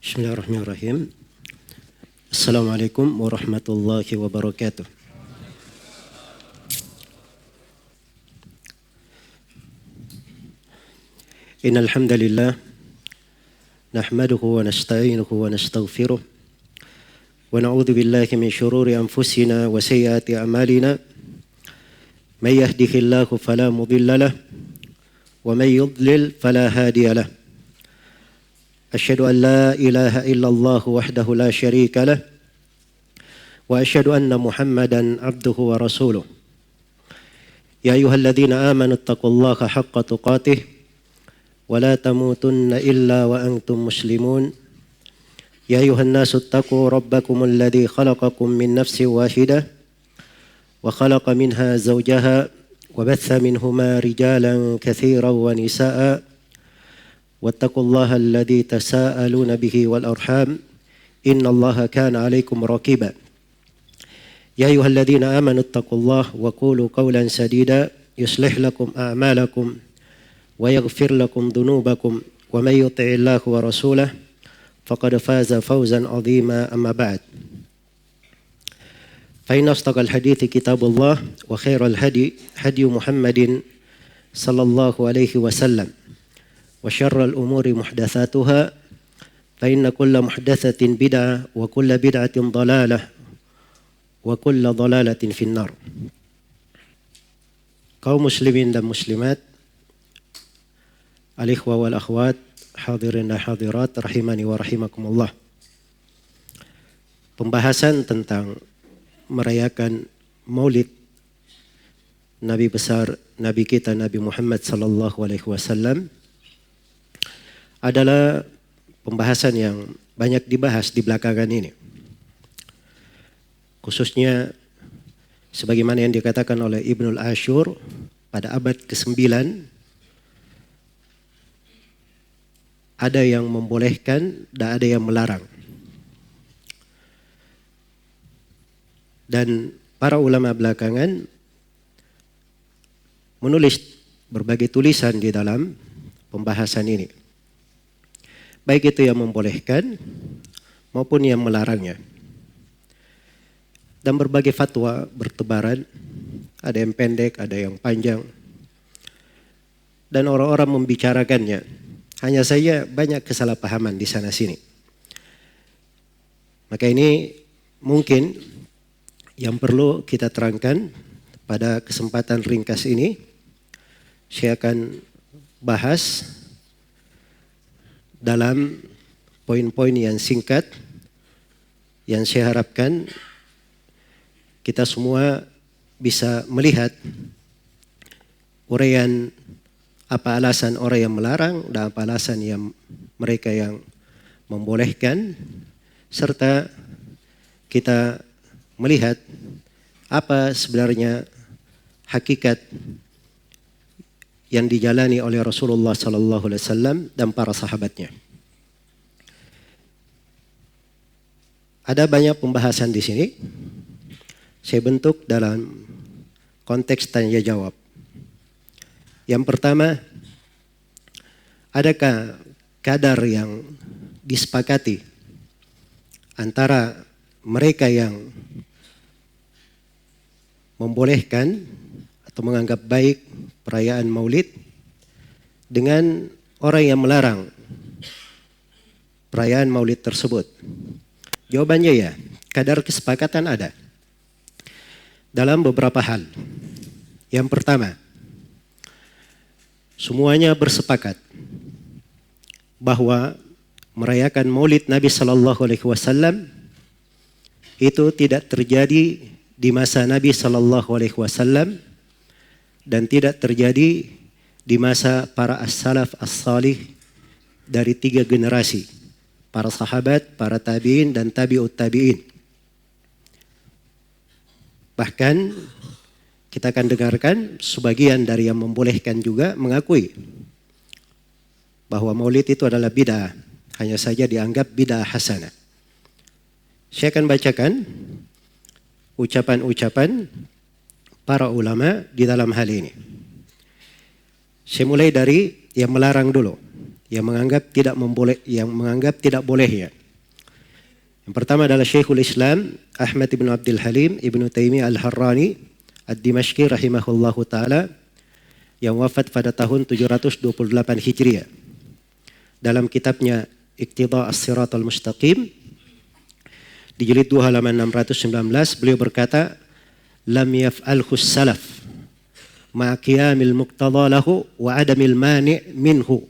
Bismillahirrahmanirrahim. Assalamualaikum warahmatullahi wabarakatuh. Innal hamdalillah nahmaduhu wa nasta'inuhu wa nastaghfiruh wa na'udzu billahi min shururi anfusina wa sayyiati a'malina. May yahdihillahu fala mudilla lahu wa may yudlil fala hadiya lahu. Asyhadu an la ilaha illallah wahdahu la syarika lah wa asyhadu anna Muhammadan abduhu wa rasuluh. Ya ayyuhalladzina amanu taqullaha haqqa tuqatih wa la tamutunna illa wa antum muslimun. Ya ayyuhan nasu taqu rabbakumul ladzi khalaqakum min nafsin wahidah wa khalaqa minha zawjaha wa batha minhuma rijalan katsiran wa nisaa'a. واتقوا الله الذي تساءلون به والأرحام إن الله كان عليكم رقيبا يا أيها الذين آمنوا اتقوا الله وقولوا قولا سديدا يصلح لكم أعمالكم ويغفر لكم ذنوبكم ومن يطع الله ورسوله فقد فاز فوزا عظيما أما بعد فإن أصدق الحديث كتاب الله وخير الهدي هدي محمد صلى الله عليه وسلم وشر الأمور محدثاتها فإن كل محدثة بدعة وكل بدعة ضلالة وكل ضلالة في النار. Kaum muslimin dan muslimat, al-ikhwa wal akhwat, hadirin dan hadirat rahimani wa rahimakumullah. Pembahasan tentang merayakan Maulid Nabi besar Nabi kita Nabi Muhammad sallallahu alaihi wasallam adalah pembahasan yang banyak dibahas di belakangan ini. Khususnya sebagaimana yang dikatakan oleh Ibnul Ashur pada abad ke-9, ada yang membolehkan dan ada yang melarang. Dan para ulama belakangan menulis berbagai tulisan di dalam pembahasan ini. Baik itu yang membolehkan maupun yang melarangnya. Dan berbagai fatwa bertebaran, ada yang pendek, ada yang panjang. Dan orang-orang membicarakannya. Hanya saja banyak kesalahpahaman di sana sini. Maka ini mungkin yang perlu kita terangkan pada kesempatan ringkas ini. Saya akan bahas dalam poin-poin yang singkat yang saya harapkan kita semua bisa melihat uraian apa alasan orang yang melarang dan apa alasan yang mereka yang membolehkan, serta kita melihat apa sebenarnya hakikat yang dijalani oleh Rasulullah sallallahu alaihi wasallam dan para sahabatnya. Ada banyak pembahasan di sini. Saya bentuk dalam konteks tanya jawab. Yang pertama, adakah kadar yang disepakati antara mereka yang membolehkan atau menganggap baik perayaan Maulid dengan orang yang melarang perayaan Maulid tersebut? Jawabannya ya, kadar kesepakatan ada dalam beberapa hal. Yang pertama, semuanya bersepakat bahwa merayakan Maulid Nabi sallallahu alaihi wasallam itu tidak terjadi di masa Nabi sallallahu alaihi wasallam dan tidak terjadi di masa para as-salaf as-salih dari 3 generasi. Para sahabat, para tabi'in, dan tabi'ut tabi'in. Bahkan kita akan dengarkan sebagian dari yang membolehkan juga mengakui bahwa maulid itu adalah bid'ah. Hanya saja dianggap bid'ah hasanah. Saya akan bacakan ucapan-ucapan para ulama di dalam hal ini. Saya mulai dari yang melarang dulu. yang menganggap tidak bolehnya. Yang pertama adalah Syekhul Islam Ahmad ibn Abdul Halim ibn Taimiyah al-Harrani ad-Dimashqi rahimahullahu ta'ala, yang wafat pada tahun 728 Hijriah. Dalam kitabnya Iqtida as-Siratal Mustaqim di jilid 2 halaman 619, beliau berkata, lam yaf'alhu salaf ma qiyamil muqtada lahu wa adamil mani' minhu.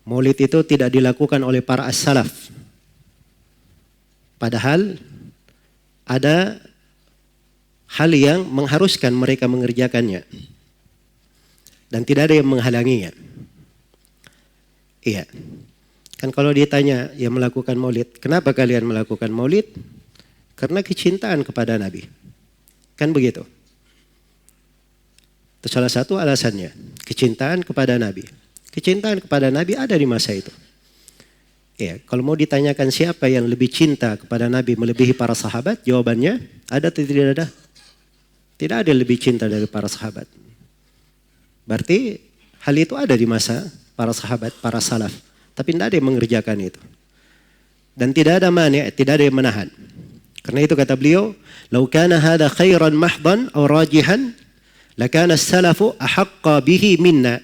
Maulid itu tidak dilakukan oleh para as-salaf, padahal ada hal yang mengharuskan mereka mengerjakannya dan tidak ada yang menghalanginya. Iya. Kan kalau ditanya yang melakukan maulid, kenapa kalian melakukan maulid? Karena kecintaan kepada Nabi. Kan begitu. Itu salah satu alasannya, kecintaan kepada Nabi. Kecintaan kepada Nabi ada di masa itu. Ya, kalau mau ditanyakan siapa yang lebih cinta kepada Nabi melebihi para sahabat, jawabannya ada atau tidak ada? Tidak ada yang lebih cinta dari para sahabat. Berarti hal itu ada di masa para sahabat, para salaf. Tapi tidak ada yang mengerjakan itu. Dan tidak ada mani', tidak ada yang menahan. Karena itu kata beliau, "Lau kana hadha khairan mahdan aw rajihan, lakana as-salafu ahaqqa bihi minna."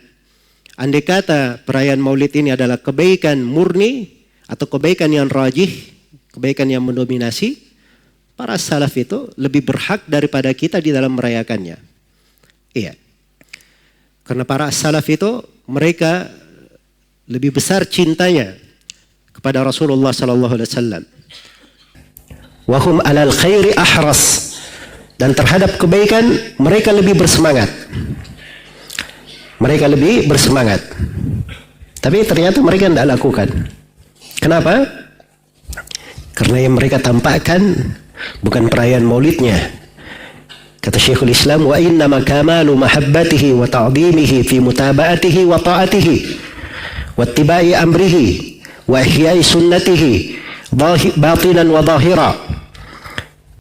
Andai kata perayaan Maulid ini adalah kebaikan murni atau kebaikan yang rajih, kebaikan yang mendominasi, para salaf itu lebih berhak daripada kita di dalam merayakannya. Iya. Karena para salaf itu mereka lebih besar cintanya kepada Rasulullah sallallahu alaihi wasallam. Wa hum 'alal khairi ahras. Dan terhadap kebaikan mereka lebih bersemangat. Mereka lebih bersemangat. Tapi ternyata mereka tidak lakukan. Kenapa? Karena yang mereka tampakkan bukan perayaan maulidnya. Kata Syekhul Islam, wa innama kamalu mahabbatihi wa ta'dhimihi fi mutaba'atihi wa ta'atihi wa ittiba'i amrihi wa ihya'i sunnatihi batinan wa zahira.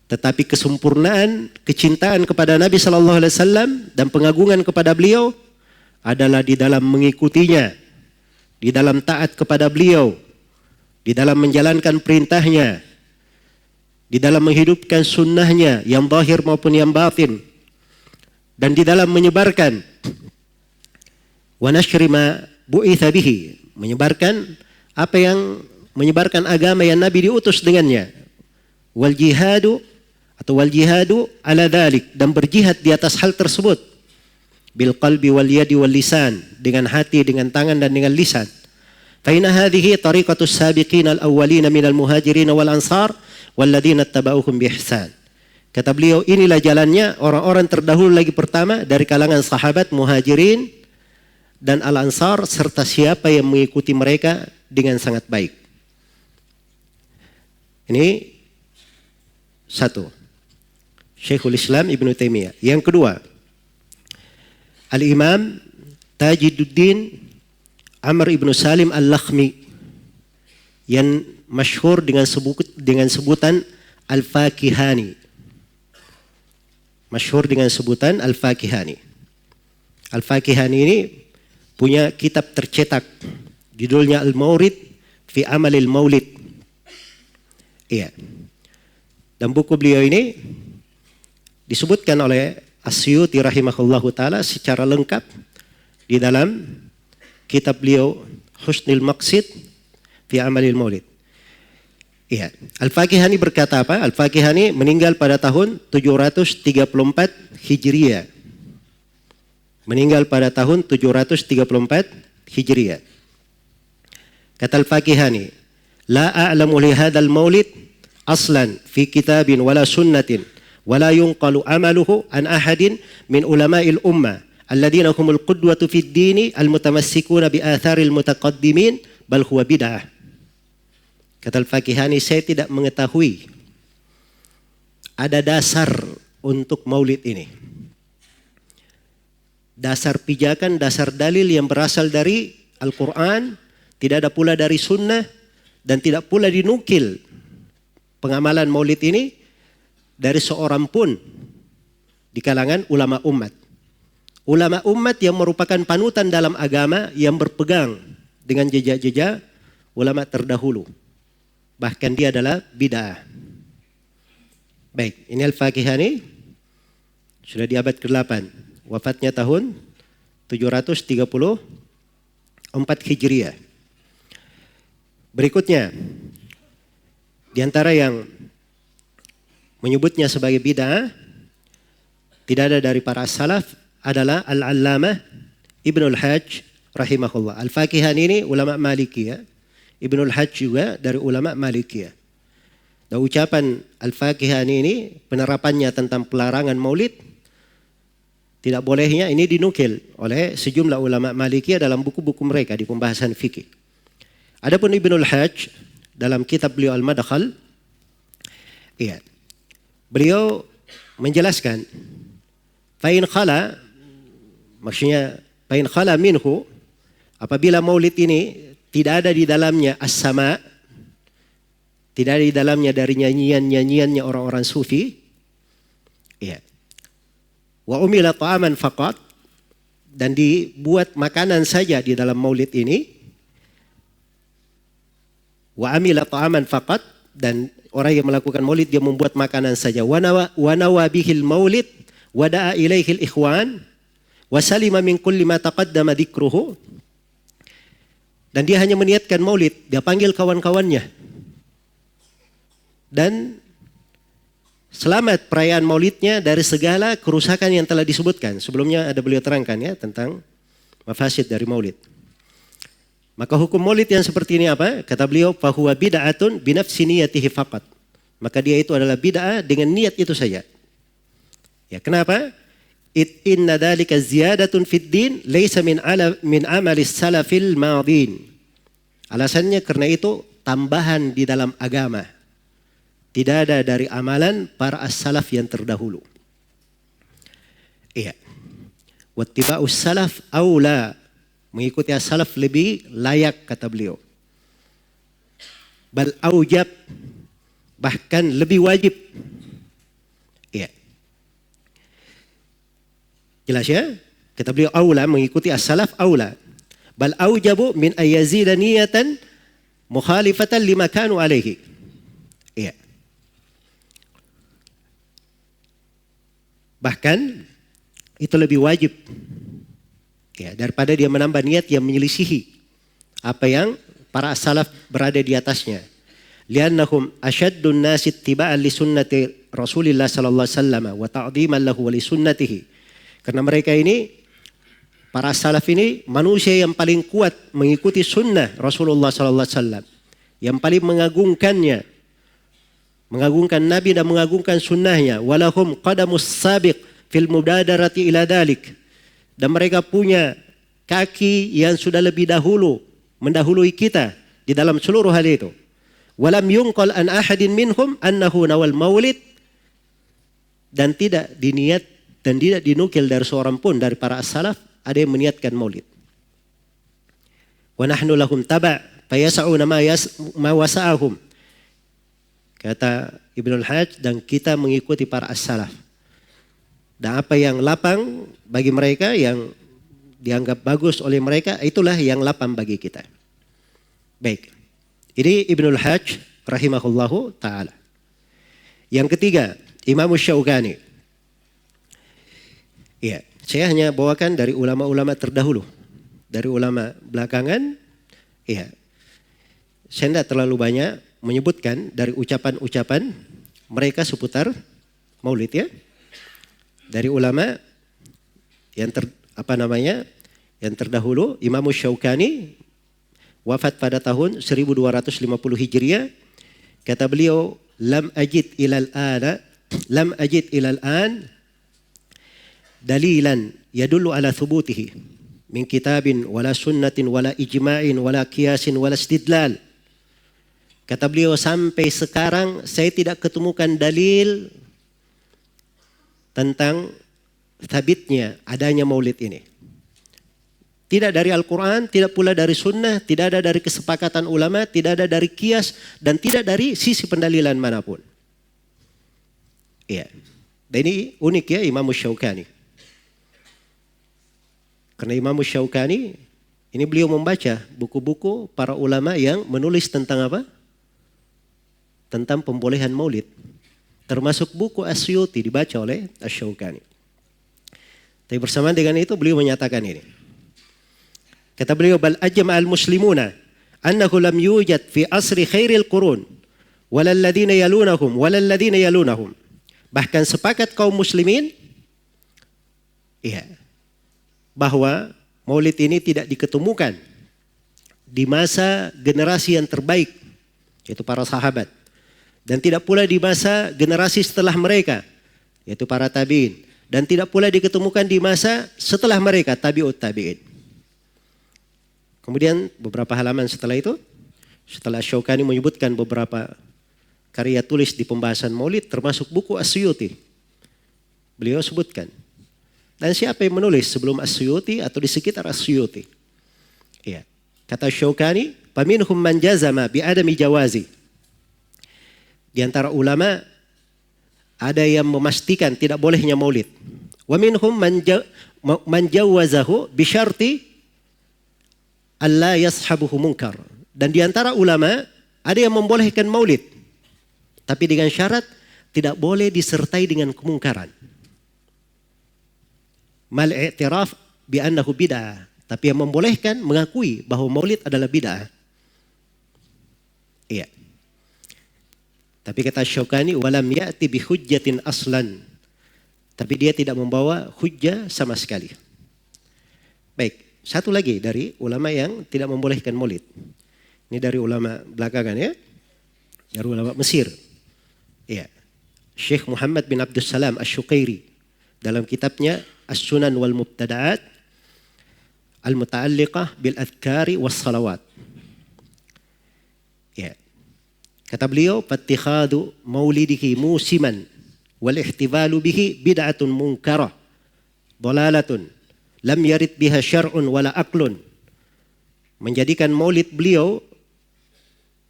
Tetapi kesempurnaan kecintaan kepada Nabi sallallahu alaihi wasallam dan pengagungan kepada beliau adalah di dalam mengikutinya, di dalam taat kepada beliau, di dalam menjalankan perintahnya, di dalam menghidupkan sunnahnya yang zahir maupun yang batin, dan di dalam menyebarkan wa nashri ma bu'itha bihi, menyebarkan apa yang menyebarkan agama yang Nabi diutus dengannya, wal jihadu ala dhalik, dan berjihad di atas hal tersebut, bil qalbi wal yadi wal lisan, dengan hati, dengan tangan dan dengan lisan. Fa inna hadhihi tariqatus sabiqin al awwalin minal muhajirin wal ansar walladzina ittaba'uhum bi ihsan. Kata beliau, inilah jalannya orang-orang terdahulu lagi pertama dari kalangan sahabat, muhajirin dan al-ansar, serta siapa yang mengikuti mereka dengan sangat baik. Ini satu, Syekhul Islam Ibn Taimiyah. Yang kedua, Al-Imam Tajiduddin Amr ibn Salim Al-Lakhmi, yang masyhur dengan sebutan Al-Fakihani. Masyhur dengan sebutan Al-Fakihani. Al-Fakihani ini punya kitab tercetak, judulnya Al-Maurid fi Amalil Maulid. Iya. Dan buku beliau ini disebutkan oleh As-Suyuti rahimahullahu ta'ala secara lengkap di dalam kitab beliau Husnul Maqsid fi Amalil Maulid. Iya. Al-Fakihani berkata apa? Al-Fakihani meninggal pada tahun 734 Hijriah. Meninggal pada tahun 734 Hijriah. Kata Al-Fakihani, la a'lamu li hadzal maulid aslan fi kitabin wala sunnatin wala yunqalu amaluhu an ahadin min ulama'il ummah alladziina humul qudwatu fid dini al-mutamassikuna bi atharil mutaqaddimin bal huwa bid'ah. Kata Al-Fakihani, saya tidak mengetahui ada dasar untuk maulid ini. Dasar pijakan, dasar dalil yang berasal dari Al-Quran, tidak ada pula dari sunnah, dan tidak pula dinukil pengamalan maulid ini dari seorang pun di kalangan ulama umat. ulama umat yang merupakan panutan dalam agama yang berpegang dengan jejak-jejak ulama terdahulu. Bahkan dia adalah bid'ah. Baik, ini Al-Fakihani sudah di abad ke-8. Wafatnya tahun 734 Hijriah. Berikutnya, di antara yang menyebutnya sebagai bid'ah tidak ada dari para salaf adalah Al-Allamah Ibnul Hajj rahimahullah. Al-Fakihani ini ulama Malikiyah. Ibnul Hajj juga dari ulama Malikiyah. Dan ucapan Al-Fakihani ini penerapannya tentang pelarangan maulid tidak bolehnya ini dinukil oleh sejumlah ulama Malikiyah dalam buku-buku mereka di pembahasan fikih. Adapun Ibnul Hajj dalam kitab beliau Al-Madkhal, beliau menjelaskan fa'in khala, maksudnya fa'in khala minhu, apabila maulid ini tidak ada di dalamnya as-sama, tidak ada di dalamnya dari nyanyian-nyanyiannya orang-orang sufi, wa umila ta'aman faqat, dan dibuat makanan saja di dalam maulid ini, wa amila ta'aman faqat, dan orang yang melakukan maulid dia membuat makanan saja, wa nawa bihil maulid wa da'a ilaihil ikhwan wa salima min kulli ma taqaddama dzikruhu, dan dia hanya meniatkan maulid, dia panggil kawan-kawannya dan selamat perayaan maulidnya dari segala kerusakan yang telah disebutkan. Sebelumnya ada beliau terangkan ya tentang mafasid dari maulid. Maka hukum maulid yang seperti ini apa? Kata beliau, fahuwa bid'atun binafsi niyatihi faqat. Maka dia itu adalah bid'ah dengan niat itu saja. Ya, kenapa? Inna dzalika ziyadatun fid din laisa min amalis salafil madin. Alasannya karena itu tambahan di dalam agama. Tidak ada dari amalan para as-salaf yang terdahulu. Iya. Wattiba'us salaf aula. Mengikuti as-salaf lebih layak kata beliau. Bal aujab. Bahkan lebih wajib. Iya. Jelas ya? Kata beliau aula, mengikuti as-salaf aula. Bal aujabu min ayyazida niyatan mukhalifatan lima kanu alaihi. Iya. Bahkan itu lebih wajib ya, daripada dia menambah niat yang menyelisihi apa yang para salaf berada di atasnya. Liannahum asyaddun nasi ittiba'an li sunnati Rasulillah sallallahu alaihi wasallam wa ta'dhiman lahu wa li sunnatihi. Karena mereka ini para salaf ini manusia yang paling kuat mengikuti sunnah Rasulullah sallallahu alaihi wasallam, yang paling mengagungkannya, mengagungkan Nabi dan mengagungkan sunnahnya. Walahum qadamus sabiq fil mubadarati ila dalik. Dan mereka punya kaki yang sudah lebih dahulu mendahului kita di dalam seluruh hal itu. Walam yunqal an ahadin minhum annahu nawal maulid, dan tidak diniat dan tidak dinukil dari seorang pun dari para as-salaf ada yang meniatkan maulid. Wa nahnu lahum taba' fayas'una ma wasa'ahum. Kata Ibnul Hajj, dan kita mengikuti para as-salaf. Dan apa yang lapang bagi mereka, yang dianggap bagus oleh mereka, itulah yang lapang bagi kita. Baik. Ini Ibnul Hajj rahimahullahu ta'ala. Yang ketiga, Imam Syaukani. Ya, saya hanya bawakan dari ulama-ulama terdahulu. Dari ulama belakangan, ya. Saya tidak terlalu banyak menyebutkan dari ucapan-ucapan mereka seputar maulid ya. Dari ulama yang yang terdahulu, Imam Syaukani wafat pada tahun 1250 Hijriah. Kata beliau, lam ajid ilal an dalilan yadullu ala thubutihi min kitabin wala sunnatin wala ijma'in wala qiyasin wala istidlal. Kata beliau, sampai sekarang saya tidak ketemukan dalil tentang sabitnya adanya maulid ini. Tidak dari Al-Quran, tidak pula dari sunnah, tidak ada dari kesepakatan ulama, tidak ada dari qiyas, dan tidak dari sisi pendalilan manapun. Iya. Dan ini unik ya Imam Syaukani. Karena Imam Syaukani ini beliau membaca buku-buku para ulama yang menulis tentang apa? Tentang pembolehan maulid. Termasuk buku As-Suyuti dibaca oleh Asy-Syaukani. Tapi bersamaan dengan itu beliau menyatakan ini. Kata beliau, bal ajma'al muslimuna annahu lam yujad fi asri khairil qurun walal ladina yalunahum walal ladina yalunahum. Bahkan sepakat kaum muslimin bahwa maulid ini tidak diketemukan di masa generasi yang terbaik, yaitu para sahabat. Dan tidak pula di masa generasi setelah mereka, yaitu para tabi'in. Dan tidak pula diketemukan di masa setelah mereka, tabi'ut tabi'in. Kemudian beberapa halaman setelah itu, setelah Syaukani menyebutkan beberapa karya tulis di pembahasan maulid, termasuk buku As-Suyuti. Beliau sebutkan. Dan siapa yang menulis sebelum As-Suyuti atau di sekitar As-Suyuti? Ya. Kata Syaukani, "Faminhum man jazama bi adami jawazi." Di antara ulama ada yang memastikan tidak bolehnya maulid. Wa minhum man jawazahu bi syarti alla yashabuhu munkar. Dan di antara ulama ada yang membolehkan maulid, tapi dengan syarat tidak boleh disertai dengan kemungkaran. Mal i'tiraf bi annahu bid'ah, tapi yang membolehkan mengakui bahwa maulid adalah bid'ah. Iya. Tapi kata Syaukani, walam ya'ti bi hujjatin aslan. Tapi dia tidak membawa hujjah sama sekali. Baik. Satu lagi dari ulama yang tidak membolehkan maulid. Ini dari ulama belakangan ya. Dari ulama Mesir. Ya. Syekh Muhammad bin Abdul Salam Asy-Syuqairi dalam kitabnya As-Sunan wal Mubtada'at Al-Muta'alliqah bil Adhkari was Salawat. Ya. Kata beliau, "Fattikhadu maulidihi musiman wal ihtifalu bihi bid'atun munkarah dhalalatun lam yarid biha syar'un wala aqlun." Menjadikan maulid beliau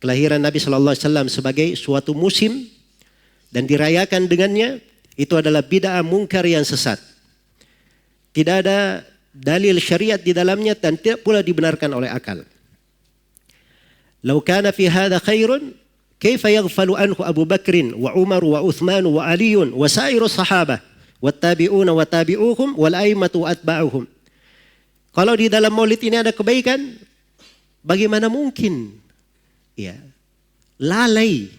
kelahiran Nabi sallallahu alaihi wasallam sebagai suatu musim dan dirayakan dengannya, itu adalah bid'ah mungkar yang sesat. Tidak ada dalil syariat di dalamnya dan tidak pula dibenarkan oleh akal. "Lau kana fi hadha khairun kaifa yaghfalu anhu Abu Bakrin wa Umar wa Uthman wa Aliun wa sairu sahabah wattabi'una wa tabi'uhum wal a'immatu wa atba'uhum." Kalau di dalam maulid ini ada kebaikan, bagaimana mungkin lalai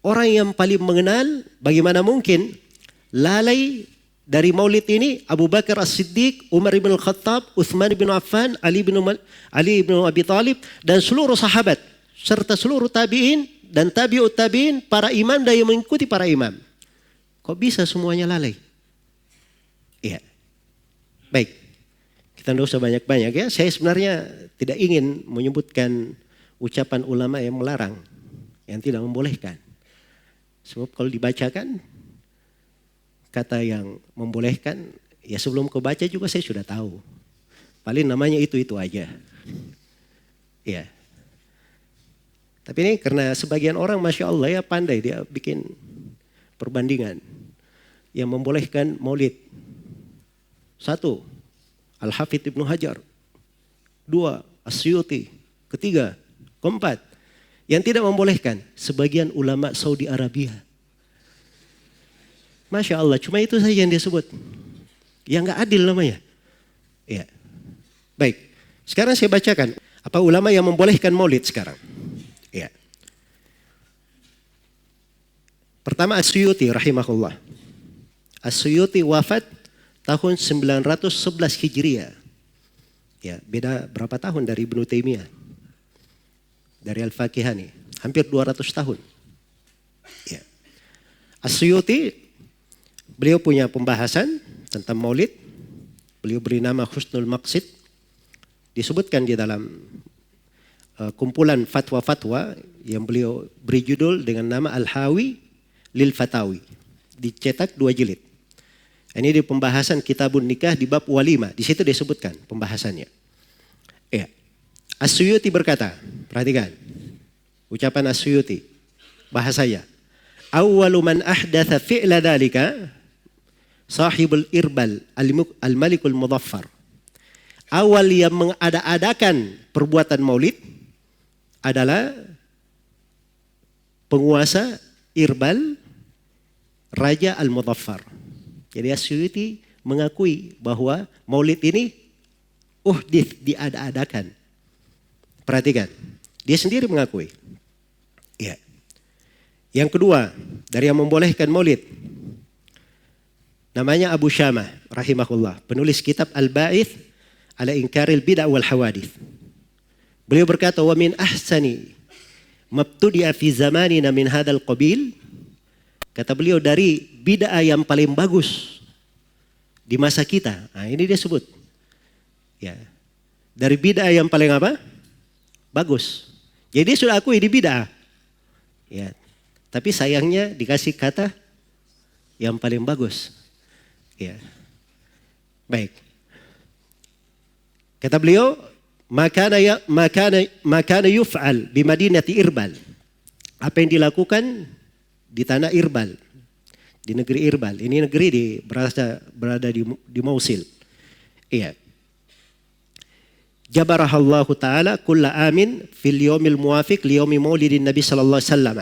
orang yang paling mengenal, bagaimana mungkin lalai dari maulid ini Abu Bakar As-Siddiq, Umar bin Al-Khattab, Uthman bin Affan, Ali bin Abi Thalib dan seluruh sahabat serta seluruh tabi'in dan tabi'ut tabi'in, para imam dan yang mengikuti para imam. Kok bisa semuanya lalai? Iya. Baik. Kita tidak usah banyak-banyak ya. Saya sebenarnya tidak ingin menyebutkan ucapan ulama yang melarang, yang tidak membolehkan. Sebab kalau dibacakan kata yang membolehkan, ya sebelum kau baca juga saya sudah tahu. Paling namanya itu aja. Ya. Tapi ini karena sebagian orang Masya Allah ya pandai, dia bikin perbandingan yang membolehkan maulid. 1, Al-Hafidh Ibnu Hajar. 2, As-Suyuti. 3, 4, yang tidak membolehkan sebagian ulama Saudi Arabia. Masya Allah, cuma itu saja yang dia sebut. Yang gak adil namanya. Ya. Baik, sekarang saya bacakan apa ulama yang membolehkan maulid sekarang. Ya. Pertama As-Suyuti rahimahullah. As-Suyuti wafat tahun 911 Hijriah. Ya, beda berapa tahun dari Ibnu Taimiyah. Dari Al-Fakihani, hampir 200 tahun. Ya. As-Suyuti, beliau punya pembahasan tentang maulid. Beliau beri nama Husnul Maqsid. Disebutkan di dalam kumpulan fatwa-fatwa yang beliau beri judul dengan nama Al-Hawi Lil Fatawi. Dicetak 2 jilid. Ini di pembahasan Kitabun Nikah di bab walima. Di situ disebutkan pembahasannya. Ya. As-Suyuti berkata, perhatikan ucapan As-Suyuti, bahasanya, "Awwalu man ahdatha fi'la dzalika", sahibul irbal al-malikul mudaffar. Awal yang mengada-adakan perbuatan maulid adalah penguasa Irbal, Raja Al-Mudaffar. Jadi Asyuyuti mengakui bahwa maulid ini uhdith, diada-adakan. Perhatikan, dia sendiri mengakui. Ya. Yang kedua, dari yang membolehkan maulid, namanya Abu Syamah rahimahullah, penulis kitab Al-Ba'ith ala Inkaril Bid'ah wal Hawadith. Beliau berkata, wa min ahsani mabtudi'a fi zamanina min hadal qabil. Kata beliau, dari bid'ah yang paling bagus di masa kita. Nah, ini dia sebut. Ya. Dari bid'ah yang paling apa? Bagus. Jadi dia sudah akui di bid'ah. Ya. Tapi sayangnya dikasih kata yang paling bagus. Ya. Baik. Kata beliau, makana yuf'al di Madinati Irbal. Apa yang dilakukan di tanah Irbal, di negeri Irbal. Ini negeri berada di Mosul. Iya. Jabarahallahu ta'ala kulla amin fil yawmil muwafiq li yawmi maulidin Nabi sallallahu alaihi wasallam.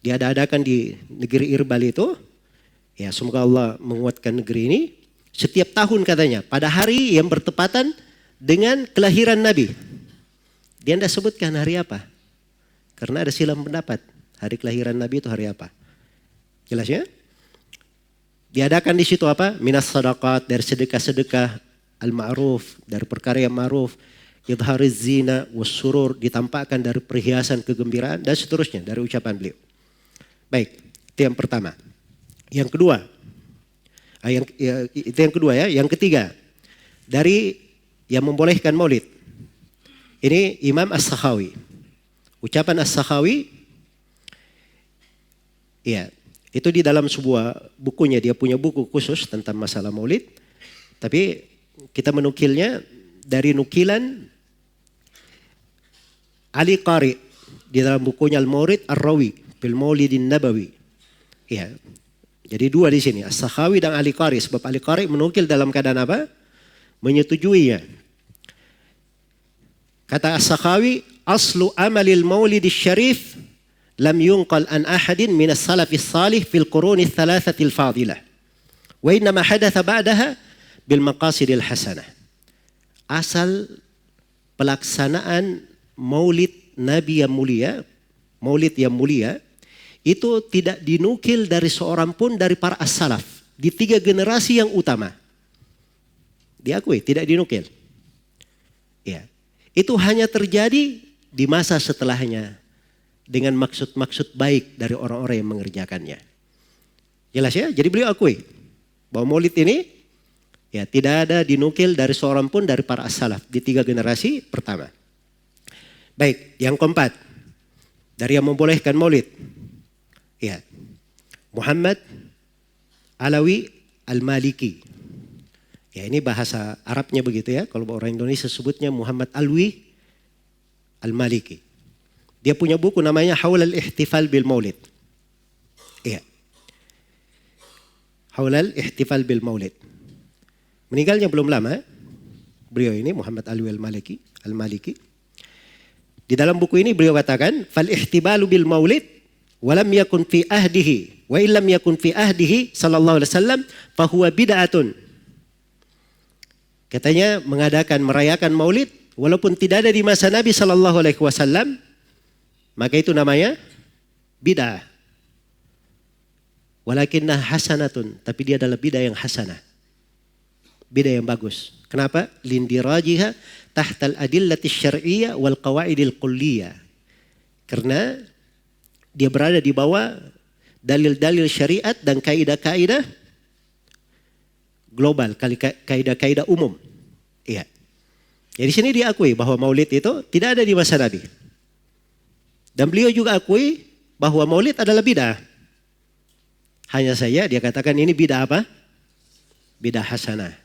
Diadakan di negeri Irbal itu. Ya, semoga Allah menguatkan negeri ini. Setiap tahun katanya, pada hari yang bertepatan dengan kelahiran Nabi. Dia tidak sebutkan hari apa. Karena ada silang pendapat. Hari kelahiran Nabi itu hari apa. Jelas ya? Diadakan di situ apa? Minas sadaqat, dari sedekah-sedekah, al-ma'ruf, dari perkara yang ma'ruf, idhariz zina, wassurur, ditampakkan dari perhiasan kegembiraan, dan seterusnya dari ucapan beliau. Baik, itu yang pertama. Yang kedua, itu yang kedua ya. Yang ketiga, dari yang membolehkan maulid. Ini Imam As-Sakhawi. Ucapan As-Sakhawi, ya, itu di dalam sebuah bukunya. Dia punya buku khusus tentang masalah maulid. Tapi kita menukilnya dari nukilan Ali Qari di dalam bukunya Al-Mawrid Ar-Rawi fil Maulidin Nabawi. Ya. Jadi dua di sini, As-Sakhawi dan Ali Qari. Sebab Ali Qari menukil dalam keadaan apa? Menyetujuinya. Kata As-Sakhawi, aslu amalil maulidis syarif lam yunqal an ahadin minas salafis salih fil quruni thalathatil fadilah. Wa innama hadatha ba'daha bil maqasidil hasanah. Asal pelaksanaan maulid Nabi yang mulia, maulid yang mulia, itu tidak dinukil dari seorang pun dari para as-salaf. Di 3 generasi yang utama. Diakui, tidak dinukil. Ya. Itu hanya terjadi di masa setelahnya. Dengan maksud-maksud baik dari orang-orang yang mengerjakannya. Jelas ya? Jadi beliau akui bahwa maulid ini ya tidak ada dinukil dari seorang pun dari para as-salaf. Di 3 generasi pertama. Baik, yang keempat. Dari yang membolehkan maulid. Ya. Muhammad Alawi Al-Maliki. Ya, ini bahasa Arabnya begitu ya. Kalau orang Indonesia sebutnya Muhammad Alwi Al-Maliki. Dia punya buku namanya Haul al-Ihtifal bil Maulid. Iya. Haul al-Ihtifal bil Maulid. Meninggalnya belum lama. Beliau ini Muhammad Alwi Al-Maliki. Di dalam buku ini beliau katakan, "Fal ihtibalu bil Maulid walam yakun fi ahdihi wa illam yakun fi ahdihi sallallahu alaihi wasallam fa huwa bid'atun." Katanya merayakan maulid walaupun tidak ada di masa Nabi sallallahu alaihi wasallam, maka itu namanya bid'ah. Walakinnah hasanatun, tapi dia adalah bid'ah yang hasanah. Bid'ah yang bagus. Kenapa? Lindirajiha tahtal adillati syar'iyyah wal qawaidil kulliyah. Karena dia berada di bawah dalil-dalil syariat dan kaidah-kaidah global, kaidah-kaidah umum. Iya. Jadi sini diakui bahwa maulid itu tidak ada di masa Nabi. Dan beliau juga akui bahwa maulid adalah bid'ah. Hanya saja dia katakan ini bid'ah apa? Bid'ah hasanah.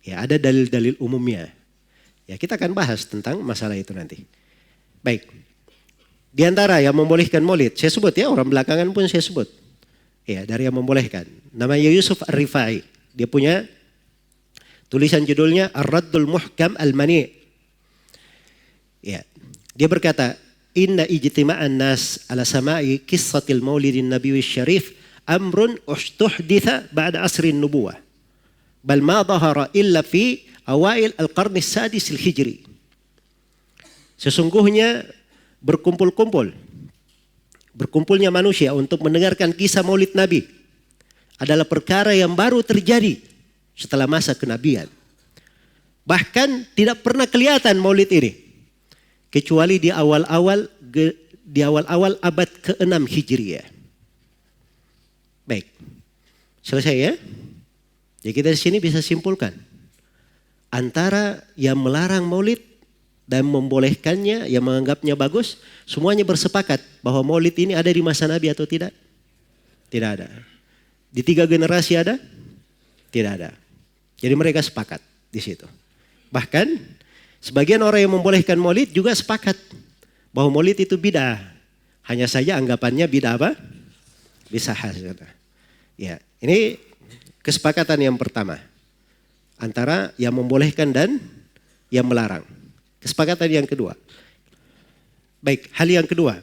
Ya, ada dalil-dalil umumnya. Ya, kita akan bahas tentang masalah itu nanti. Baik. Di antara yang membolehkan maulid, saya sebut ya, orang belakangan pun saya sebut. Ya, dari yang membolehkan. Namanya Yusuf Ar-Rifai. Dia punya tulisan judulnya Ar-Raddul Muhkam Al-Mani'. Ya. Dia berkata, "Inna ijtima'an nas ala sama'i qissatil maulidin nabiyyi syarif amrun ustuhditha ba'da asrin nubuwah. Bal ma dhahara illa fi awail al-qarni as-sadis al-hijri." Sesungguhnya berkumpulnya manusia untuk mendengarkan kisah maulid Nabi adalah perkara yang baru terjadi setelah masa kenabian. Bahkan tidak pernah kelihatan maulid ini kecuali di awal-awal abad ke-6 Hijriah. Baik. Selesai ya? Jadi kita di sini bisa simpulkan antara yang melarang maulid dan membolehkannya, yang menganggapnya bagus, semuanya bersepakat bahwa maulid ini ada di masa Nabi atau tidak? Tidak ada. Di 3 generasi ada? Tidak ada. Jadi mereka sepakat di situ. Bahkan sebagian orang yang membolehkan maulid juga sepakat bahwa maulid itu bid'ah. Hanya saja anggapannya bid'ah apa? Bid'ah. Ya, ini kesepakatan yang pertama antara yang membolehkan dan yang melarang. Kesepakatan yang kedua. Baik, hal yang kedua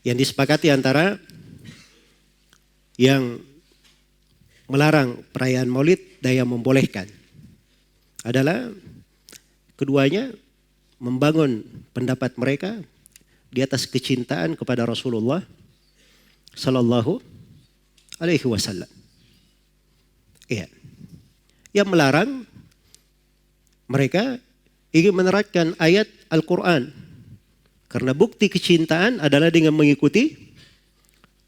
yang disepakati antara yang melarang perayaan maulid dan yang membolehkan adalah keduanya membangun pendapat mereka di atas kecintaan kepada Rasulullah Sallallahu Alaihi Wasallam. Iya. Yang melarang mereka ingin menerapkan ayat Al-Quran. Karena bukti kecintaan adalah dengan mengikuti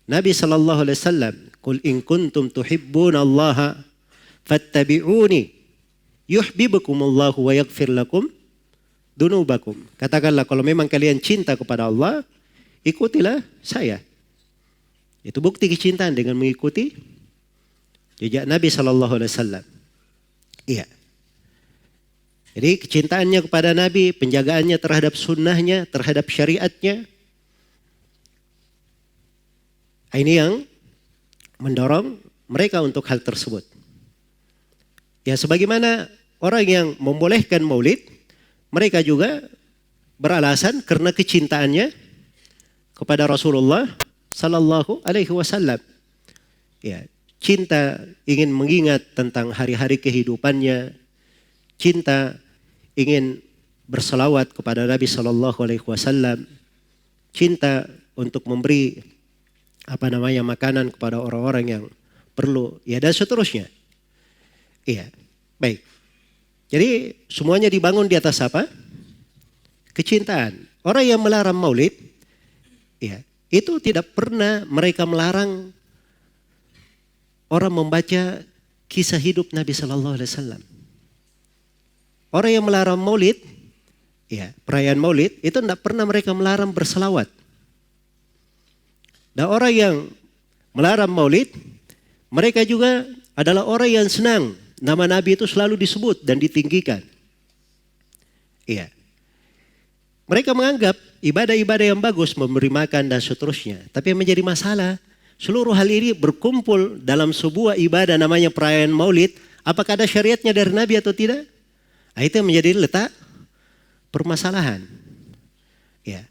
Nabi Sallallahu Alaihi Wasallam. Qul in kuntum tuhibbunallaha fattabi'uni yuhibbukumullahu wa yaghfir lakum dunubakum. Katakanlah kalau memang kalian cinta kepada Allah, ikutilah saya. Itu bukti kecintaan dengan mengikuti jejak Nabi Sallallahu Alaihi Wasallam. Iya. Jadi kecintaannya kepada Nabi, penjagaannya terhadap sunnahnya, terhadap syariatnya. Ini yang mendorong mereka untuk hal tersebut. Ya, sebagaimana orang yang membolehkan maulid, mereka juga beralasan karena kecintaannya kepada Rasulullah Sallallahu Alaihi Wasallam. Ya, cinta ingin mengingat tentang hari-hari kehidupannya, cinta ingin berselawat kepada Nabi Sallallahu Alaihi Wasallam, cinta untuk memberi makanan kepada orang-orang yang perlu, ya dan seterusnya. Iya, baik. Jadi semuanya dibangun di atas apa? Kecintaan. Orang yang melarang maulid, ya itu tidak pernah mereka melarang orang membaca kisah hidup Nabi Sallallahu Alaihi Wasallam. Orang yang melarang maulid, ya perayaan maulid, itu tidak pernah mereka melarang berselawat. Dan orang yang melarang maulid, mereka juga adalah orang yang senang nama Nabi itu selalu disebut dan ditinggikan. Iya. Mereka menganggap ibadah-ibadah yang bagus, memberi makan dan seterusnya. Tapi yang menjadi masalah, seluruh hal ini berkumpul dalam sebuah ibadah namanya perayaan maulid. Apakah ada syariatnya dari Nabi atau tidak? Nah, itu yang menjadi letak permasalahan. Ya.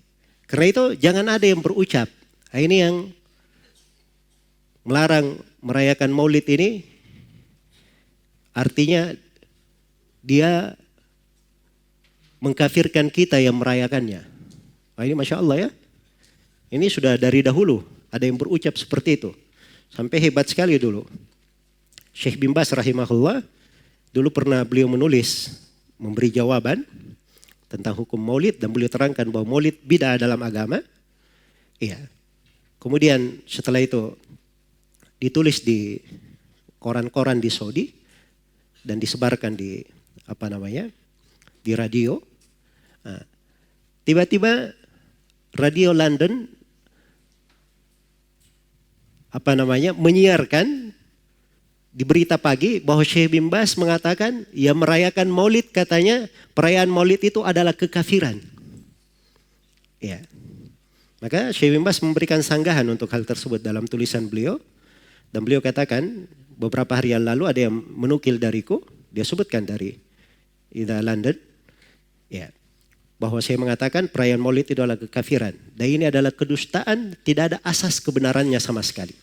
Karena itu jangan ada yang berucap. Nah, ini yang melarang merayakan maulid ini artinya dia mengkafirkan kita yang merayakannya. Nah, ini Masya Allah ya. Ini sudah dari dahulu ada yang berucap seperti itu. Sampai hebat sekali dulu. Syekh bin Baz rahimahullah dulu pernah beliau menulis, memberi jawaban tentang hukum maulid dan beliau terangkan bahwa maulid bid'ah dalam agama. Iya. Kemudian setelah itu ditulis di koran-koran di Saudi dan disebarkan di di radio. Nah, tiba-tiba radio London menyiarkan di berita pagi bahwa Syekh bin Baz mengatakan yang merayakan maulid, katanya perayaan maulid itu adalah kekafiran. Ya. Maka Syekh bin Baz memberikan sanggahan untuk hal tersebut dalam tulisan beliau. Dan beliau katakan beberapa hari yang lalu ada yang menukil dariku, dia sebutkan dari Ida London, ya, bahwa saya mengatakan perayaan Maulid itu adalah kekafiran. Dan ini adalah kedustaan, tidak ada asas kebenarannya sama sekali.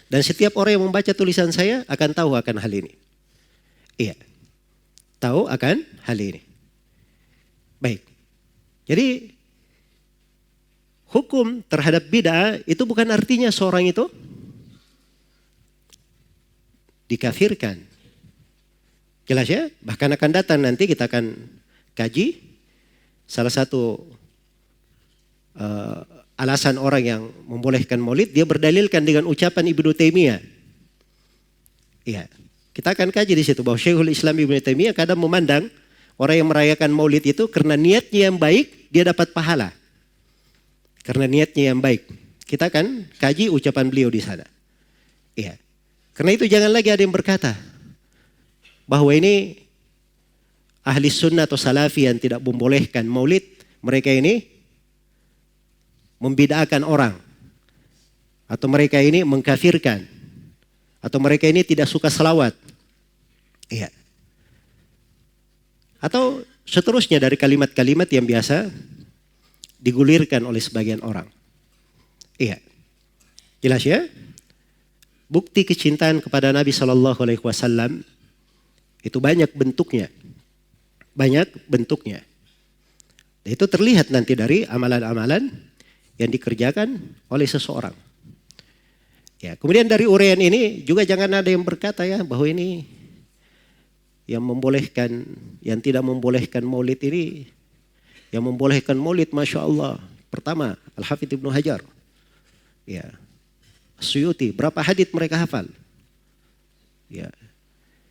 Dan setiap orang yang membaca tulisan saya akan tahu akan hal ini. Iya, tahu akan hal ini. Baik, jadi hukum terhadap bid'ah itu bukan artinya seorang itu dikafirkan. Jelas ya? Bahkan akan datang nanti kita akan kaji salah satu alasan orang yang membolehkan maulid, dia berdalilkan dengan ucapan Ibnu Taimiyah. Iya, kita akan kaji di situ bahwa Syekhul Islam Ibnu Taimiyah kadang memandang orang yang merayakan maulid itu karena niatnya yang baik, dia dapat pahala. Karena niatnya yang baik. Kita akan kaji ucapan beliau di sana. Iya. Karena itu jangan lagi ada yang berkata bahwa ini ahli sunnah atau salafi yang tidak membolehkan maulid, mereka ini membid'ahkan orang, atau mereka ini mengkafirkan, atau mereka ini tidak suka selawat. Iya. Atau seterusnya dari kalimat-kalimat yang biasa digulirkan oleh sebagian orang. Iya. Jelas ya? Bukti kecintaan kepada Nabi SAW itu banyak bentuknya. Banyak bentuknya. Dan itu terlihat nanti dari amalan-amalan yang dikerjakan oleh seseorang. Ya, kemudian dari uraian ini juga jangan ada yang berkata ya bahwa ini yang membolehkan, yang tidak membolehkan maulid ini, yang membolehkan maulid Masya Allah. Pertama, Al-Hafidh Ibnu Hajar. Ya, Suyuti, berapa hadits mereka hafal? Ya,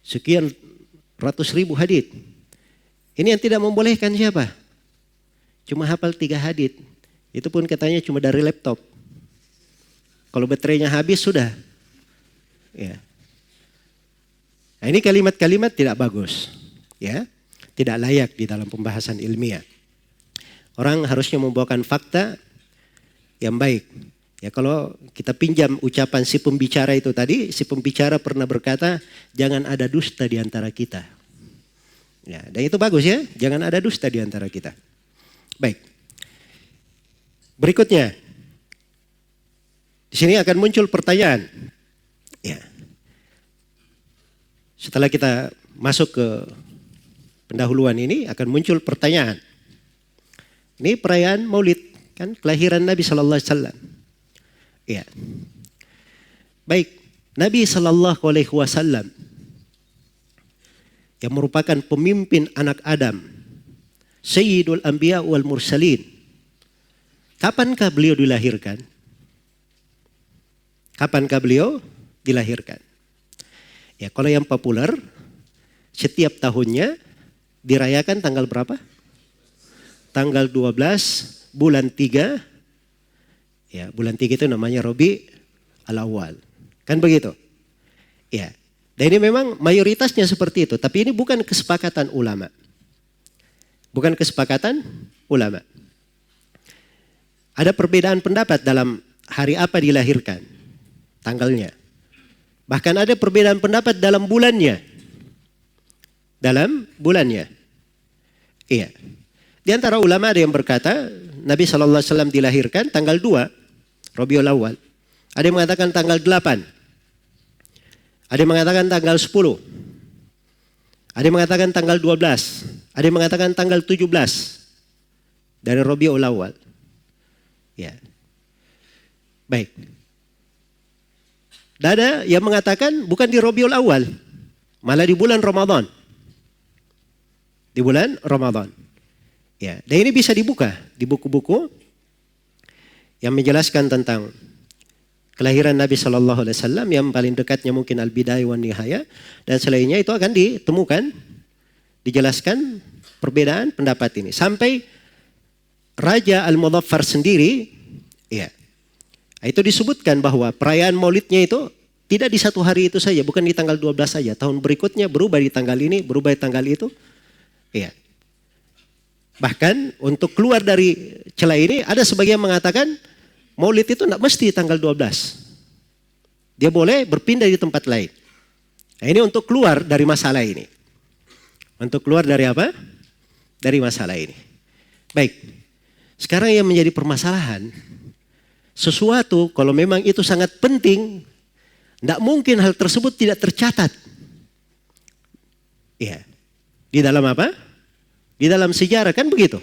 sekian ratus ribu hadits. Ini yang tidak membolehkan siapa? Cuma hafal 3 hadits. Itu pun katanya cuma dari laptop. Kalau baterainya habis sudah. Ya. Nah, ini kalimat-kalimat tidak bagus. Ya, tidak layak di dalam pembahasan ilmiah. Orang harusnya membawakan fakta yang baik. Ya, kalau kita pinjam ucapan si pembicara itu tadi, si pembicara pernah berkata, jangan ada dusta di antara kita. Ya, dan itu bagus ya, jangan ada dusta di antara kita. Baik. Berikutnya, di sini akan muncul pertanyaan. Ya. Setelah kita masuk ke pendahuluan ini, akan muncul pertanyaan. Ini perayaan Maulid, kan kelahiran Nabi Sallallahu Alaihi Wasallam. Ya. Baik, Nabi Sallallahu Alaihi Wasallam yang merupakan pemimpin anak Adam, Sayyidul Anbiya wal Mursalin. Kapankah beliau dilahirkan? Kapankah beliau dilahirkan? Ya, kalau yang populer setiap tahunnya dirayakan tanggal berapa? Tanggal 12 bulan 3. Ya, bulan 3 itu namanya Rabi al-Awwal. Kan begitu? Ya. Dan ini memang mayoritasnya seperti itu, tapi ini bukan kesepakatan ulama. Bukan kesepakatan ulama. Ada perbedaan pendapat dalam hari apa dilahirkan, tanggalnya. Bahkan ada perbedaan pendapat dalam bulannya. Dalam bulannya. Iya. Di antara ulama ada yang berkata Nabi SAW dilahirkan tanggal 2 Rabiul Awal. Ada yang mengatakan tanggal 8. Ada yang mengatakan tanggal 10. Ada yang mengatakan tanggal 12. Ada yang mengatakan tanggal 17 dari Rabiul Awal. Ya. Baik. Dan ada yang mengatakan bukan di Rabiul Awal, malah di bulan Ramadan. Di bulan Ramadan. Ya, dan ini bisa dibuka di buku-buku yang menjelaskan tentang kelahiran Nabi Sallallahu Alaihi Wasallam, yang paling dekatnya mungkin Al-Bidayah wan Nihayah, dan selainnya itu akan ditemukan, dijelaskan perbedaan pendapat ini. Sampai Raja Al-Mudhaffar sendiri, ya, itu disebutkan bahwa perayaan maulidnya itu tidak di satu hari itu saja, bukan di tanggal 12 saja. Tahun berikutnya berubah di tanggal ini, berubah di tanggal itu. Ya. Bahkan untuk keluar dari celah ini ada sebagian mengatakan maulid itu tidak mesti tanggal 12. Dia boleh berpindah di tempat lain. Nah, ini untuk keluar dari masalah ini. Untuk keluar dari apa? Dari masalah ini. Baik. Sekarang yang menjadi permasalahan, sesuatu kalau memang itu sangat penting, tidak mungkin hal tersebut tidak tercatat. Iya. Di dalam apa? Di dalam sejarah kan begitu.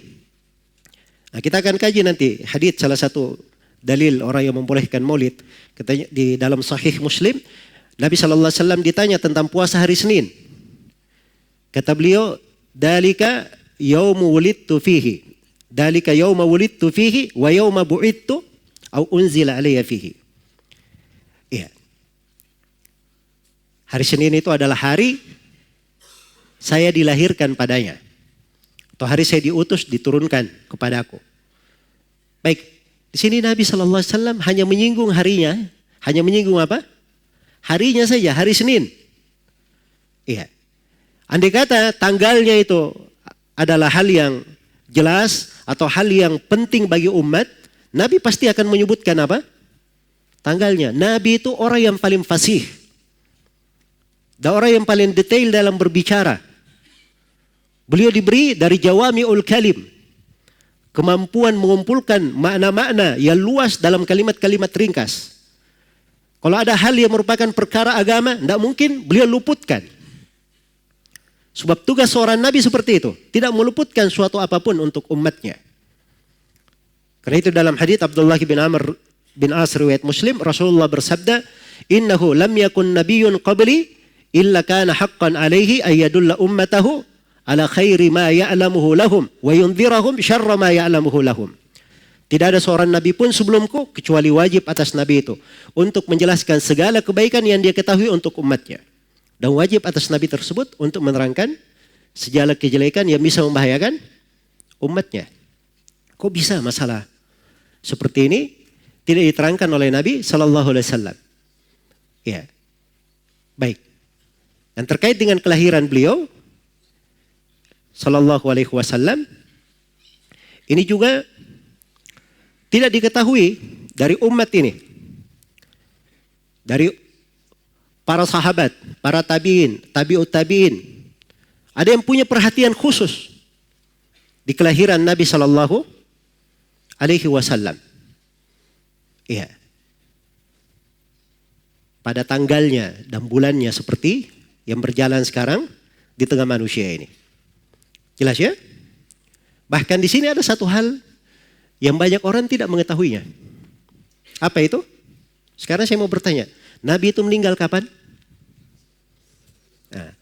Nah, kita akan kaji nanti hadits salah satu dalil orang yang membolehkan maulid. Katanya di dalam Sahih Muslim, Nabi SAW ditanya tentang puasa hari Senin. Kata beliau, dalika yaumu wulidtu fihi. Dalika yauma wulidtu fihi wa yauma bu'idtu au unzila alayya fihi. Iya. Hari Senin itu adalah hari saya dilahirkan padanya. Atau hari saya diutus diturunkan kepadaku. Baik, di sini Nabi SAW hanya menyinggung harinya. Hanya menyinggung apa? Harinya saja, hari Senin. Iya. Andai kata tanggalnya itu adalah hal yang jelas atau hal yang penting bagi umat, Nabi pasti akan menyebutkan apa? Tanggalnya. Nabi itu orang yang paling fasih. Dan orang yang paling detail dalam berbicara. Beliau diberi dari jawami'ul kalim. Kemampuan mengumpulkan makna-makna yang luas dalam kalimat-kalimat ringkas. Kalau ada hal yang merupakan perkara agama, tidak mungkin beliau luputkan. Sebab tugas seorang Nabi seperti itu. Tidak meluputkan suatu apapun untuk umatnya. Karena itu dalam hadits Abdullah bin Amr bin As riwayat Muslim, Rasulullah bersabda, "Innahu lam yakun nabiyyun qabli illa kana haqqan alaihi ayyadulla ummatahu ala khairi ma ya'lamuhu lahum wa yunzirahum syarra ma ya'lamuhu lahum." Tidak ada seorang nabi pun sebelumku kecuali wajib atas nabi itu untuk menjelaskan segala kebaikan yang dia ketahui untuk umatnya. Dan wajib atas nabi tersebut untuk menerangkan segala kejelekan yang bisa membahayakan umatnya. Kok bisa masalah seperti ini tidak diterangkan oleh Nabi Sallallahu Alaihi Wasallam? Ya, baik. Dan terkait dengan kelahiran beliau Sallallahu Alaihi Wasallam, ini juga tidak diketahui dari umat ini, dari para sahabat, para tabi'in, tabi'ut tabi'in. Ada yang punya perhatian khusus di kelahiran Nabi Sallallahu Alaihi Wasallam. Iya. Pada tanggalnya dan bulannya seperti yang berjalan sekarang di tengah manusia ini. Jelas ya? Bahkan di sini ada satu hal yang banyak orang tidak mengetahuinya. Apa itu? Sekarang saya mau bertanya. Nabi itu meninggal kapan? Nah,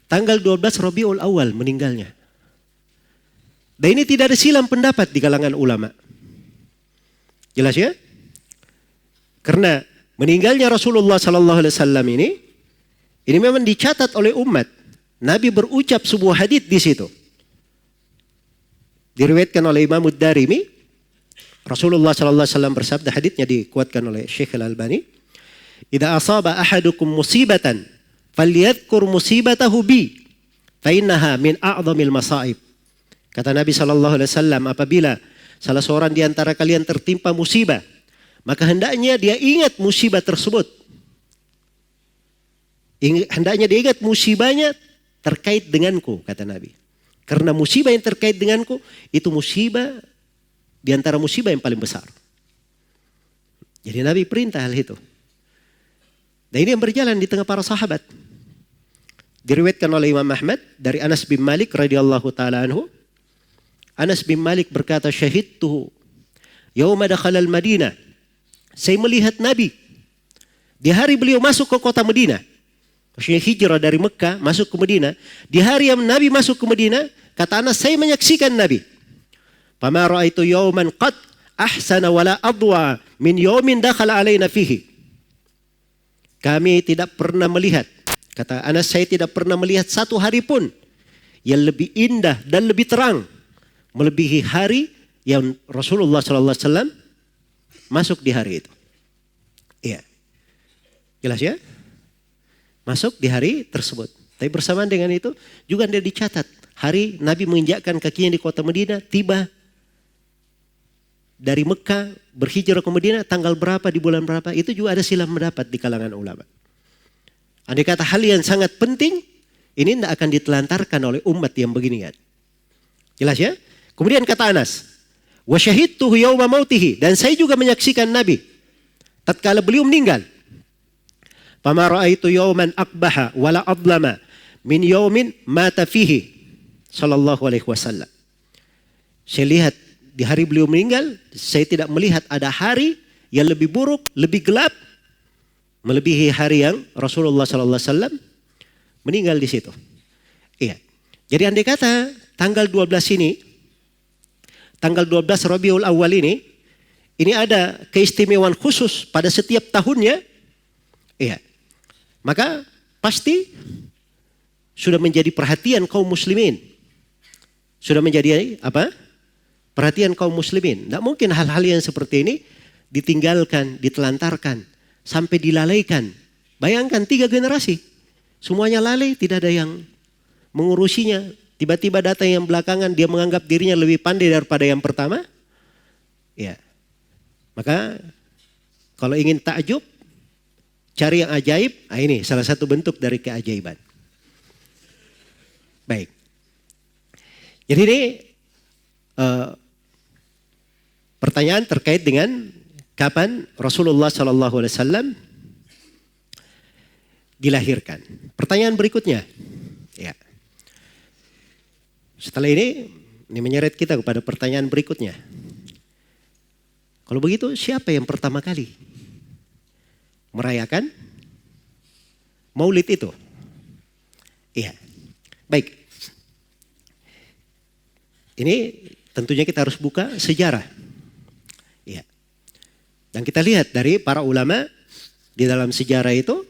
tanggal 12 Rabiul Awal meninggalnya. Dan ini tidak ada silam pendapat di kalangan ulama. Jelas ya? Karena meninggalnya Rasulullah Sallallahu Alaihi Wasallam ini memang dicatat oleh umat. Nabi berucap sebuah hadits di situ. Diriwayatkan oleh Imam Ad-Darimi. Rasulullah Sallallahu Alaihi Wasallam bersabda, haditsnya dikuatkan oleh Syekh Al-Albani. Idza asaba ahadukum musibatan falyadhkur musibatahu bi fa innaha min a'dhamil masaib. Kata Nabi sallallahu alaihi wasallam, apabila salah seorang di antara kalian tertimpa musibah, maka hendaknya dia ingat musibah tersebut. Hendaknya dia ingat musibahnya terkait denganku, kata Nabi. Karena musibah yang terkait denganku itu musibah di antara musibah yang paling besar. Jadi Nabi perintah hal itu. Dan ini yang berjalan di tengah para sahabat. Diriwayatkan oleh Imam Ahmad dari Anas bin Malik radhiyallahu taala anhu. Anas bin Malik berkata, syahidtuhu yauma dakhala al-Madinah. Saya melihat Nabi di hari beliau masuk ke kota Madinah. Maksudnya hijrah dari Mekah masuk ke Madinah. Di hari yang Nabi masuk ke Madinah, kata Anas, saya menyaksikan Nabi. Fama ra'aitu yawman qad ahsana wala adwa min yawmin dakhala alaina fihi. Kami tidak pernah melihat, kata Anas, saya tidak pernah melihat satu hari pun yang lebih indah dan lebih terang melebihi hari yang Rasulullah SAW masuk di hari itu. Iya, jelas ya? Masuk di hari tersebut. Tapi bersamaan dengan itu juga dia dicatat hari Nabi menginjakkan kakinya di kota Madinah, tiba dari Mekah berhijrah ke Madinah tanggal berapa di bulan berapa, itu juga ada silang pendapat di kalangan ulama. Andai kata hal yang sangat penting, ini tidak akan ditelantarkan oleh umat yang beginian. Jelas ya? Kemudian kata Anas, wa syahidtuhu yauma mautihi, dan saya juga menyaksikan Nabi tatkala beliau meninggal. Fama ra'aitu yauman akbaha wala adlama min yaumin mata fihi sallallahu alaihi wasallam. Saya lihat di hari beliau meninggal, saya tidak melihat ada hari yang lebih buruk, lebih gelap melebihi hari yang Rasulullah sallallahu alaihi wasallam meninggal di situ. Iya. Jadi andai kata tanggal 12 ini, tanggal 12 Rabiul Awal ini ada keistimewaan khusus pada setiap tahunnya. Iya. Maka pasti sudah menjadi perhatian kaum muslimin. Sudah menjadi apa? Perhatian kaum muslimin. Tidak mungkin hal-hal yang seperti ini ditinggalkan, ditelantarkan, sampai dilalaikan. Bayangkan 3 generasi. Semuanya lalai, tidak ada yang mengurusinya. Tiba-tiba datang yang belakangan, dia menganggap dirinya lebih pandai daripada yang pertama. Ya. Maka kalau ingin takjub, cari yang ajaib. Nah, ini salah satu bentuk dari keajaiban. Baik. Jadi ini pertanyaan terkait dengan kapan Rasulullah SAW dilahirkan. Pertanyaan berikutnya, ya. Setelah ini menyeret kita kepada pertanyaan berikutnya. Kalau begitu, siapa yang pertama kali merayakan Maulid itu? Iya, baik. Ini tentunya kita harus buka sejarah. Iya. Dan kita lihat dari para ulama di dalam sejarah itu,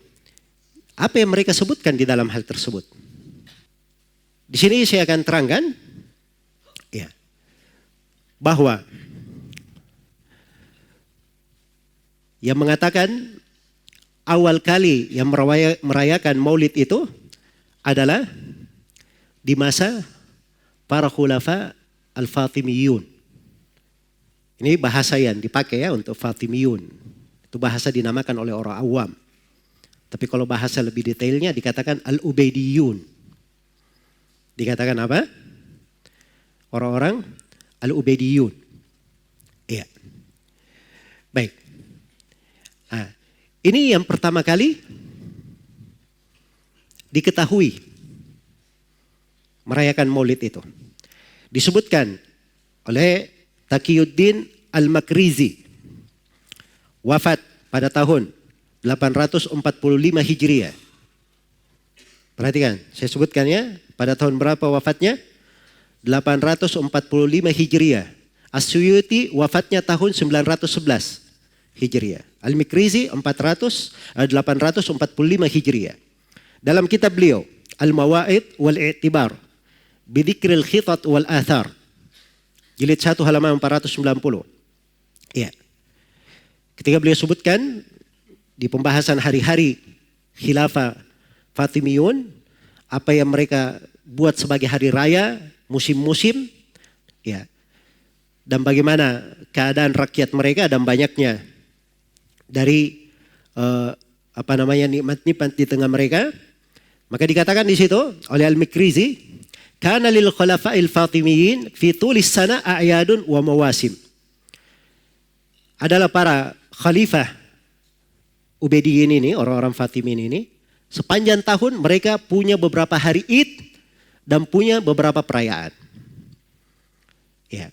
apa yang mereka sebutkan di dalam hal tersebut. Di sini saya akan terangkan ya, bahwa yang mengatakan awal kali yang merayakan Maulid itu adalah di masa para khulafa al-Fatimiyun. Ini bahasa yang dipakai ya untuk Fatimiyun. Itu bahasa dinamakan oleh orang awam. Tapi kalau bahasa lebih detailnya dikatakan al-Ubaidiyun. Dikatakan apa? Orang-orang al-Ubaidiyun. Iya. Baik. Nah, ini yang pertama kali diketahui merayakan Maulid itu. Disebutkan oleh Taqiyuddin Al-Makrizi. Wafat pada tahun 845 Hijriah. Perhatikan, saya sebutkan ya, pada tahun berapa wafatnya? 845 Hijriah. As-Suyuti wafatnya tahun 911 Hijriah. Al-Makrizi 845 Hijriah. Dalam kitab beliau, Al-Mawa'id wal-I'tibar, Bidzikril Khitat wal Athar, jilid 1 halaman 490. Ya. Ketika beliau sebutkan di pembahasan hari-hari khilafah Fatimiyun, apa yang mereka buat sebagai hari raya, musim-musim, ya, dan bagaimana keadaan rakyat mereka dan banyaknya dari nikmat-nikmat di tengah mereka, maka dikatakan di situ oleh Al-Makrizi, kana lil khulafa'il Fatimiyin fi tulis sana a'yadun wa mawasim. Adalah para khalifah Ubaidiyyin ini, orang-orang Fatimiyin ini, sepanjang tahun mereka punya beberapa hari Id dan punya beberapa perayaan. Ya,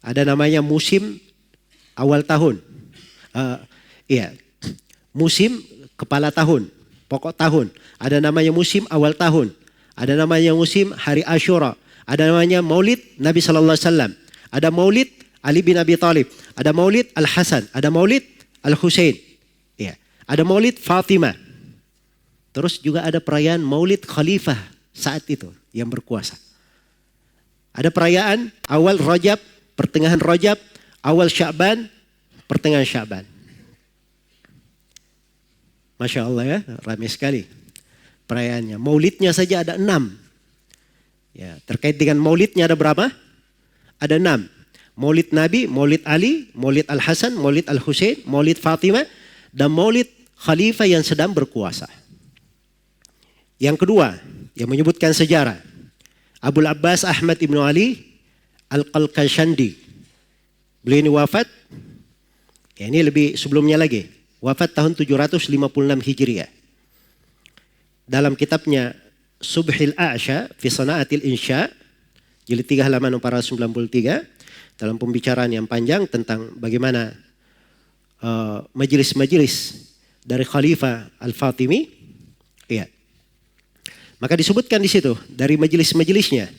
ada namanya musim awal tahun. Musim kepala tahun, pokok tahun. Ada namanya musim awal tahun. Ada namanya musim hari Asyura. Ada namanya Maulid Nabi sallallahu alaihi wasallam. Ada Maulid Ali bin Abi Thalib. Ada Maulid Al-Hasan. Ada Maulid Al-Husain. Ya. Ada Maulid Fatimah. Terus juga ada perayaan Maulid Khalifah saat itu yang berkuasa. Ada perayaan awal Rajab, pertengahan Rajab, awal Sya'ban, pertengahan Sya'ban. Masya Allah ya, ramai sekali perayaannya. Maulidnya saja ada 6. Ya, terkait dengan maulidnya ada berapa? Ada 6. Maulid Nabi, Maulid Ali, Maulid Al-Hasan, Maulid Al-Husain, Maulid Fatimah, dan Maulid Khalifah yang sedang berkuasa. Yang kedua, yang menyebutkan sejarah, Abul Abbas Ahmad Ibn Ali Al-Qalqashandi. Beliau ini wafat, ya ini lebih sebelumnya lagi, wafat tahun 756 Hijriah. Dalam kitabnya Subhil A'sha fi Sana'atil Insya, jilid 3 halaman 493, dalam pembicaraan yang panjang tentang bagaimana majelis-majelis dari Khalifah Al-Fatimi, ya. Maka disebutkan di situ dari majelis-majelisnya.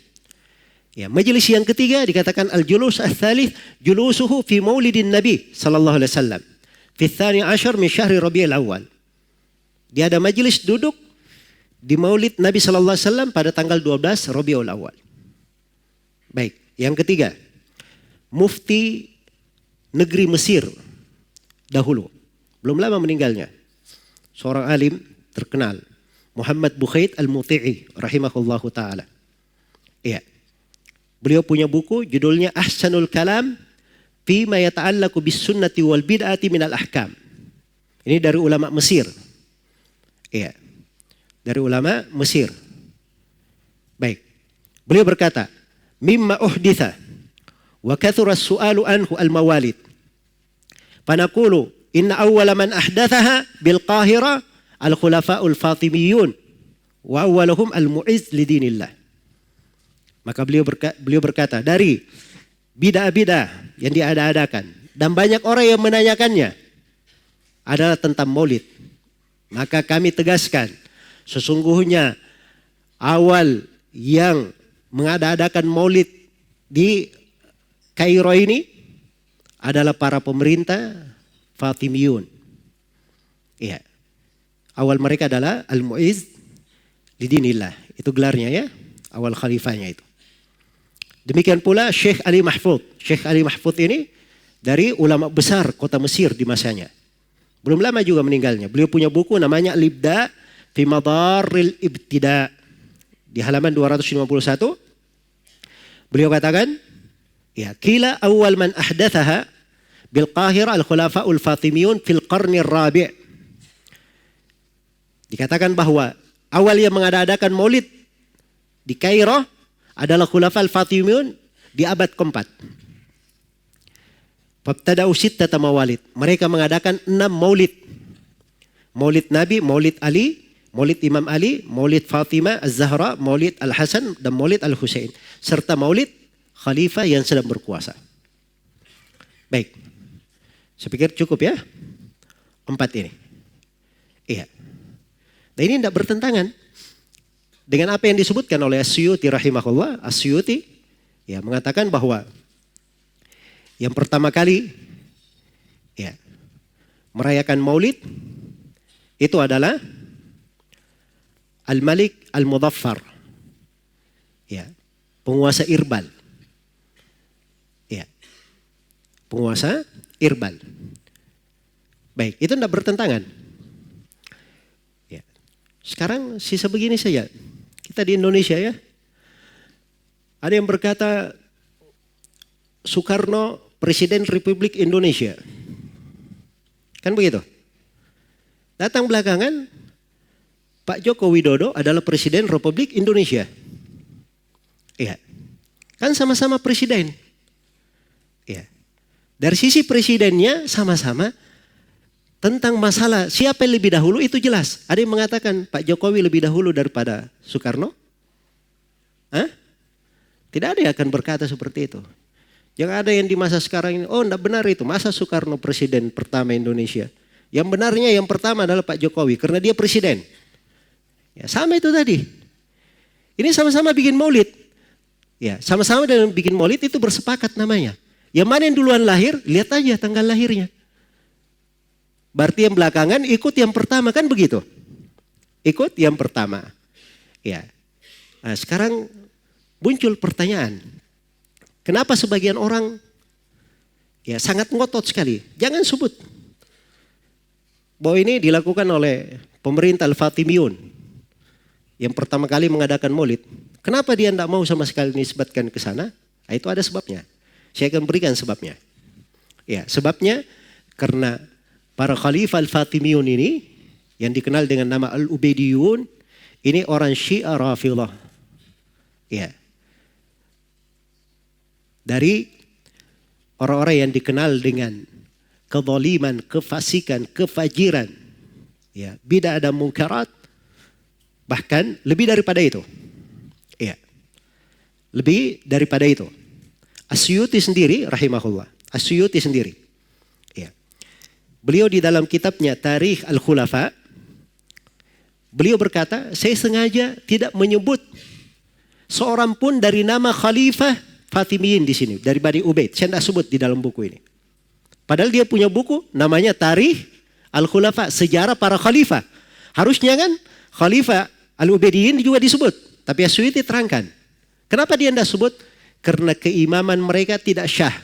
Ya, majelis yang ketiga dikatakan al-julus ats-tsalits julusuhu fi maulidin Nabi sallallahu alaihi wasallam fi tsani asyar min syahri Rabiul Awal. Dia ada majelis duduk di Maulid Nabi sallallahu alaihi wasallam pada tanggal 12 Rabiul Awal. Baik, yang ketiga, mufti negeri Mesir dahulu, belum lama meninggalnya, seorang alim terkenal, Muhammad Bukhaid Al-Muti'i rahimahullahu ta'ala. Iya. Beliau punya buku judulnya Ahsanul Kalam Fima Yata'allaku Bis Sunnati Wal Bid'ati Minal Ahkam. Ini dari ulama Mesir. Iya. Dari ulama Mesir. Baik. Beliau berkata, mimma uhditha wa kathura as-su'alu anhu al-mawalid. Fanaqulu inna awwala man ahdathaha bil Qahira al-khulafa'ul Fatimiyun wa awwaluhum al-mu'izz lidinillah. Maka beliau berkata, dari bidah-bidah yang diada-adakan dan banyak orang yang menanyakannya adalah tentang maulid. Maka kami tegaskan, sesungguhnya awal yang mengada-adakan maulid di Kairo ini adalah para pemerintah Fatimiyun. Iya. Awal mereka adalah Al-Mu'izz lidinillah. Itu gelarnya ya, awal khalifahnya itu. Demikian pula Syekh Ali Mahfud. Syekh Ali Mahfud ini dari ulama besar kota Mesir di masanya. Belum lama juga meninggalnya. Beliau punya buku namanya Al-Ibda fi Madarril Ibtida. Di halaman 251 beliau katakan, ya, qila awal man ahdathaha bil Qahira al-khulafa'ul Fatimiyun fil qarni ar-rabi'. Dikatakan bahwa awal yang mengadakan maulid di Kairo adalah Khulafa al-Fatimiyun di abad keempat. Fabtada'u sittata mawalid. Mereka mengadakan 6 maulid. Maulid Nabi, Maulid Ali, Maulid Imam Ali, Maulid Fatimah Az-Zahra, Maulid Al-Hasan, dan Maulid Al-Husain. Serta Maulid Khalifah yang sedang berkuasa. Baik. Saya pikir cukup ya. 4 ini. Iya. Dan ini tidak bertentangan dengan apa yang disebutkan oleh As-Suyuti rahimahullah. As-Suyuti ya mengatakan bahwa yang pertama kali ya merayakan maulid itu adalah Al-Malik Al-Mudhaffar. Ya, penguasa Irbal. Ya. Penguasa Irbal. Baik, itu tidak bertentangan. Ya. Sekarang sisa begini saja. Kita di Indonesia ya, ada yang berkata Soekarno Presiden Republik Indonesia. Kan begitu? Datang belakangan Pak Joko Widodo adalah Presiden Republik Indonesia. Iya. Kan sama-sama presiden. Iya. Dari sisi presidennya sama-sama tentang masalah siapa yang lebih dahulu itu jelas. Ada yang mengatakan Pak Jokowi lebih dahulu daripada Soekarno. Hah? Tidak ada yang akan berkata seperti itu. Jangan ada yang di masa sekarang ini, oh tidak benar itu. Masa Soekarno presiden pertama Indonesia. Yang benarnya yang pertama adalah Pak Jokowi karena dia presiden. Ya, sama itu tadi. Ini sama-sama bikin maulid. Ya, sama-sama dengan bikin maulid itu bersepakat namanya. Yang mana yang duluan lahir, lihat aja tanggal lahirnya. Berarti yang belakangan ikut yang pertama, kan begitu? Ikut yang pertama. Ya. Nah, sekarang muncul pertanyaan. Kenapa sebagian orang ya sangat ngotot sekali? Jangan sebut bahwa ini dilakukan oleh pemerintah Al-Fatimiyun yang pertama kali mengadakan maulid. Kenapa dia tidak mau sama sekali nisbatkan ke sana? Nah, itu ada sebabnya. Saya akan berikan sebabnya. Ya, sebabnya karena para khalifah Al-Fatimiyun ini yang dikenal dengan nama Al-Ubaidiyun, ini orang Syiah Rafidhah. Ya. Dari orang-orang yang dikenal dengan kezaliman, kefasikan, kefajiran, ya, bidah dan munkarat, bahkan lebih daripada itu. Ya. Lebih daripada itu. As-Suyuti sendiri rahimahullah, As-Suyuti sendiri. Ya. Beliau di dalam kitabnya Tarikh Al-Khulafa, beliau berkata, saya sengaja tidak menyebut seorang pun dari nama Khalifah Fatimiyin di sini, dari Bani Ubaid. Saya tidak sebut di dalam buku ini. Padahal dia punya buku namanya Tarikh Al-Khulafa, sejarah para khalifah. Harusnya kan Khalifah Al-Ubaidiyin juga disebut. Tapi As-Suyuti terangkan. Kenapa dia tidak sebut? Karena keimaman mereka tidak syah.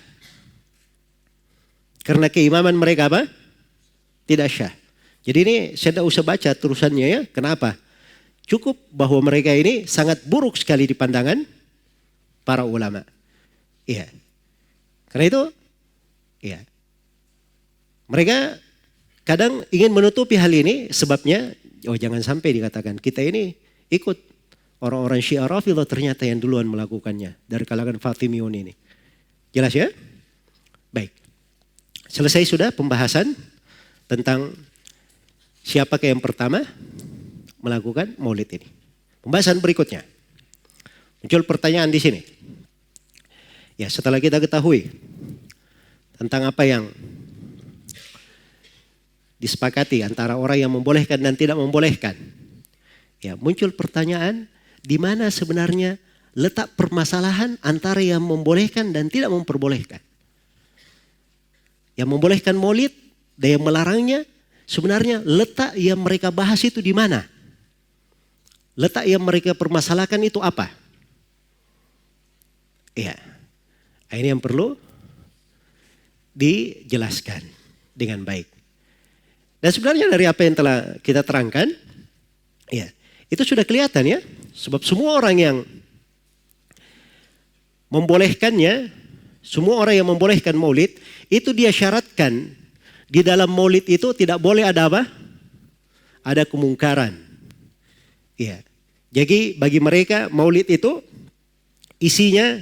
Karena keimaman mereka apa? Tidak syah. Jadi ini saya tidak usah baca terusannya ya. Kenapa? Cukup bahwa mereka ini sangat buruk sekali di pandangan para ulama. Iya. Karena itu, iya. Mereka kadang ingin menutupi hal ini, sebabnya, oh jangan sampai dikatakan kita ini ikut orang-orang Syiah Rafidhah ternyata yang duluan melakukannya dari kalangan Fatimiyun ini. Jelas ya? Baik. Selesai sudah pembahasan tentang siapakah yang pertama melakukan maulid ini. Pembahasan berikutnya. Muncul pertanyaan di sini. Ya, setelah kita ketahui tentang apa yang disepakati antara orang yang membolehkan dan tidak membolehkan. Ya, muncul pertanyaan di mana sebenarnya letak permasalahan antara yang membolehkan dan tidak memperbolehkan. Yang membolehkan maulid dan yang melarangnya, sebenarnya letak yang mereka bahas itu di mana? Letak yang mereka permasalahkan itu apa? Iya. Ini yang perlu dijelaskan dengan baik. Dan sebenarnya dari apa yang telah kita terangkan, ya, itu sudah kelihatan ya. Sebab semua orang yang membolehkannya, semua orang yang membolehkan maulid, itu dia syaratkan di dalam maulid itu tidak boleh ada apa? Ada kemungkaran. Ya. Jadi bagi mereka maulid itu isinya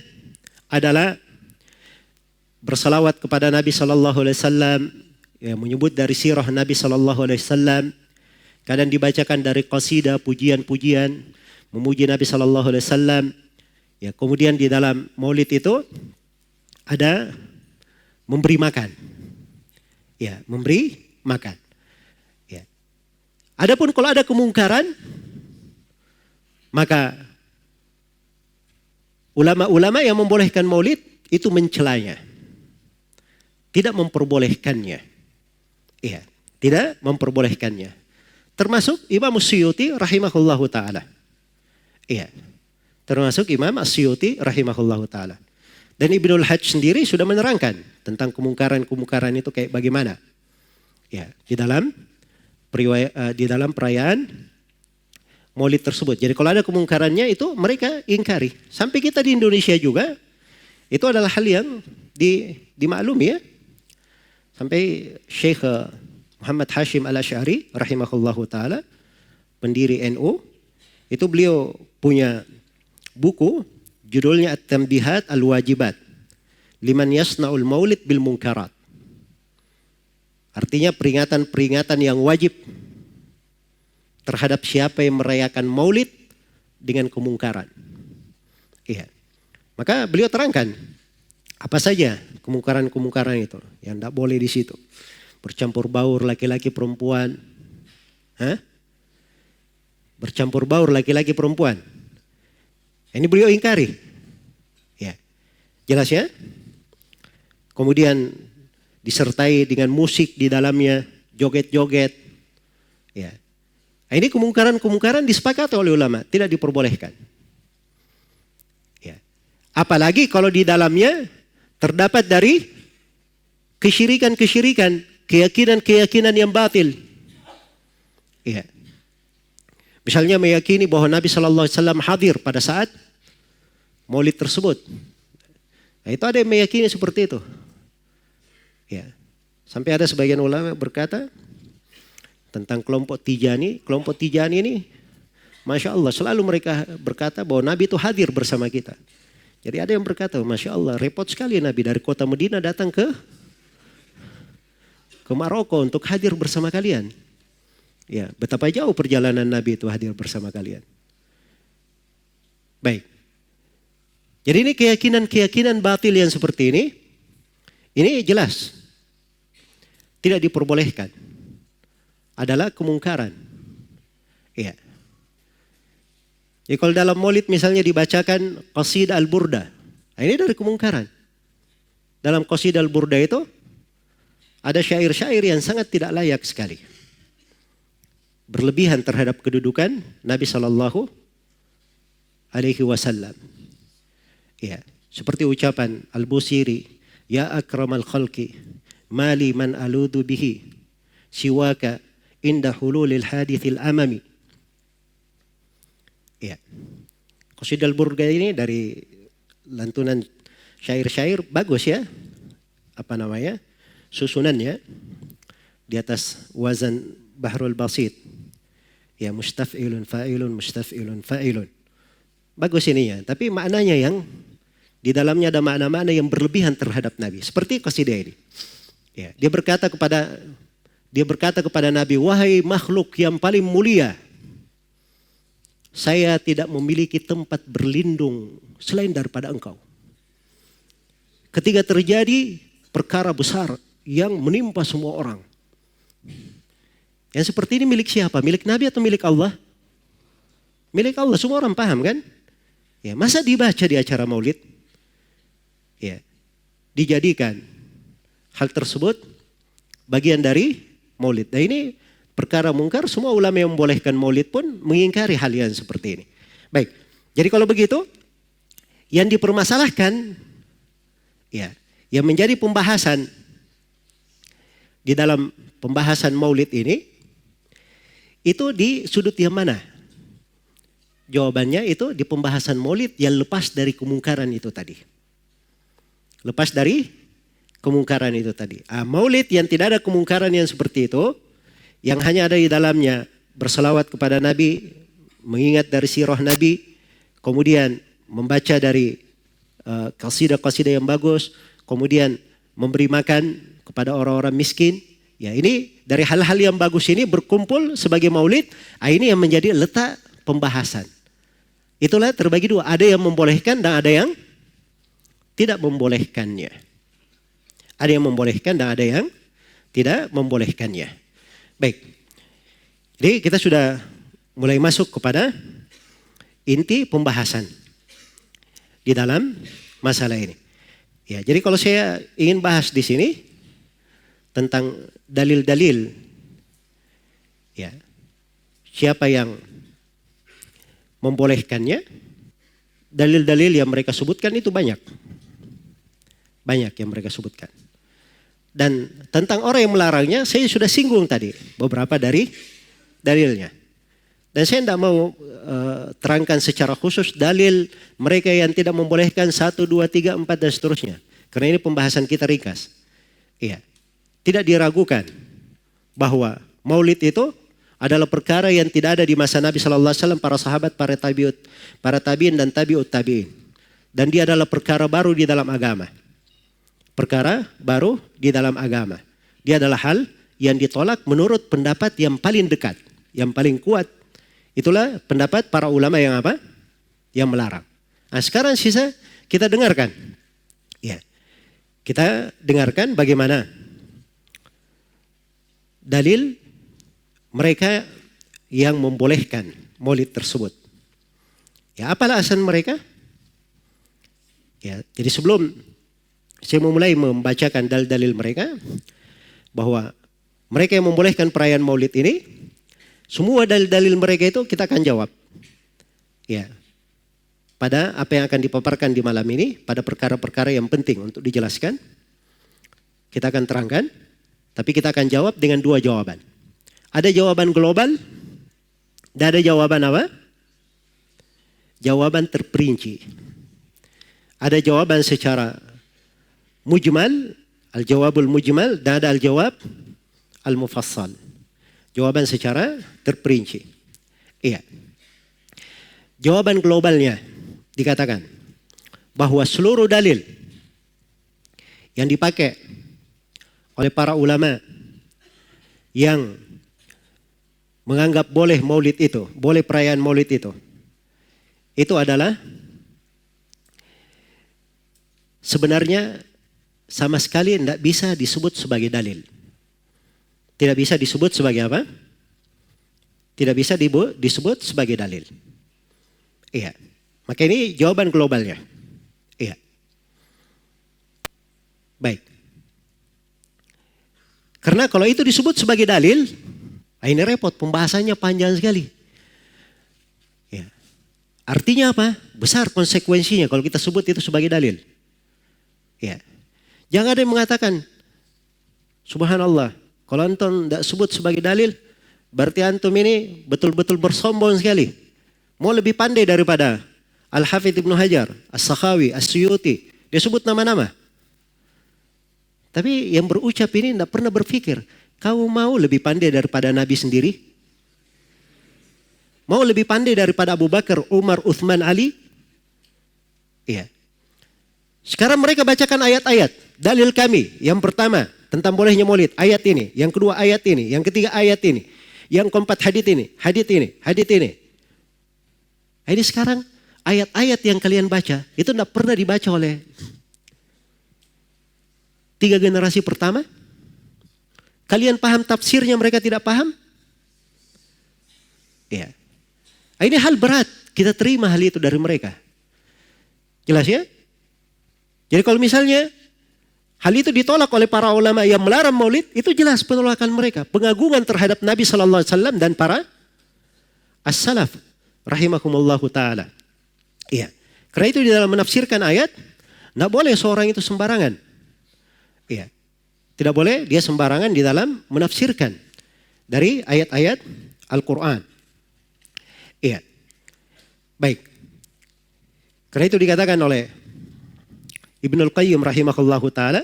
adalah bersalawat kepada Nabi Sallallahu Alaihi Wasallam, ya, menyebut dari sirah Nabi Sallallahu Alaihi Wasallam, kadang dibacakan dari qasidah, pujian-pujian, memuji Nabi Sallallahu Alaihi Wasallam. Ya, kemudian di dalam maulid itu ada memberi makan, ya, memberi makan. Ya. Adapun kalau ada kemungkaran, maka ulama-ulama yang membolehkan maulid itu mencelanya. Tidak memperbolehkannya. Iya, tidak memperbolehkannya. Termasuk Imam As-Suyuti rahimahullahu ta'ala. Iya, termasuk Imam As-Suyuti rahimahullahu ta'ala. Dan Ibnul Hajj sendiri sudah menerangkan tentang kemungkaran-kemungkaran itu kayak bagaimana. Ya, di dalam perayaan maulid tersebut. Jadi kalau ada kemungkarannya itu mereka ingkari. Sampai kita di Indonesia juga, itu adalah hal yang dimaklumi ya. Sampai Syekh Muhammad Hashim Al-Asy'ari rahimahullahu ta'ala, pendiri NU, itu beliau punya buku judulnya At-Tanbihat Al-Wajibat Liman Yasna'ul Maulid Bil Munkarat. Artinya peringatan-peringatan yang wajib terhadap siapa yang merayakan maulid dengan kemungkaran. Iya. Maka beliau terangkan apa saja kemungkaran-kemungkaran itu yang tidak boleh di situ. Bercampur baur laki-laki perempuan. Bercampur baur laki-laki perempuan. Ini beliau ingkari. Ya. Jelas ya? Kemudian disertai dengan musik di dalamnya, joget-joget. Ya. Ini kemungkaran-kemungkaran disepakati oleh ulama, tidak diperbolehkan. Ya. Apalagi kalau di dalamnya terdapat dari kesyirikan-kesyirikan, keyakinan-keyakinan yang batil. Ya. Misalnya meyakini bahwa Nabi SAW hadir pada saat maulid tersebut. Nah, itu ada yang meyakini seperti itu. Ya. Sampai ada sebagian ulama berkata tentang kelompok Tijani. Kelompok Tijani ini, Masya Allah, selalu mereka berkata bahwa Nabi itu hadir bersama kita. Jadi ada yang berkata, Masya Allah, repot sekali Nabi dari kota Medina datang ke Maroko untuk hadir bersama kalian. Ya, betapa jauh perjalanan Nabi itu hadir bersama kalian. Baik. Jadi ini keyakinan batil yang seperti ini jelas tidak diperbolehkan. Adalah kemungkaran. Iya. Jadi kalau dalam maulid misalnya dibacakan qasidah al-burda. Nah, ini dari kemungkaran. Dalam qasidah al-burda itu ada syair-syair yang sangat tidak layak sekali. Berlebihan terhadap kedudukan Nabi Sallallahu Alaihi Wasallam. Ya, seperti ucapan Al-Busiri, ya akramal khalqi, mali man aludu bihi, siwaka inda hululil hadithil amami. Ya, qasidah al-burda ini dari lantunan syair-syair bagus ya. Apa namanya? Susunannya di atas wazan Bahrul Basit. Ya, mustaf'ilun fa'ilun mustaf'ilun fa'ilun. Bagus ininya, tapi maknanya yang di dalamnya ada makna-makna yang berlebihan terhadap Nabi. Seperti qasidah ini. Ya, dia berkata kepada Nabi, wahai makhluk yang paling mulia, saya tidak memiliki tempat berlindung selain daripada engkau. Ketika terjadi perkara besar yang menimpa semua orang. Yang seperti ini milik siapa? Milik Nabi atau milik Allah? Milik Allah, semua orang paham kan? Ya, masa dibaca di acara maulid? Ya, dijadikan hal tersebut bagian dari maulid. Nah, ini perkara mungkar, semua ulama yang membolehkan maulid pun mengingkari hal yang seperti ini. Baik, jadi kalau begitu, yang dipermasalahkan, ya, yang menjadi pembahasan di dalam pembahasan maulid ini, itu di sudut yang mana? Jawabannya itu di pembahasan maulid yang lepas dari kemungkaran itu tadi. Lepas dari kemungkaran itu tadi. Maulid yang tidak ada kemungkaran yang seperti itu, yang hanya ada di dalamnya berselawat kepada Nabi, mengingat dari sirah Nabi, kemudian membaca dari qasidah-qasidah yang bagus, kemudian memberi makan kepada orang-orang miskin. Ya, ini dari hal-hal yang bagus ini berkumpul sebagai maulid. Ini yang menjadi letak pembahasan. Itulah terbagi dua. Ada yang membolehkan dan ada yang tidak membolehkannya. Ada yang membolehkan dan ada yang tidak membolehkannya. Baik. Jadi kita sudah mulai masuk kepada inti pembahasan di dalam masalah ini. Ya, jadi kalau saya ingin bahas di sini tentang dalil-dalil, ya, siapa yang membolehkannya, dalil-dalil yang mereka sebutkan itu banyak. Banyak yang mereka sebutkan. Dan tentang orang yang melarangnya, saya sudah singgung tadi beberapa dari dalilnya. Dan saya tidak mau terangkan secara khusus dalil mereka yang tidak membolehkan 1, 2, 3, 4 dan seterusnya. Karena ini pembahasan kita ringkas. Iya. Tidak diragukan bahwa maulid itu adalah perkara yang tidak ada di masa Nabi SAW, para sahabat, para tabi'in dan tabi'ut tabi'in. Dan dia adalah perkara baru di dalam agama. Perkara baru di dalam agama. Dia adalah hal yang ditolak menurut pendapat yang paling dekat, yang paling kuat. Itulah pendapat para ulama yang apa? Yang melarang. Nah, sekarang sisa kita dengarkan. Ya. Kita dengarkan bagaimana dalil mereka yang membolehkan maulid tersebut. Ya, apa alasan mereka? Ya, jadi sebelum saya memulai membacakan dalil-dalil mereka, bahwa mereka yang membolehkan perayaan maulid ini, semua dalil-dalil mereka itu kita akan jawab. Ya, pada apa yang akan dipaparkan di malam ini, pada perkara-perkara yang penting untuk dijelaskan, kita akan terangkan, tapi kita akan jawab dengan dua jawaban. Ada jawaban global, dan ada jawaban apa? Jawaban terperinci. Ada jawaban secara mujmal, al-jawabul mujmal, dan ada al-jawab al-mufassal. Jawaban secara terperinci. Iya. Jawaban globalnya dikatakan bahwa seluruh dalil yang dipakai oleh para ulama yang menganggap boleh maulid itu, boleh perayaan maulid itu adalah sebenarnya sama sekali tidak bisa disebut sebagai dalil. Tidak bisa disebut sebagai apa? Tidak bisa disebut sebagai dalil. Iya. Maka ini jawaban globalnya. Iya. Baik. Karena kalau itu disebut sebagai dalil, ini repot, pembahasannya panjang sekali. Ya. Artinya apa? Besar konsekuensinya kalau kita sebut itu sebagai dalil. Ya. Jangan ada yang mengatakan, subhanallah, kalau antum tidak sebut sebagai dalil, berarti antum ini betul-betul bersombong sekali. Mau lebih pandai daripada Al-Hafidh Ibnu Hajar, As-Sakhawi, As-Suyuti. Dia sebut nama-nama. Tapi yang berucap ini tidak pernah berpikir, kau mau lebih pandai daripada Nabi sendiri? Mau lebih pandai daripada Abu Bakar, Umar, Uthman, Ali? Iya. Sekarang mereka bacakan ayat-ayat. Dalil kami, yang pertama tentang bolehnya maulid, ayat ini. Yang kedua ayat ini. Yang ketiga ayat ini. Yang keempat hadits ini, hadits ini, hadits ini. Ini sekarang ayat-ayat yang kalian baca, itu tidak pernah dibaca oleh 3 generasi pertama. Kalian paham tafsirnya, mereka tidak paham? Ya. Ini hal berat, kita terima hal itu dari mereka. Jelas ya? Jadi kalau misalnya hal itu ditolak oleh para ulama yang melarang maulid, itu jelas penolakan mereka. Pengagungan terhadap Nabi SAW dan para as-salaf. Rahimahumullahu ta'ala. Iya. Karena itu di dalam menafsirkan ayat, tidak boleh seorang itu sembarangan. Iya. Tidak boleh dia sembarangan di dalam menafsirkan dari ayat-ayat Al-Quran. Iya. Baik. Karena itu dikatakan oleh Ibnul Qayyim rahimahullahu ta'ala,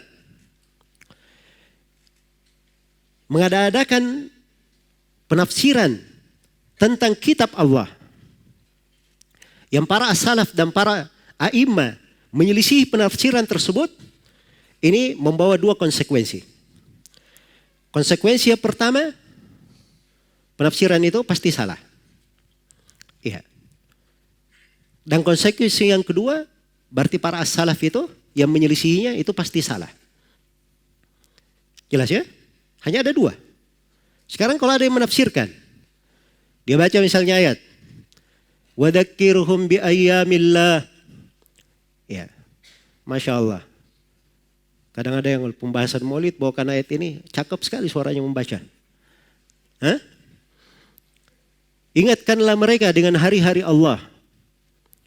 mengada-adakan penafsiran tentang kitab Allah yang para as-salaf dan para a'imah menyelisih penafsiran tersebut, ini membawa 2 konsekuensi. Konsekuensi yang pertama, penafsiran itu pasti salah. Iya. Dan konsekuensi yang kedua, berarti para as-salaf itu yang menyelisihinya itu pasti salah. Jelas ya? Hanya ada 2. Sekarang kalau ada yang menafsirkan, dia baca misalnya ayat, وَذَكِّرْهُمْ بِأَيَّامِ Ya, Masya Allah. Kadang ada yang pembahasan maulid bawakan ayat ini, cakep sekali suaranya membaca. Hah? Ingatkanlah mereka dengan hari-hari Allah.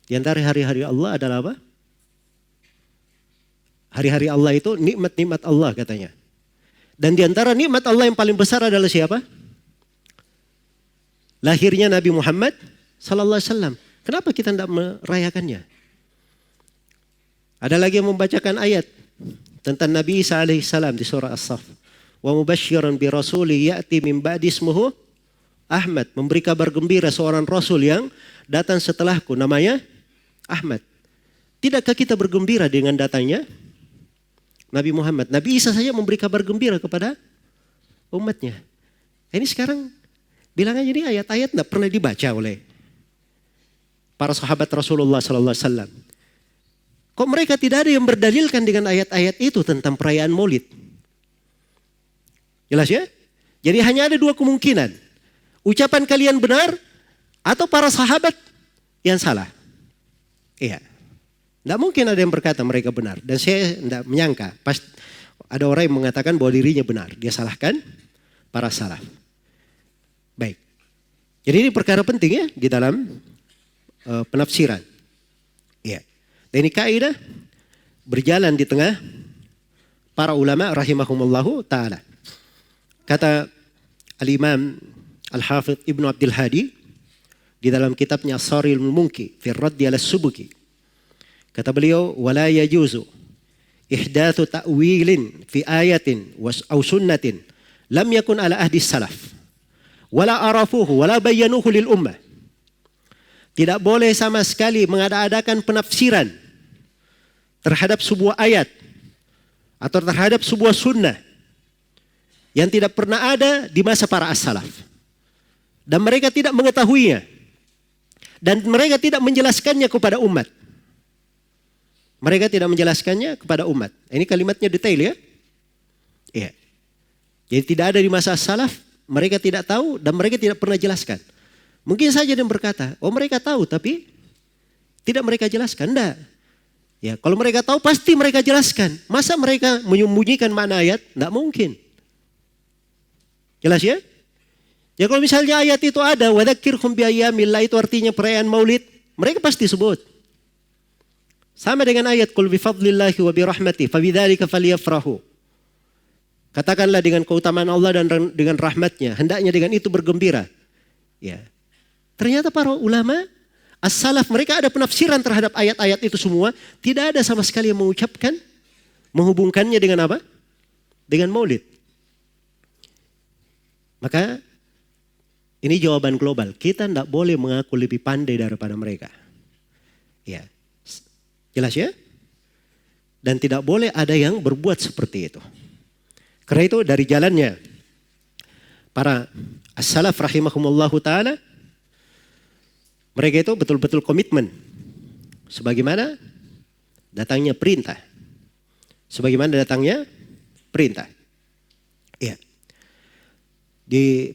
Di antara hari-hari Allah adalah apa? Hari-hari Allah itu nikmat-nikmat Allah katanya. Dan di antara nikmat Allah yang paling besar adalah siapa? Lahirnya Nabi Muhammad sallallahu alaihi wasallam. Kenapa kita tidak merayakannya? Ada lagi yang membacakan ayat tentang Nabi Isa alaihi salam di surah As-Saff. Wa mubasysyiran bi rasuli ya'ti min ba'di ismuhu Ahmad, memberi kabar gembira seorang rasul yang datang setelahku, namanya Ahmad. Tidakkah kita bergembira dengan datangnya Nabi Muhammad? Nabi Isa saja memberi kabar gembira kepada umatnya. Ini sekarang bilang aja ini ayat-ayat tidak pernah dibaca oleh para sahabat Rasulullah sallallahu alaihi wasallam. Kok mereka tidak ada yang berdalilkan dengan ayat-ayat itu tentang perayaan Maulid? Jelas ya? Jadi hanya ada 2 kemungkinan. Ucapan kalian benar atau para sahabat yang salah. Iya. Tidak mungkin ada yang berkata mereka benar. Dan saya tidak menyangka. Pas ada orang yang mengatakan bahwa dirinya benar. Dia salahkan para salaf. Baik. Jadi ini perkara penting ya di dalam penafsiran. Iya. Dan ini kaidah berjalan di tengah para ulama rahimahumullahu ta'ala. Kata Al-Imam Al-Hafidh Ibnu Abdul Hadi di dalam kitabnya As-Sarimul Munki fi Raddi 'ala Subuki. Kata beliau, wala yajuzu ihdatsu ta'wilin fi ayatin aw sunnatin lam yakun ala ahdi salaf wala arafuhu wala bayyanuhu lil ummah. Tidak boleh sama sekali mengada-adakan penafsiran terhadap sebuah ayat atau terhadap sebuah sunnah yang tidak pernah ada di masa para as-salaf. Dan mereka tidak mengetahuinya. Dan mereka tidak menjelaskannya kepada umat. Mereka tidak menjelaskannya kepada umat. Ini kalimatnya detail ya. Iya. Jadi tidak ada di masa as-salaf, mereka tidak tahu dan mereka tidak pernah jelaskan. Mungkin saja dia berkata, oh mereka tahu tapi tidak mereka jelaskan. Enggak. Ya, kalau mereka tahu pasti mereka jelaskan. Masa mereka menyembunyikan makna ayat? Enggak mungkin. Jelas ya? Ya kalau misalnya ayat itu ada, wadzakirhum biayyamillah, itu artinya perayaan Maulid, mereka pasti sebut. Sama dengan ayat qul bifadlillahi wa birahmatihi fabidzalika falyafrahu. Katakanlah dengan keutamaan Allah dan dengan rahmatnya, hendaknya dengan itu bergembira. Ya. Ternyata para ulama as-salaf mereka ada penafsiran terhadap ayat-ayat itu semua, tidak ada sama sekali yang mengucapkan menghubungkannya dengan apa? Dengan Maulid. Maka ini jawaban global. Kita tidak boleh mengaku lebih pandai daripada mereka. Ya, jelas ya? Dan tidak boleh ada yang berbuat seperti itu. Karena itu dari jalannya para as-salaf rahimahumullahu ta'ala, mereka itu betul-betul komitmen. Sebagaimana datangnya perintah. Sebagaimana datangnya perintah. Ya.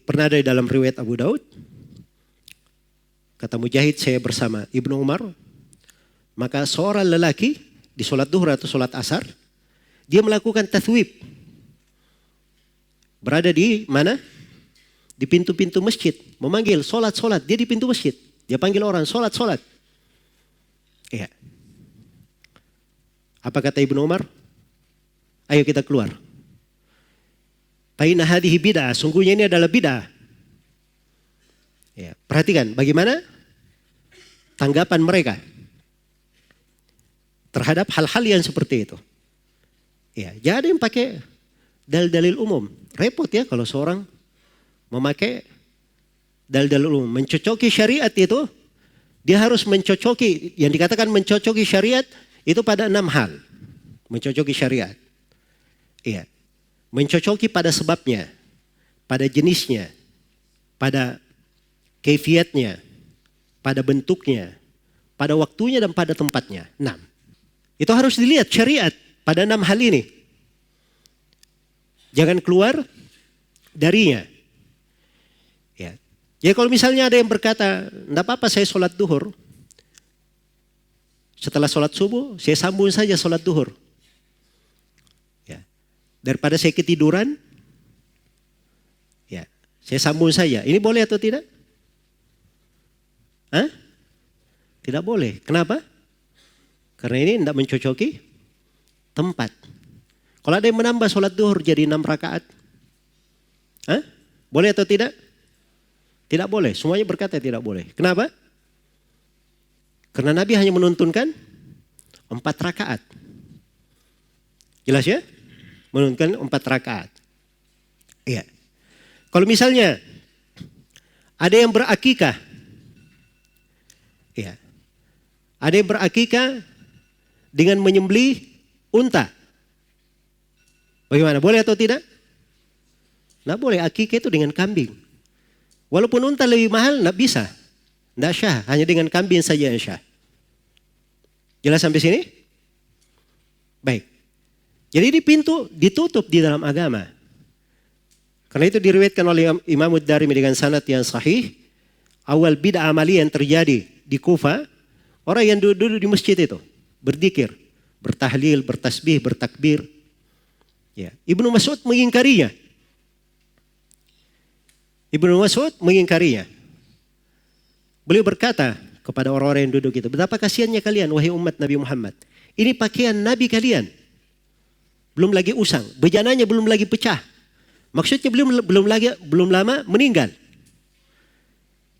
Pernah ada dalam riwayat Abu Daud, kata Mujahid, saya bersama Ibnu Umar, maka seorang lelaki di sholat duhur atau sholat asar, dia melakukan tathwib. Berada di mana? Di pintu-pintu masjid, memanggil sholat, dia di pintu masjid. Dia panggil orang, sholat. Iya. Apa kata Ibnu Umar? Ayo kita keluar. Fainna hadhihi bid'ah, sungguhnya ini adalah bid'ah. Ya, perhatikan bagaimana tanggapan mereka terhadap hal-hal yang seperti itu. Ya, jangan yang pakai dalil-dalil umum. Repot ya kalau seorang memakai dalil-dalil umum. Mencocoki syariat itu, dia harus mencocoki, yang dikatakan mencocoki syariat itu pada 6 hal. Mencocoki syariat. Iya. Mencocoki pada sebabnya, pada jenisnya, pada kaifiatnya, pada bentuknya, pada waktunya dan pada tempatnya. 6. Itu harus dilihat syariat pada 6 hal ini. Jangan keluar darinya. Ya. Jadi kalau misalnya ada yang berkata, enggak apa-apa saya sholat duhur. Setelah sholat subuh, saya sambung saja sholat duhur. Daripada saya ketiduran, ya, saya sambung saja. Ini boleh atau tidak? Hah? Tidak boleh. Kenapa? Karena ini tidak mencocoki tempat. Kalau ada yang menambah sholat duhur jadi 6 rakaat, hah? Boleh atau tidak? Tidak boleh. Semuanya berkata tidak boleh. Kenapa? Karena Nabi hanya menuntunkan 4 rakaat. Jelas ya? Menuntunkan 4 rakaat. Iya. Kalau misalnya ada yang berakikah, iya, ada yang berakikah dengan menyembelih unta, bagaimana? Boleh atau tidak? Nggak boleh. Akikah itu dengan kambing. Walaupun unta lebih mahal, nggak bisa, nggak syah. Hanya dengan kambing saja yang syah. Jelas sampai sini? Baik. Jadi ini pintu ditutup di dalam agama. Karena itu diriwayatkan oleh Imam Ad-Darimi dengan sanad yang sahih. Awal bid'ah amali yang terjadi di Kufa, orang yang duduk di masjid itu berzikir, bertahlil, bertasbih, bertakbir. Ya. Ibnu Mas'ud mengingkarinya. Beliau berkata kepada orang-orang yang duduk itu, betapa kasihannya kalian wahai umat Nabi Muhammad. Ini pakaian Nabi kalian. Belum lagi usang, bejananya belum lagi pecah. Maksudnya belum lama meninggal.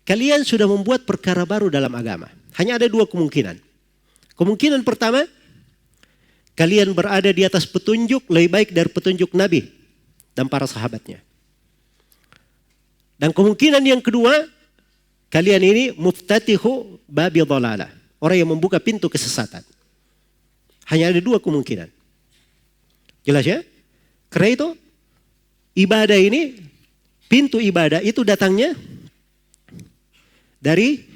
Kalian sudah membuat perkara baru dalam agama. Hanya ada 2 kemungkinan. Kemungkinan pertama, kalian berada di atas petunjuk lebih baik dari petunjuk Nabi dan para sahabatnya. Dan kemungkinan yang kedua, kalian ini muftatihu babi dhalalah, orang yang membuka pintu kesesatan. Hanya ada dua kemungkinan. Jelas ya? Karena itu ibadah ini, pintu ibadah itu datangnya dari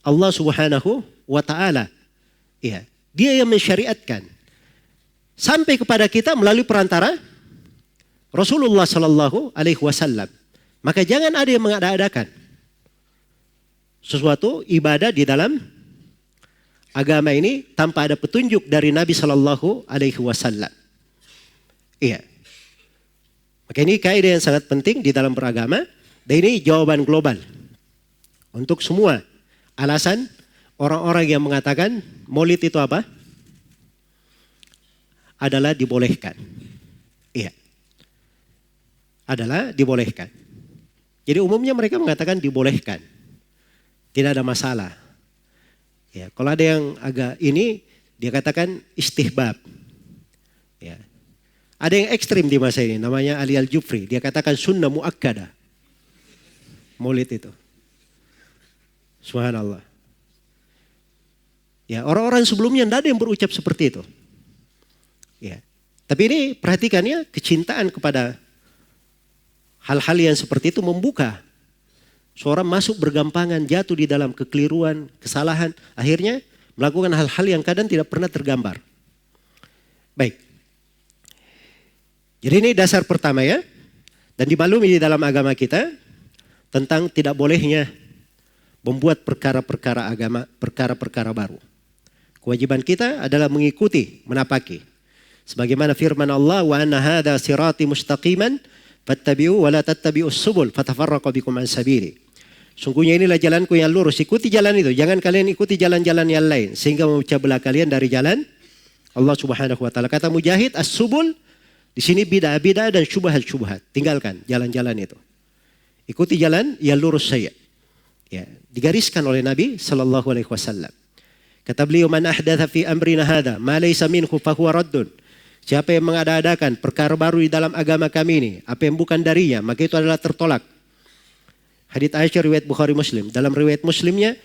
Allah Subhanahu wa ta'ala. Ya, dia yang mensyariatkan sampai kepada kita melalui perantara Rasulullah sallallahu alaihi wasallam. Maka jangan ada yang mengada-adakan sesuatu ibadah di dalam agama ini tanpa ada petunjuk dari Nabi sallallahu alaihi wasallam. Iya. Maka ini kaidah yang sangat penting di dalam beragama, dan ini jawaban global untuk semua alasan orang-orang yang mengatakan Maulid itu apa? Adalah dibolehkan. Iya. Adalah dibolehkan. Jadi umumnya mereka mengatakan dibolehkan. Tidak ada masalah. Ya, kalau ada yang agak ini, dia katakan istihbab. Ya. Ada yang ekstrim di masa ini, namanya Ali Al-Jufri. Dia katakan sunnah muakkadah. Maulid itu. Subhanallah. Ya, orang-orang sebelumnya tidak ada yang berucap seperti itu. Ya. Tapi ini perhatikannya, kecintaan kepada hal-hal yang seperti itu membuka seorang masuk bergampangan, jatuh di dalam kekeliruan, kesalahan, akhirnya melakukan hal-hal yang kadang tidak pernah tergambar. Baik. Jadi ini dasar pertama ya. Dan dimaklumi di dalam agama kita tentang tidak bolehnya membuat perkara-perkara agama, perkara-perkara baru. Kewajiban kita adalah mengikuti, menapaki. Sebagaimana firman Allah, wa anna hadza sirati mustaqiman fattabi'u wa la tattabi'us subul fatafarraqu bikum an sabili. Sungguhnya inilah jalanku yang lurus, ikuti jalan itu. Jangan kalian ikuti jalan-jalan yang lain sehingga memecah belah kalian dari jalan Allah Subhanahu wa taala. Kata Mujahid, as-subul di sini bid'ah-bid'ah dan syubhat-syubhat. Tinggalkan jalan-jalan itu. Ikuti jalan yang lurus saya. Ya, digariskan oleh Nabi sallallahu alaihi wasallam. Kata beliau, man ahdatha fi amrina hadza ma laysa minhu fa huwa raddun. Siapa yang mengada-adakan perkara baru di dalam agama kami ini, apa yang bukan darinya, maka itu adalah tertolak. Hadits Aisyah riwayat Bukhari Muslim. Dalam riwayat Muslimnya,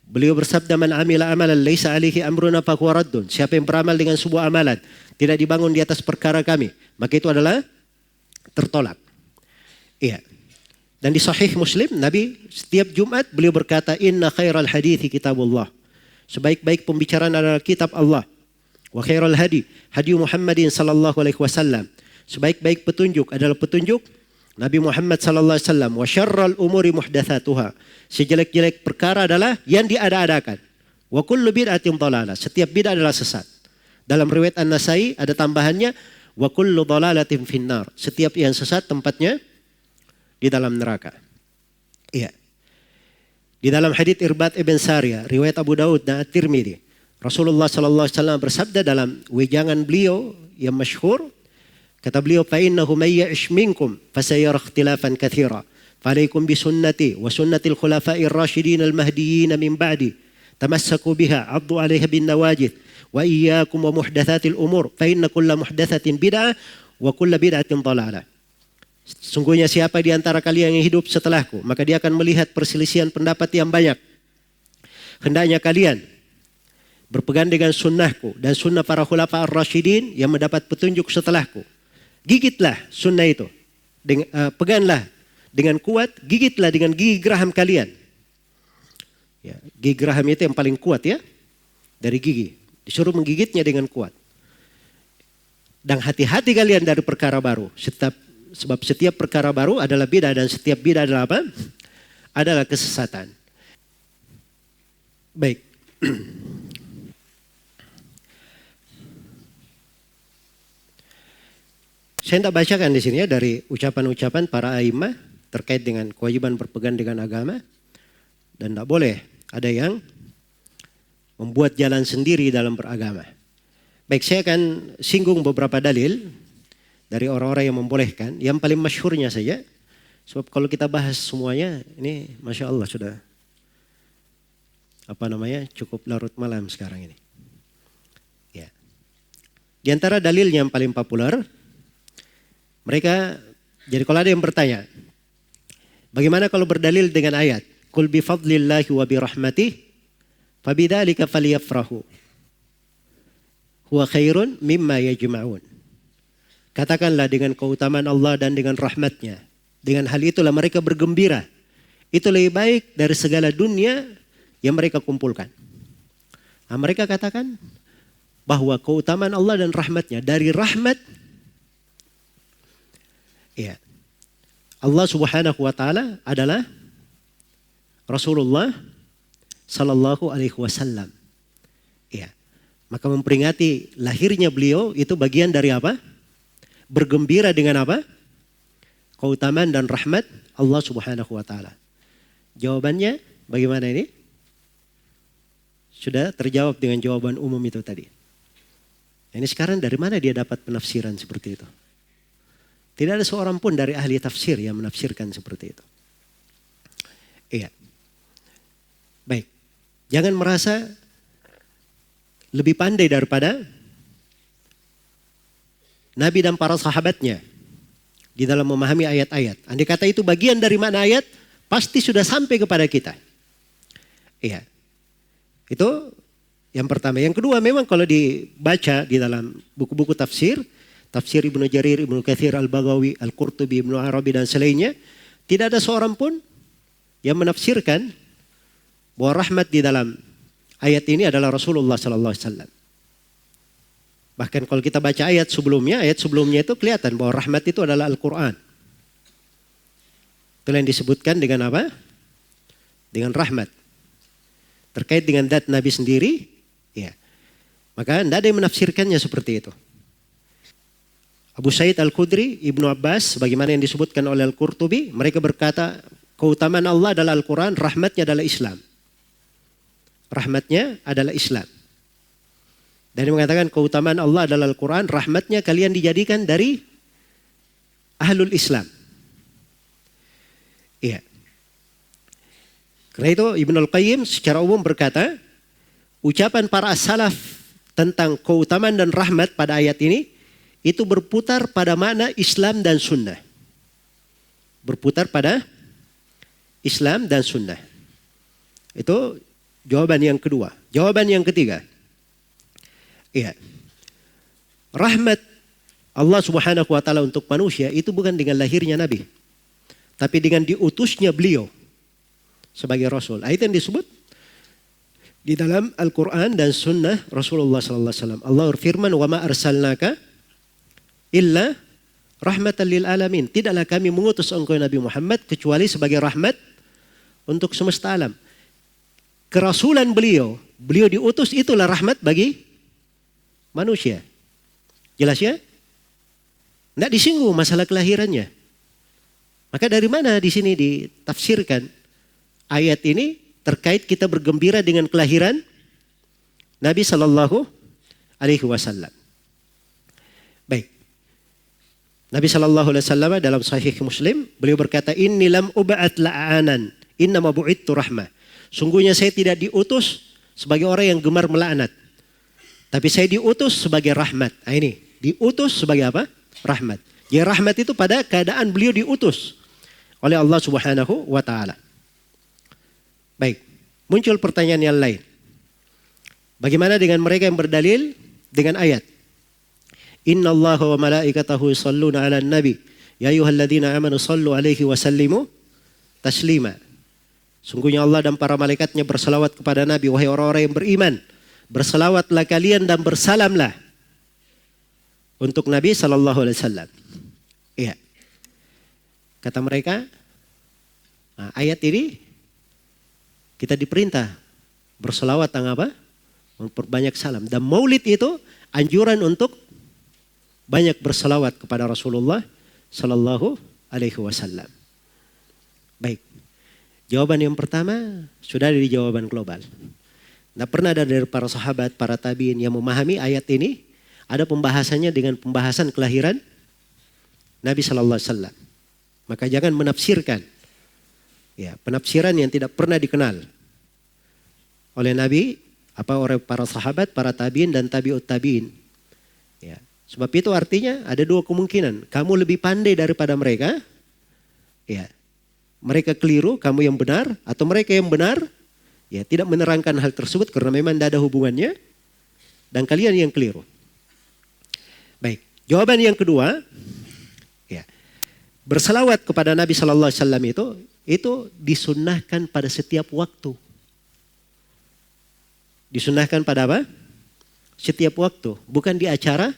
beliau bersabda, man amila amalan laysa alaihi amruna fa huwa raddun. Siapa yang beramal dengan sebuah amalan tidak dibangun di atas perkara kami, maka itu adalah tertolak. Iya. Dan di Sahih Muslim, Nabi setiap Jumat beliau berkata, inna khairal hadithi kitabullah. Sebaik-baik pembicaraan adalah kitab Allah. Wa khairal hadi Muhammadin sallallahu alaihi wasallam. Sebaik-baik petunjuk adalah petunjuk Nabi Muhammad sallallahu alaihi wasallam. Wa syarral umuri muhdatsatuha. Sejelek-jelek perkara adalah yang diada-adakan. Wa kullu bid'atin dhalalah. Setiap bid'ah adalah sesat. Dalam riwayat An-Nasai ada tambahannya, wa kullu dhalalatin finnar. Setiap yang sesat tempatnya di dalam neraka. Iya. Di dalam hadits Irbad ibn Sariyah, riwayat Abu Daud dan At-Tirmidzi, Rasulullah sallallahu alaihi wasallam bersabda dalam wejangan beliau yang masyhur, kata beliau, fa innahu may ya'ish minkum fasayara ikhtilafan katsira. Fa'alaikum bi sunnati wa sunnatil khulafa'ir rasyidin al-mahdiyyin min ba'di. Tamassaku biha 'addu 'alaiha bin nawajid wa iyyakum wa muhdatsatil umur fa inna kulla muhdatsatin bid'ah wa kulla bid'atin dhalalah. Sungguhnya siapa di antara kalian yang hidup setelahku, maka dia akan melihat perselisihan pendapat yang banyak. Hendaknya kalian berpegang dengan sunnahku dan sunnah para khulafa ar-rasyidin yang mendapat petunjuk setelahku. Gigitlah sunnah itu. Peganglah dengan kuat, gigitlah dengan gigi geraham kalian. Ya, gigi geraham itu yang paling kuat ya, dari gigi. Disuruh menggigitnya dengan kuat. Dan hati-hati kalian dari perkara baru. Sebab setiap perkara baru adalah bid'ah, dan setiap bid'ah adalah apa? Adalah kesesatan. Baik. Saya tidak bacakan di sini ya dari ucapan-ucapan para a'immah terkait dengan kewajiban berpegang dengan agama, dan tidak boleh ada yang membuat jalan sendiri dalam beragama. Baik, saya akan singgung beberapa dalil dari orang-orang yang membolehkan, yang paling masyhurnya saja. Sebab kalau kita bahas semuanya, ini Masya Allah sudah cukup larut malam sekarang ini. Ya. Di antara dalil yang paling populer, mereka, jadi kalau ada yang bertanya, bagaimana kalau berdalil dengan ayat, Qul bi fadlillahi wa bi rahmatih, fabidzalika falyafrahu, huwa khairun mimma yajma'un. Katakanlah dengan keutamaan Allah dan dengan rahmatnya, dengan hal itulah mereka bergembira. Itu lebih baik dari segala dunia yang mereka kumpulkan. Nah, mereka katakan bahwa keutamaan Allah dan rahmatnya, dari rahmat, ya, Allah Subhanahu wa taala adalah Rasulullah sallallahu alaihi wasallam. Ya. Maka memperingati lahirnya beliau itu bagian dari apa? Bergembira dengan apa? Keutamaan dan rahmat Allah Subhanahu wa taala. Jawabannya bagaimana ini? Sudah terjawab dengan jawaban umum itu tadi. Ini sekarang dari mana dia dapat penafsiran seperti itu? Tidak ada seorang pun dari ahli tafsir yang menafsirkan seperti itu. Iya. Baik. Jangan merasa lebih pandai daripada Nabi dan para sahabatnya di dalam memahami ayat-ayat. Andai kata itu bagian dari makna ayat, pasti sudah sampai kepada kita. Iya. Itu yang pertama. Yang kedua, memang kalau dibaca di dalam buku-buku tafsir, tafsir Ibnu Jarir, Ibnu Katsir, Al-Baghawi, Al-Qurtubi, Ibnu Arabi dan selainnya, tidak ada seorang pun yang menafsirkan bahwa rahmat di dalam ayat ini adalah Rasulullah sallallahu alaihi wasallam. Bahkan kalau kita baca ayat sebelumnya itu kelihatan bahwa rahmat itu adalah Al-Qur'an. Itu yang disebutkan dengan apa? Dengan rahmat. Terkait dengan zat Nabi sendiri, ya. Maka tidak ada yang menafsirkannya seperti itu. Abu Sa'id Al-Khudri, Ibnu Abbas, bagaimana yang disebutkan oleh Al-Qurtubi, mereka berkata, keutamaan Allah adalah Al-Quran, rahmatnya adalah Islam. Rahmatnya adalah Islam. Dan dia mengatakan keutamaan Allah adalah Al-Quran, rahmatnya kalian dijadikan dari Ahlul Islam. Iya. Karena itu Ibnu Al-Qayyim secara umum berkata, ucapan para salaf tentang keutamaan dan rahmat pada ayat ini, itu berputar pada makna Islam dan Sunnah. Berputar pada Islam dan Sunnah. Itu jawaban yang kedua. Jawaban yang ketiga. Iya. Rahmat Allah Subhanahu wa taala untuk manusia itu bukan dengan lahirnya Nabi, tapi dengan diutusnya beliau sebagai Rasul. Itu yang disebut di dalam Al-Quran dan Sunnah Rasulullah sallallahu alaihi wasallam. Allah berfirman, "Wa ma arsalnaka illa rahmatan lil alamin." Tidaklah kami mengutus engkau Nabi Muhammad kecuali sebagai rahmat untuk semesta alam. Kerasulan beliau diutus itulah rahmat bagi manusia. Jelas ya? Tidak disinggung masalah kelahirannya. Maka dari mana di sini ditafsirkan ayat ini terkait kita bergembira dengan kelahiran Nabi sallallahu alaihi wasallam. Baik. Nabi sallallahu alaihi wasallam dalam Sahih Muslim, beliau berkata, "Inni lam ub'at la'anan, innama bu'ittu rahmah." Sungguhnya saya tidak diutus sebagai orang yang gemar melaknat, tapi saya diutus sebagai rahmat. Nah ini, diutus sebagai apa? Rahmat. Ya, rahmat itu pada keadaan beliau diutus oleh Allah Subhanahu wa taala. Baik, muncul pertanyaan yang lain. Bagaimana dengan mereka yang berdalil dengan ayat? Inna Allah wa malaikatahu yusalluna ala nabi. Ya ayyuhalladzina amanu sallu alaihi wa sallimu taslima. Sungguhnya Allah dan para malaikatnya bersalawat kepada Nabi. Wahai orang-orang yang beriman, bersalawatlah kalian dan bersalamlah untuk Nabi sallallahu alaihi wasallam. Iya. Kata mereka, nah, ayat ini kita diperintah berselawat tentang apa? Memperbanyak salam. Dan maulid itu anjuran untuk banyak berselawat kepada Rasulullah sallallahu alaihi wasallam. Baik. Jawaban yang pertama sudah ada di jawaban global. Tidak pernah ada dari para sahabat, para tabiin yang memahami ayat ini. Ada pembahasannya dengan pembahasan kelahiran Nabi sallallahu alaihi wasallam. Maka jangan menafsirkan. Ya, penafsiran yang tidak pernah dikenal oleh Nabi, oleh para sahabat, para tabiin dan tabiut tabiin. Ya. Sebab itu artinya ada dua kemungkinan. Kamu lebih pandai daripada mereka. Ya. Mereka keliru, kamu yang benar. Atau mereka yang benar, ya tidak menerangkan hal tersebut karena memang tidak ada hubungannya. Dan kalian yang keliru. Baik. Jawaban yang kedua, ya, berselawat kepada Nabi Sallallahu Alaihi Wasallam itu disunnahkan pada setiap waktu. Disunnahkan pada apa? Setiap waktu, bukan di acara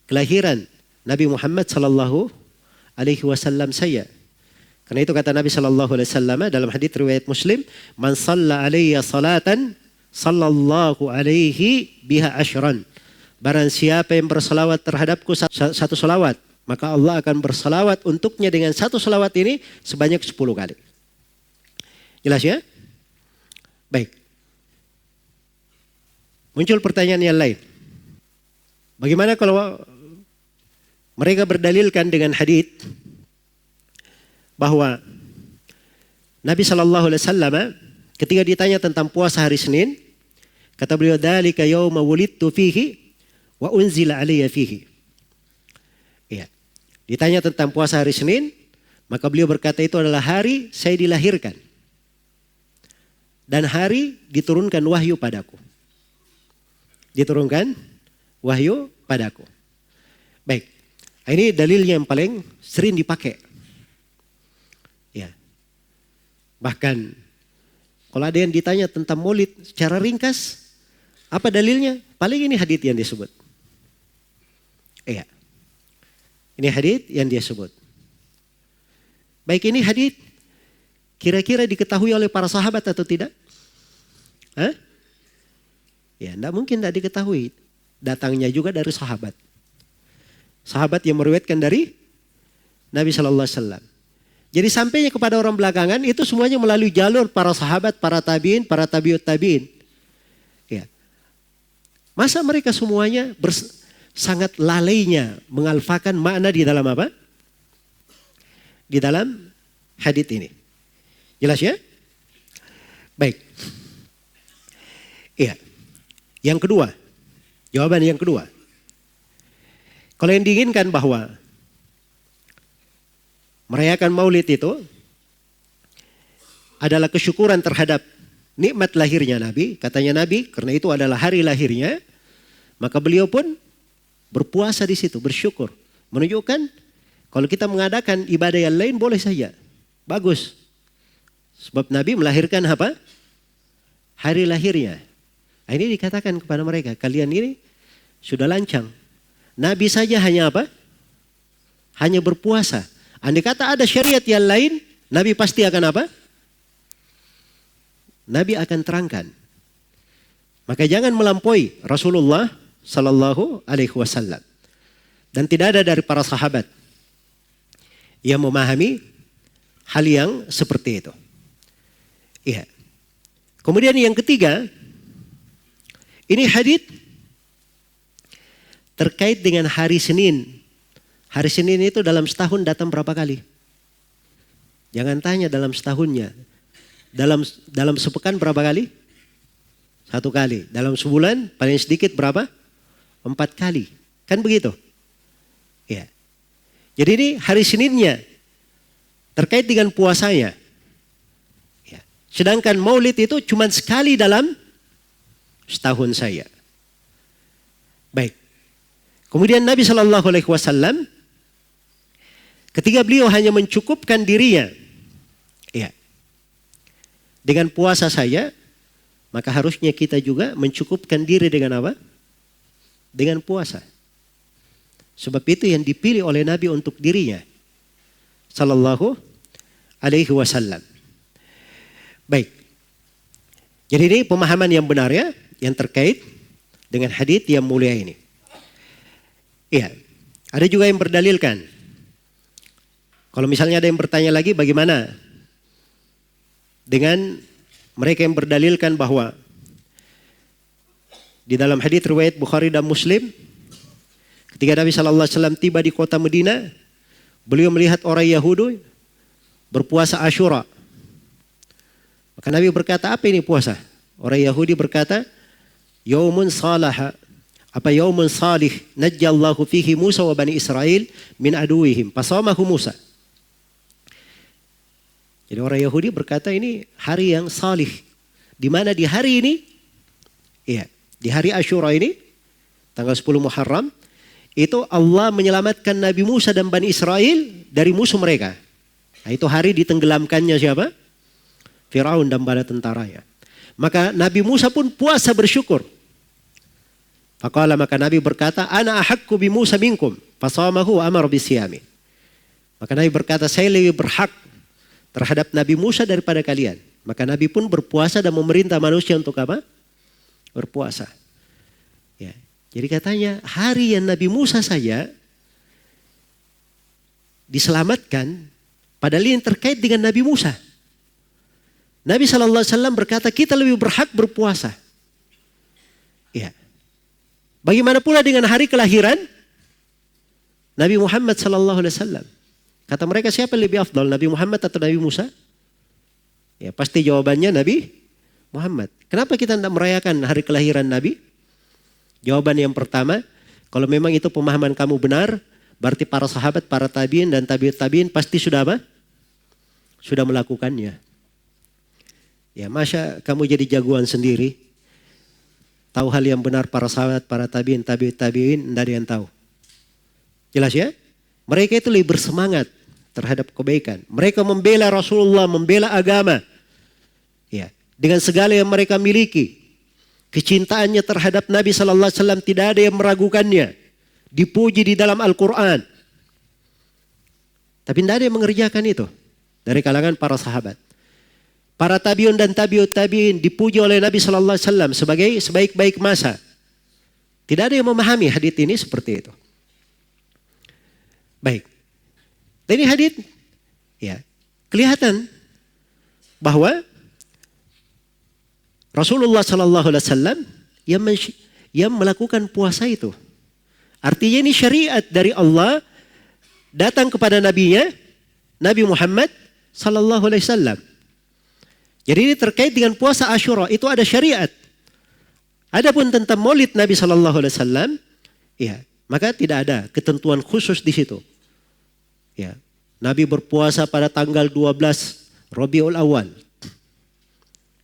kelahiran Nabi Muhammad Sallallahu Alaihi Wasallam saya. Karena itu kata Nabi Sallallahu Alaihi Wasallam dalam hadits riwayat Muslim, "Man shalla alayya salatan, sallallahu alaihi biha ashran." Barang siapa yang bersalawat terhadapku satu salawat, maka Allah akan bersalawat untuknya dengan satu salawat ini sebanyak 10 kali. Jelas ya? Baik. Muncul pertanyaan yang lain. Bagaimana kalau mereka berdalilkan dengan hadits bahwa Nabi Sallallahu Alaihi Wasallam ketika ditanya tentang puasa hari Senin, kata beliau, "Dzalika yauma wulidtu fihi wa unzila alayya fihi." Ya. Ditanya tentang puasa hari Senin, maka beliau berkata itu adalah hari saya dilahirkan dan hari diturunkan wahyu padaku. Diturunkan wahyu padaku. Baik. Ini dalil yang paling sering dipakai. Ya. Bahkan kalau ada yang ditanya tentang maulid secara ringkas, apa dalilnya? Paling ini hadits yang disebut. Iya. Ini hadits yang dia sebut. Baik, ini hadits kira-kira diketahui oleh para sahabat atau tidak? Hah? Ya, tidak mungkin tidak diketahui. Datangnya juga dari sahabat. Sahabat yang meriwayatkan dari Nabi Sallallahu Alaihi Wasallam. Jadi sampainya kepada orang belakangan itu semuanya melalui jalur para sahabat, para tabiin, para tabiut tabiin. Ya. Masa mereka semuanya sangat lalainya mengalfakan makna di dalam apa? Di dalam hadits ini. Jelas ya? Baik. Iya. Yang kedua, jawaban yang kedua. Kalau yang diinginkan bahwa merayakan maulid itu adalah kesyukuran terhadap nikmat lahirnya Nabi. Katanya Nabi, karena itu adalah hari lahirnya, maka beliau pun berpuasa di situ, bersyukur. Menunjukkan kalau kita mengadakan ibadah yang lain boleh saja. Bagus. Sebab Nabi melahirkan apa? Hari lahirnya. Nah, ini dikatakan kepada mereka, kalian ini sudah lancang. Nabi saja hanya apa? Hanya berpuasa. Andai kata ada syariat yang lain, Nabi pasti akan apa? Nabi akan terangkan. Maka jangan melampaui Rasulullah Sallallahu Alaihi Wasallam. Dan tidak ada dari para sahabat yang memahami hal yang seperti itu. Iya. Kemudian yang ketiga, ini hadits terkait dengan hari Senin. Hari Senin itu dalam setahun datang berapa kali? Jangan tanya dalam setahunnya. Dalam sepekan berapa kali? 1 kali. Dalam sebulan paling sedikit berapa? 4 kali. Kan begitu? Ya. Jadi ini hari Seninnya terkait dengan puasanya. Ya. Sedangkan maulid itu cuma sekali dalam setahun saya. Baik. Kemudian Nabi Sallallahu Alaihi Wasallam ketika beliau hanya mencukupkan dirinya, ya, dengan puasa saya, maka harusnya kita juga mencukupkan diri dengan apa? Dengan puasa. Sebab itu yang dipilih oleh Nabi untuk dirinya, Sallallahu Alaihi Wasallam. Baik. Jadi ini pemahaman yang benar ya, yang terkait dengan hadits yang mulia ini. Iya, ada juga yang berdalilkan. Kalau misalnya ada yang bertanya lagi bagaimana dengan mereka yang berdalilkan bahwa di dalam hadits riwayat Bukhari dan Muslim, ketika Nabi Sallallahu Alaihi Wasallam tiba di kota Madinah, beliau melihat orang Yahudi berpuasa Asyura. Maka Nabi berkata, apa ini puasa? Orang Yahudi berkata, Yaumun salaha Apa yaumun salih najjallahu fihi Musa wa bani Israel min aduwihim fasamahu Musa. Jadi orang Yahudi berkata ini hari yang salih. Di mana di hari ini, iya, di hari Asyura ini, tanggal 10 Muharram, itu Allah menyelamatkan Nabi Musa dan Bani Israel dari musuh mereka. Nah, itu hari ditenggelamkannya siapa? Firaun dan bala tentaranya. Maka Nabi Musa pun puasa bersyukur. Faqala, maka Nabi berkata, ana ahaqqu bi Musa minkum, fasamahu wa amara bisiyami. Maka Nabi berkata, saya lebih berhak terhadap Nabi Musa daripada kalian. Maka Nabi pun berpuasa dan memerintah manusia untuk apa? Berpuasa. Ya. Jadi katanya hari yang Nabi Musa saja diselamatkan, padahal ini terkait dengan Nabi Musa. Nabi SAW berkata kita lebih berhak berpuasa. Ya. Bagaimana pula dengan hari kelahiran Nabi Muhammad SAW? Kata mereka siapa lebih afdal, Nabi Muhammad atau Nabi Musa? Ya pasti jawabannya Nabi Muhammad. Kenapa kita tidak merayakan hari kelahiran Nabi? Jawaban yang pertama, kalau memang itu pemahaman kamu benar, berarti para sahabat, para tabiin dan tabiut tabiin pasti sudah apa? Sudah melakukannya. Ya masa kamu jadi jagoan sendiri? Tahu hal yang benar para sahabat, para tabiin, tabiut tabiin, tidak ada yang tahu. Jelas ya? Mereka itu lebih bersemangat terhadap kebaikan. Mereka membela Rasulullah, membela agama. Ya, dengan segala yang mereka miliki. Kecintaannya terhadap Nabi SAW tidak ada yang meragukannya. Dipuji di dalam Al-Quran. Tapi tidak ada yang mengerjakan itu. Dari kalangan para sahabat. Para tabiun dan tabiut tabiin dipuji oleh Nabi SAW sebagai sebaik-baik masa. Tidak ada yang memahami hadits ini seperti itu. Baik. Dan ini hadits ya, kelihatan bahwa Rasulullah SAW yang melakukan puasa itu. Artinya ini syariat dari Allah datang kepada nabinya Nabi Muhammad SAW. Jadi ini terkait dengan puasa Asyura, itu ada syariat. Adapun tentang Maulid Nabi SAW, ya, maka tidak ada ketentuan khusus di situ. Ya, Nabi berpuasa pada tanggal 12 Rabiul Awal.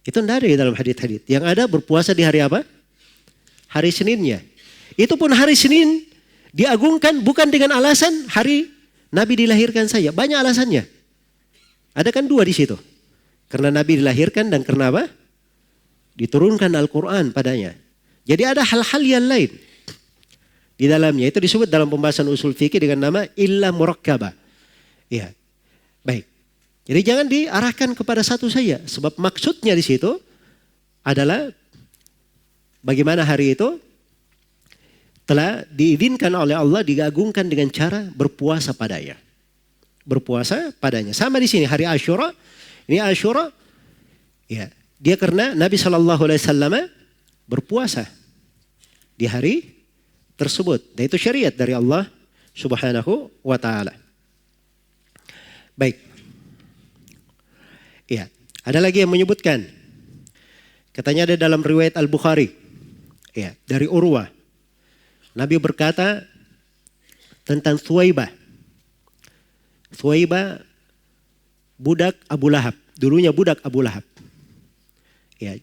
Itu tidak ada di dalam hadits-hadits. Yang ada berpuasa di hari apa? Hari Seninnya. Itu pun hari Senin diagungkan bukan dengan alasan hari Nabi dilahirkan saja. Banyak alasannya. Ada kan dua di situ. Karena Nabi dilahirkan dan karena apa? Diturunkan Al-Quran padanya. Jadi ada hal-hal yang lain di dalamnya. Itu disebut dalam pembahasan usul fikih dengan nama illah murakkabah. Ya, baik. Jadi jangan diarahkan kepada satu saja. Sebab maksudnya di situ adalah bagaimana hari itu telah diizinkan oleh Allah digagungkan dengan cara berpuasa padanya. Berpuasa padanya. Sama di sini hari Asyura. Ini Asyura, ya, dia karena Nabi SAW berpuasa di hari tersebut. Dan itu syariat dari Allah Subhanahu wa Ta'ala. Baik. Ya, ada lagi yang menyebutkan. Katanya ada dalam riwayat Al-Bukhari. Ya, dari Urwah. Nabi berkata tentang Thuwaibah. Thuwaibah budak Abu Lahab. Dulunya budak Abu Lahab. Ya,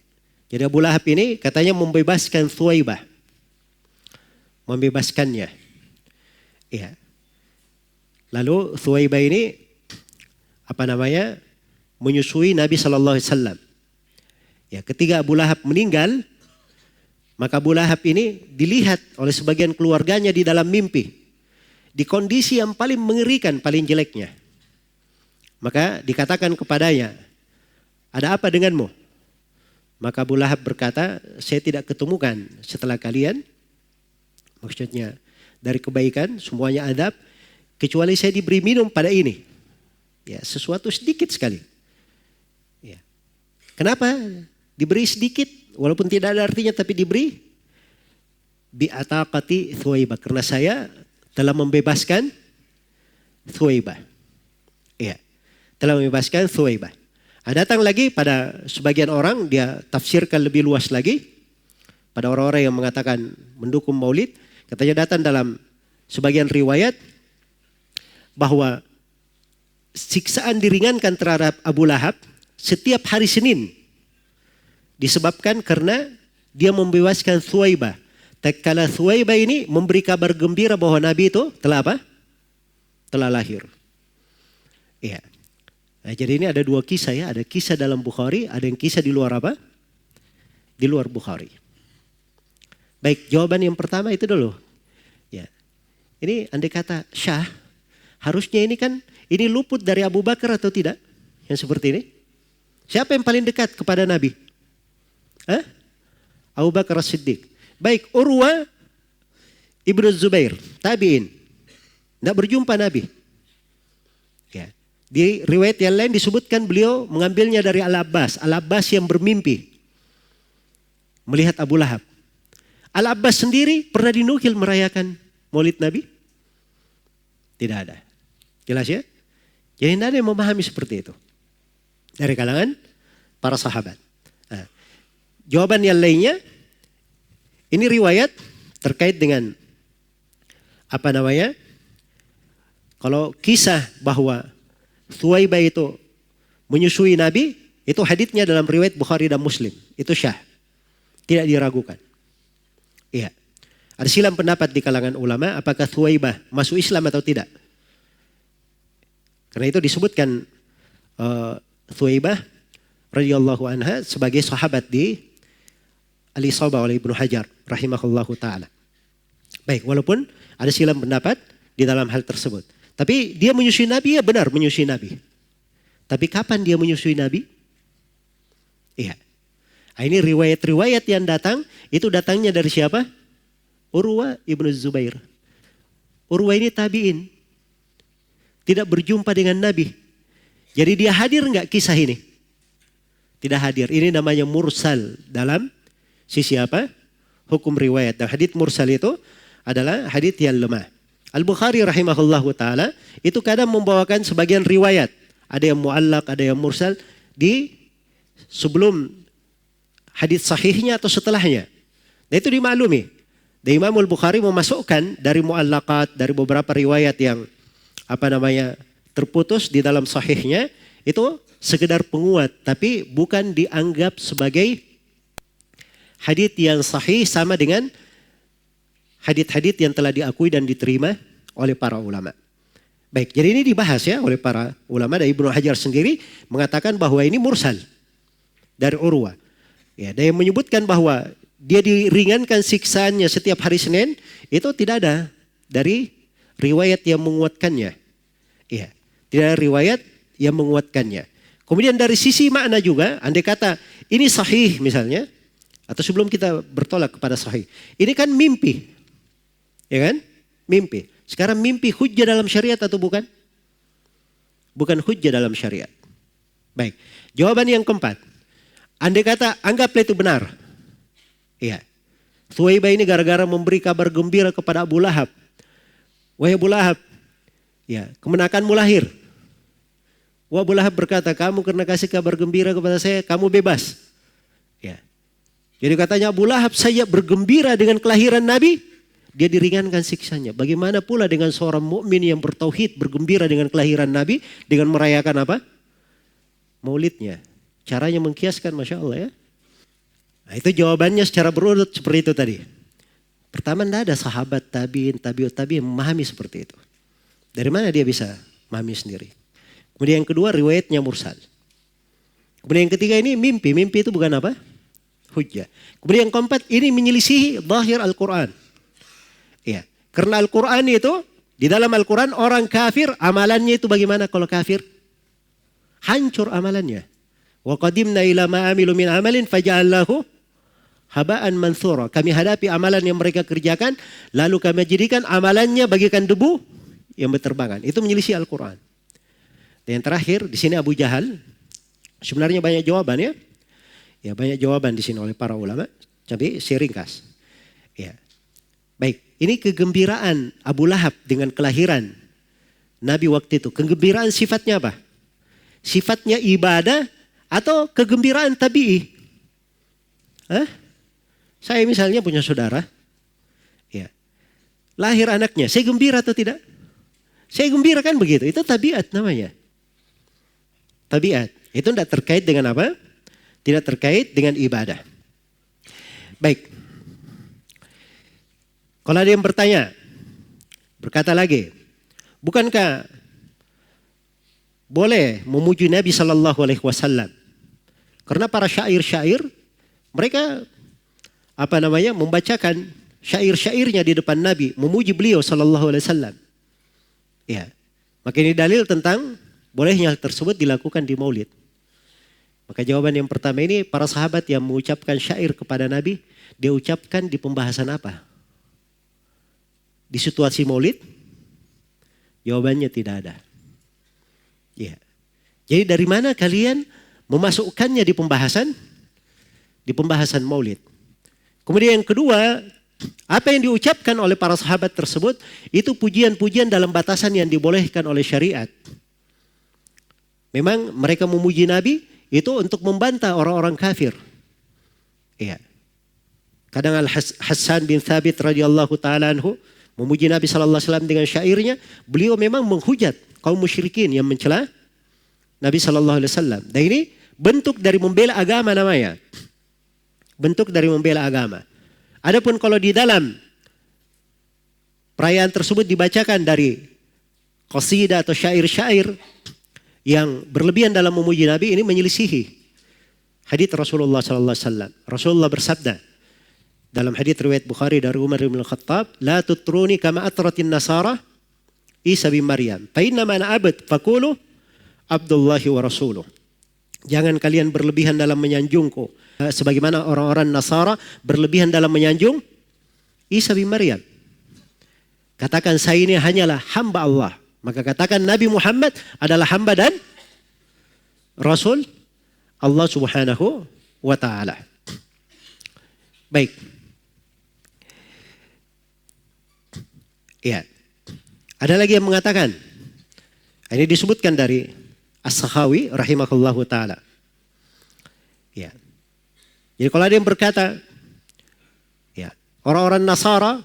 jadi Abu Lahab ini katanya membebaskan Thuwaibah. Membebaskannya. Ya. Lalu Thuwaibah ini menyusui Nabi SAW. Ya, ketika Abu Lahab meninggal, maka Abu Lahab ini dilihat oleh sebagian keluarganya di dalam mimpi. Di kondisi yang paling mengerikan, paling jeleknya. Maka dikatakan kepadanya, ada apa denganmu? Maka Abu Lahab berkata, saya tidak ketemukan setelah kalian. Maksudnya dari kebaikan, semuanya adab. Kecuali saya diberi minum pada ini. Ya, sesuatu sedikit sekali. Ya. Kenapa? Diberi sedikit, walaupun tidak ada artinya, tapi diberi bi'ataqati Thuwaibah. Karena saya telah membebaskan Thuwaibah. Ya, telah membebaskan Thuwaibah. Datang lagi pada sebagian orang, dia tafsirkan lebih luas lagi. pada orang-orang yang mengatakan mendukung maulid. Katanya datang dalam sebagian riwayat bahwa siksaan diringankan terhadap Abu Lahab setiap hari Senin. Disebabkan karena dia membebaskan Thuwaibah. Tatkala Thuwaibah ini memberi kabar gembira bahwa Nabi itu telah apa? Telah lahir. Iya. Nah, jadi ini ada dua kisah ya. Ada kisah dalam Bukhari, ada yang kisah di luar apa? Di luar Bukhari. Baik, jawaban yang pertama itu dulu. Ya. Ini andai kata Syah, harusnya ini kan ini luput dari Abu Bakar atau tidak? Yang seperti ini. Siapa yang paling dekat kepada Nabi? Abu Bakar As-Siddiq. Baik, Urwa Ibnu Zubair, tabi'in. Tidak berjumpa Nabi. Ya. Di riwayat yang lain disebutkan beliau mengambilnya dari Al-Abbas. Al-Abbas yang bermimpi melihat Abu Lahab. Al-Abbas sendiri pernah dinukil merayakan Maulid Nabi? Tidak ada. Jelas ya? Jadi tidak ada yang memahami seperti itu. Dari kalangan para sahabat. Nah, jawaban yang lainnya, ini riwayat terkait dengan apa namanya? Kalau kisah bahwa Thuwaibah itu menyusui Nabi, itu haditsnya dalam riwayat Bukhari dan Muslim. Itu syah. Tidak diragukan. Iya. Ada silang pendapat di kalangan ulama apakah Thuwaibah masuk Islam atau tidak. Karena itu disebutkan Thuwaibah radhiyallahu anha sebagai sahabat di Al-Isabah oleh Ibnu Hajar rahimahullahu taala. Baik, walaupun ada silang pendapat di dalam hal tersebut. Tapi dia menyusui Nabi, ya benar menyusui Nabi. Tapi kapan dia menyusui Nabi? Iya. Nah, ini riwayat-riwayat yang datang, itu datangnya dari siapa? Urwa Ibnu Zubair. Urwa ini tabi'in. Tidak berjumpa dengan Nabi. Jadi dia hadir enggak kisah ini? Tidak hadir. Ini namanya mursal dalam sisi apa? Hukum riwayat. Dan hadits mursal itu adalah hadits yang lemah. Al-Bukhari rahimahullahu ta'ala itu kadang membawakan sebagian riwayat. Ada yang mu'allaq, ada yang mursal di sebelum hadits sahihnya atau setelahnya. Dan itu dimaklumi. Dan Imam Al-Bukhari memasukkan dari mu'allaqat, dari beberapa riwayat yang terputus di dalam sahihnya, itu sekedar penguat. Tapi bukan dianggap sebagai hadits yang sahih sama dengan hadits-hadits yang telah diakui dan diterima oleh para ulama. Baik, jadi ini dibahas ya oleh para ulama. Dan Ibnu Hajar sendiri mengatakan bahwa ini mursal dari Urwa. Ya, dan yang menyebutkan bahwa dia diringankan siksaannya setiap hari Senin, itu tidak ada dari riwayat yang menguatkannya. Iya, tidak ada riwayat yang menguatkannya. Kemudian dari sisi makna juga, andai kata ini sahih misalnya, atau sebelum kita bertolak kepada sahih, ini kan mimpi. Ya kan? Mimpi. Sekarang mimpi hujjah dalam syariat atau bukan? Bukan hujjah dalam syariat. Baik. Jawaban yang keempat. Andai kata anggaplah itu benar. Iya. Thuwaibah ini gara-gara memberi kabar gembira kepada Abu Lahab. Wahai Abu Lahab, ya, kemenakanmu lahir. Wah, Abu Lahab berkata, kamu karena kasih kabar gembira kepada saya, kamu bebas. Ya. Jadi katanya Abu Lahab saya bergembira dengan kelahiran Nabi, dia diringankan siksanya. Bagaimana pula dengan seorang mukmin yang bertauhid bergembira dengan kelahiran Nabi dengan merayakan apa? Maulidnya. Caranya mengkiaskan, Masya Allah ya. Nah, itu jawabannya secara berurut seperti itu tadi. Pertama, tidak ada sahabat tabi'in, tabi'ut tabi'in memahami seperti itu. Dari mana dia bisa memahami sendiri? Kemudian yang kedua, riwayatnya mursal. Kemudian yang ketiga ini mimpi. Mimpi itu bukan apa? Hujjah. Kemudian yang keempat, ini menyelisihi zahir Al-Quran. Ya, karena Al-Quran itu, di dalam Al-Quran orang kafir, amalannya itu bagaimana kalau kafir? Hancur amalannya. Wa qadimna ila ma amilu min amalin faja'allahu haba'an mansura. Kami hadapi amalan yang mereka kerjakan, lalu kami jadikan amalannya bagikan debu yang berterbangan. Itu menyelisih Al-Quran. Dan yang terakhir, di sini Abu Jahal. Sebenarnya banyak jawaban ya. Ya, banyak jawaban di sini oleh para ulama. Tapi saya ringkas. Ya. Baik, ini kegembiraan Abu Lahab dengan kelahiran Nabi waktu itu. Kegembiraan sifatnya apa? Sifatnya ibadah atau kegembiraan tabi'i? Saya misalnya punya saudara, ya, lahir anaknya, saya gembira atau tidak? Saya gembira kan begitu, itu tabiat namanya. Tabiat, itu tidak terkait dengan apa? Tidak terkait dengan ibadah. Baik, kalau ada yang bertanya, berkata lagi, bukankah boleh memuji Nabi Sallallahu Alaihi Wasallam? Karena para syair-syair mereka membacakan syair-syairnya di depan Nabi, memuji beliau Sallallahu Alaihi Wasallam. Ya, maka ini dalil tentang bolehnya hal tersebut dilakukan di Maulid. Maka jawaban yang pertama ini, para sahabat yang mengucapkan syair kepada Nabi, dia ucapkan di pembahasan apa? Di situasi Maulid? Jawabannya tidak ada. Ya. Jadi dari mana kalian memasukkannya di pembahasan? Di pembahasan Maulid. Kemudian yang kedua, apa yang diucapkan oleh para sahabat tersebut itu pujian-pujian dalam batasan yang dibolehkan oleh syariat. Memang mereka memuji Nabi itu untuk membantah orang-orang kafir. Iya. Kadang Al-Hassan bin Thabit radhiyallahu taala anhu memuji Nabi sallallahu alaihi wasallam dengan syairnya, beliau memang menghujat kaum musyrikin yang mencela Nabi sallallahu alaihi wasallam. Dan ini bentuk dari membela agama namanya. Bentuk dari membela agama. Adapun kalau di dalam perayaan tersebut dibacakan dari qasidah atau syair-syair yang berlebihan dalam memuji Nabi, ini menyelisihi hadits Rasulullah sallallahu alaihi wasallam. Rasulullah bersabda dalam hadits riwayat Bukhari dari Umar bin Khattab, "La tutruni kama atratin nasara Isa bin Maryam. Fa inna ma ana abd faqulu Abdullahi wa rasuluh." Jangan kalian berlebihan dalam menyanjungku sebagaimana orang-orang Nasara berlebihan dalam menyanjung Isa bin Maryam. Katakan saya ini hanyalah hamba Allah. Maka katakan Nabi Muhammad adalah hamba dan Rasul Allah Subhanahu wa ta'ala. Baik. Ya. Ada lagi yang mengatakan, ini disebutkan dari As-Sakhawi rahimahullahu ta'ala. Ya. Jadi kalau ada yang berkata, ya, orang-orang Nasara,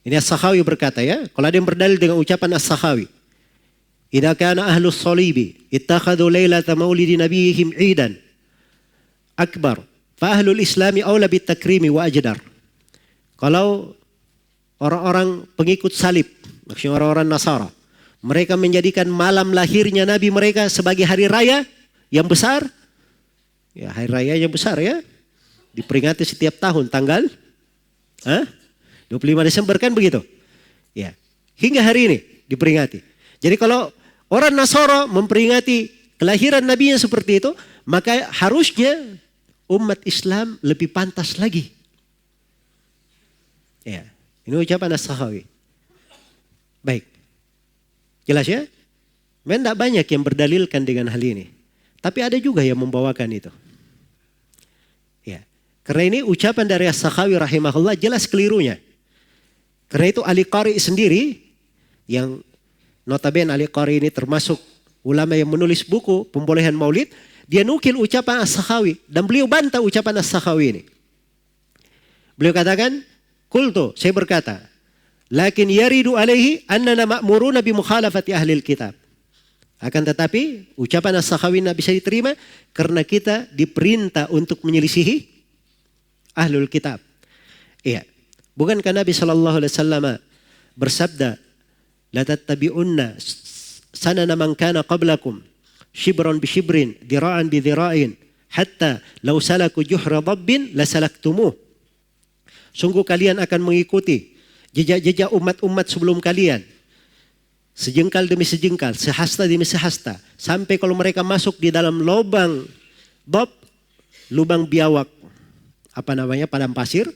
ini As-Sakhawi berkata ya, kalau ada yang berdalil dengan ucapan As-Sakhawi, "Idza kana ahlus salibi ittakhadhu lailata maulidi nabiyihim 'idan akbar, fa ahlul islami aula bit takrimi wa ajdar." Kalau orang-orang pengikut salib, maksudnya orang-orang Nasara, mereka menjadikan malam lahirnya Nabi mereka sebagai hari raya yang besar, ya hari raya yang besar ya, diperingati setiap tahun tanggal 25 Desember kan begitu. Ya. Hingga hari ini diperingati. Jadi kalau orang Nasara memperingati kelahiran Nabi yang seperti itu, maka harusnya umat Islam lebih pantas lagi. Ya. Ini ucapan As-Sakhawi. Baik. Jelas ya? Memang tidak banyak yang berdalilkan dengan hal ini. Tapi ada juga yang membawakan itu. Ya. Karena ini ucapan dari As-Sakhawi rahimahullah jelas kelirunya. Karena itu Ali Qari sendiri, yang notabene Ali Qari ini termasuk ulama yang menulis buku pembolehan maulid, dia nukil ucapan As-Sakhawi dan beliau bantah ucapan As-Sakhawi ini. Beliau katakan, "Qultu," saya berkata, "lakin yaridu alaihi annana ma'muruna bi mukhalafati ahlil kitab." Akan tetapi ucapan As-Sakhawi tidak bisa diterima karena kita diperintah untuk menyelisihi ahlul kitab. Iya. Bukankah Nabi sallallahu alaihi wasallam bersabda, "La tattabi'unna sanana man kana qablakum shibran bi shibrin, dira'an bi dira'in, hatta law salaku juhra dabbin la salaktumuh." Sungguh kalian akan mengikuti jejak-jejak umat-umat sebelum kalian, sejengkal demi sejengkal, sehasta demi sehasta, sampai kalau mereka masuk di dalam lubang dab, lubang biawak, padang pasir.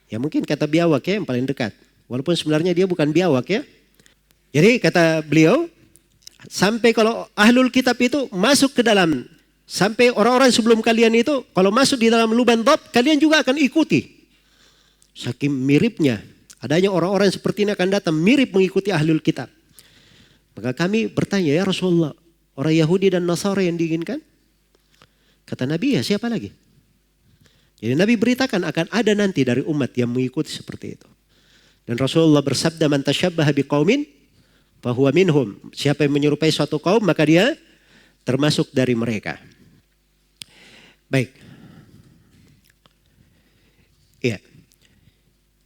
Ya mungkin kata biawak ya yang paling dekat. Walaupun sebenarnya dia bukan biawak ya. Jadi kata beliau, sampai kalau ahlul kitab itu masuk ke dalam, sampai orang-orang sebelum kalian itu kalau masuk di dalam lubang dab, kalian juga akan ikuti. Saking miripnya, adanya orang-orang seperti ini akan datang mirip mengikuti ahlul kitab. Maka kami bertanya, "Ya Rasulullah, orang Yahudi dan Nasara yang diinginkan?" Kata Nabi, "Ya siapa lagi?" Jadi Nabi beritakan akan ada nanti dari umat yang mengikuti seperti itu. Dan Rasulullah bersabda, man tasyabbaha biqaumin fahuwa minhum. Siapa yang menyerupai suatu kaum maka dia termasuk dari mereka. Baik. Iya.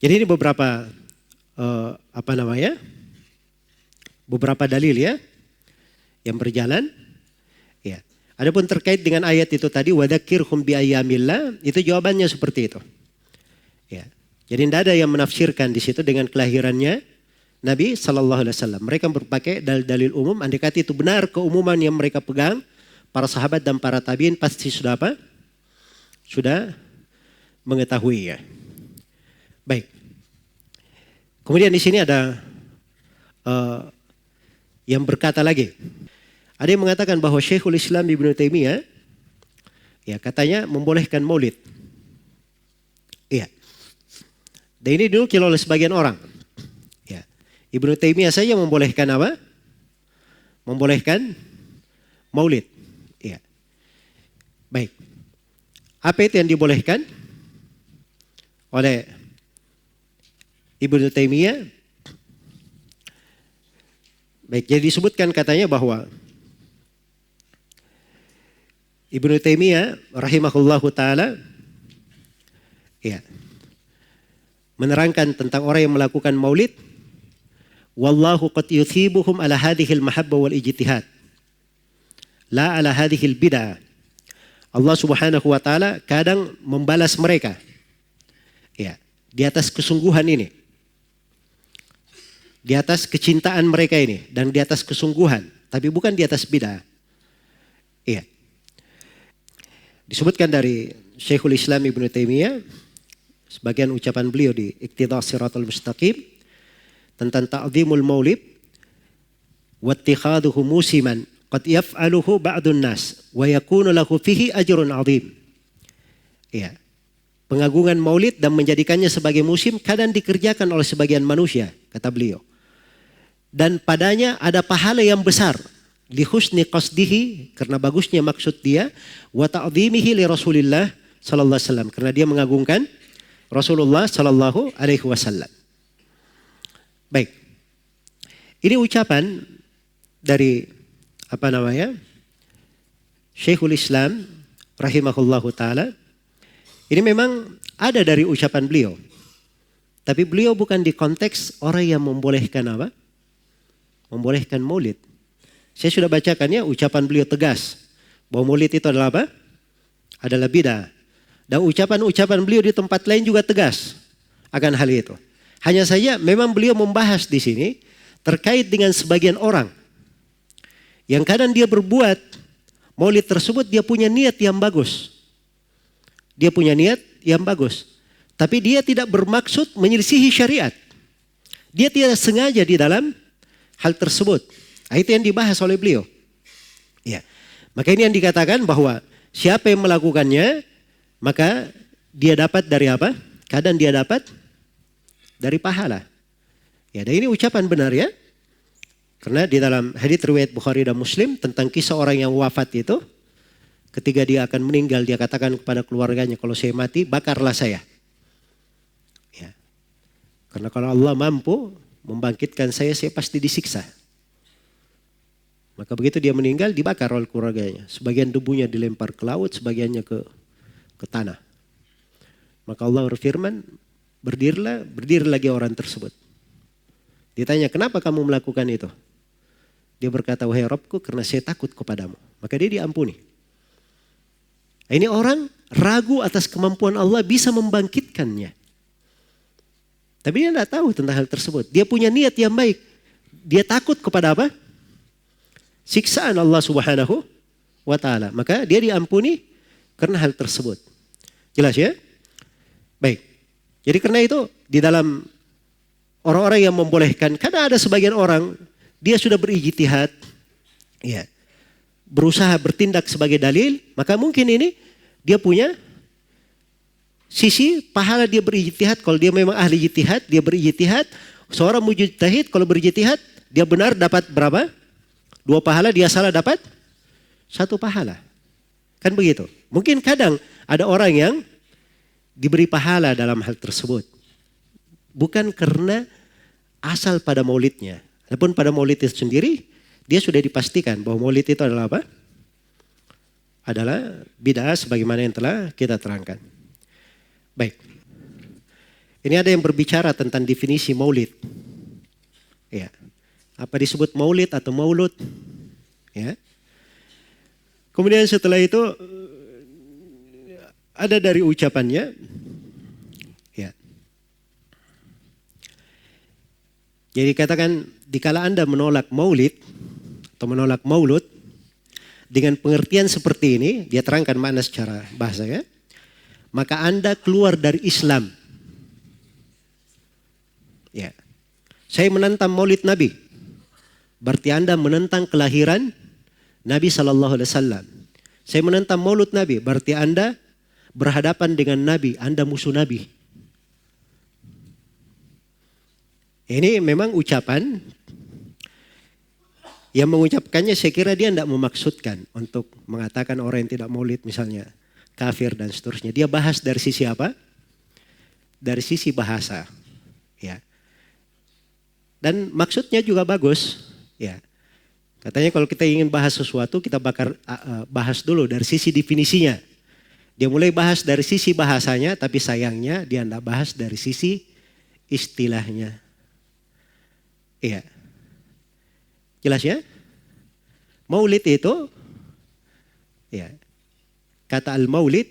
Jadi ini beberapa beberapa dalil ya yang berjalan. Ya. Adapun terkait dengan ayat itu tadi, wadzakirhum biayyamillah, itu jawabannya seperti itu. Ya. Jadi tidak ada yang menafsirkan di situ dengan kelahirannya Nabi Sallallahu Alaihi Wasallam. Mereka berpakai dalil umum. Andai kata itu benar keumuman yang mereka pegang, para sahabat dan para tabiin pasti sudah apa? Sudah mengetahui ya. Baik. Kemudian di sini ada yang berkata lagi. Ada yang mengatakan bahwa Syekhul Islam Ibnu Taimiyah ya katanya membolehkan maulid. Iya. Dan ini dinukil oleh sebagian orang. Ya. Ibnu Taimiyah saja membolehkan apa? Membolehkan maulid. Iya. Baik. Apa itu yang dibolehkan oleh Ibnu Taimiyah? Baik, jadi disebutkan katanya bahwa Ibnu Taimiyah rahimahullahu taala ya menerangkan tentang orang yang melakukan maulid, wallahu qad yuthibuhum ala hadhil mahabbah wal ijtihad la ala hadhil bid'ah. Allah Subhanahu wa taala kadang membalas mereka ya di atas kesungguhan ini, di atas kecintaan mereka ini, dan di atas kesungguhan, tapi bukan di atas bid'ah. Iya. Disebutkan dari Syekhul Islam Ibnu Taimiyah, sebagian ucapan beliau di Iqtidas Siratal Mustaqim tentang ta'zimul maulid wa ittikhaduhu musiman qad yaf'aluhu ba'dun nas wa yakunu lahu fihi ajrun 'azim. Iya. Pengagungan maulid dan menjadikannya sebagai musim kadang dikerjakan oleh sebagian manusia, kata beliau. Dan padanya ada pahala yang besar. Li husni qasdihi, karena bagusnya maksud dia, wa ta'zimihi li Rasulillah sallallahu alaihi wasallam, karena dia mengagungkan Rasulullah sallallahu alaihi wasallam. Baik. Ini ucapan dari Syekhul Islam rahimahullahu taala. Ini memang ada dari ucapan beliau. Tapi beliau bukan di konteks orang yang membolehkan apa? Membolehkan maulid. Saya sudah bacakan ya ucapan beliau tegas bahwa maulid itu adalah apa? Adalah bid'ah. Dan ucapan-ucapan beliau di tempat lain juga tegas akan hal itu. Hanya saja memang beliau membahas di sini terkait dengan sebagian orang yang kadang dia berbuat maulid tersebut, dia punya niat yang bagus. Dia punya niat yang bagus. Tapi dia tidak bermaksud menyelisihi syariat. Dia tidak sengaja di dalam hal tersebut. Itu yang dibahas oleh beliau. Ya. Maka ini yang dikatakan bahwa siapa yang melakukannya, maka dia dapat dari apa? Kadang dia dapat dari pahala. Ya, dan ini ucapan benar ya. Karena di dalam hadits riwayat Bukhari dan Muslim tentang kisah orang yang wafat itu, ketika dia akan meninggal, dia katakan kepada keluarganya, kalau saya mati, bakarlah saya. Ya. Karena kalau Allah mampu membangkitkan saya pasti disiksa. Maka begitu dia meninggal, dibakar oleh keluarganya. Sebagian debunya dilempar ke laut, sebagiannya ke tanah. Maka Allah berfirman, berdiri lagi orang tersebut. Ditanya, kenapa kamu melakukan itu? Dia berkata, wahai Rabbku, karena saya takut kepadamu. Maka dia diampuni. Ini orang ragu atas kemampuan Allah bisa membangkitkannya. Tapi dia tidak tahu tentang hal tersebut. Dia punya niat yang baik. Dia takut kepada apa? Siksaan Allah Subhanahu wa ta'ala. Maka dia diampuni karena hal tersebut. Jelas ya? Baik. Jadi karena itu di dalam orang-orang yang membolehkan, karena ada sebagian orang dia sudah berijtihad, ya, berusaha bertindak sebagai dalil, maka mungkin ini dia punya sisi pahala dia berijtihad. Kalau dia memang ahli ijtihad, dia berijtihad. Seorang mujtahid kalau berijtihad, dia benar dapat berapa? 2 pahala, dia salah dapat 1 pahala. Kan begitu. Mungkin kadang ada orang yang diberi pahala dalam hal tersebut. Bukan karena asal pada maulidnya. Adapun pada maulid itu sendiri, dia sudah dipastikan bahwa maulid itu adalah apa? Adalah bid'ah sebagaimana yang telah kita terangkan. Baik. Ini ada yang berbicara tentang definisi maulid. Ya. Apa disebut maulid atau maulud? Ya. Kemudian setelah itu ada dari ucapannya. Ya. Jadi katakan dikala Anda menolak maulid atau menolak maulud dengan pengertian seperti ini, dia terangkan makna secara bahasa ya. Maka Anda keluar dari Islam. Ya. Saya menentang maulid Nabi. Berarti Anda menentang kelahiran Nabi SAW. Saya menentang maulud Nabi. Berarti Anda berhadapan dengan Nabi. Anda musuh Nabi. Ini memang ucapan yang mengucapkannya saya kira dia tidak memaksudkan untuk mengatakan orang yang tidak maulid misalnya kafir dan seterusnya. Dia bahas dari sisi apa? Dari sisi bahasa. Ya. Dan maksudnya juga bagus. Ya. Katanya kalau kita ingin bahas sesuatu kita bahas dulu dari sisi definisinya. Dia mulai bahas dari sisi bahasanya tapi sayangnya dia tidak bahas dari sisi istilahnya. Iya. Jelas ya? Maulid itu ya. Kata al-maulid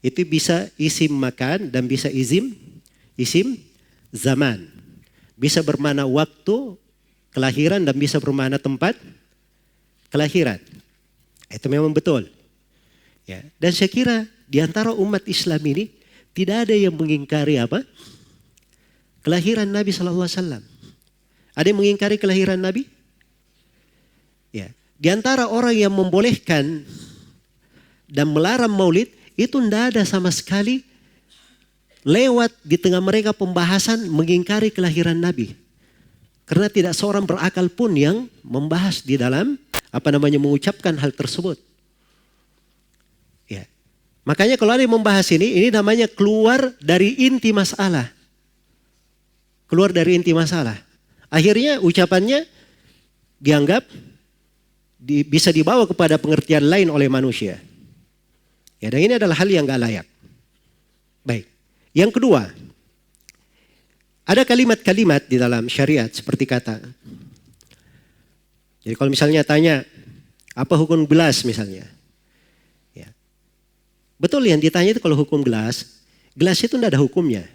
itu bisa isim makan dan bisa isim zaman. Bisa bermakna waktu kelahiran dan bisa bermakna tempat kelahiran. Itu memang betul. Ya. Dan saya kira di antara umat Islam ini tidak ada yang mengingkari apa? Kelahiran Nabi SAW. Ada yang mengingkari kelahiran Nabi? Ya. Di antara orang yang membolehkan dan melarang maulid itu tidak ada sama sekali lewat di tengah mereka pembahasan mengingkari kelahiran Nabi. Karena tidak seorang berakal pun yang membahas di dalam mengucapkan hal tersebut. Ya. Makanya kalau ada yang membahas ini namanya keluar dari inti masalah. Keluar dari inti masalah. Akhirnya ucapannya dianggap bisa dibawa kepada pengertian lain oleh manusia. Ya, dan ini adalah hal yang gak layak. Baik. Yang kedua, ada kalimat-kalimat di dalam syariat seperti kata. Jadi kalau misalnya tanya, apa hukum gelas misalnya? Ya. Betul yang ditanya itu kalau hukum gelas itu tidak ada hukumnya.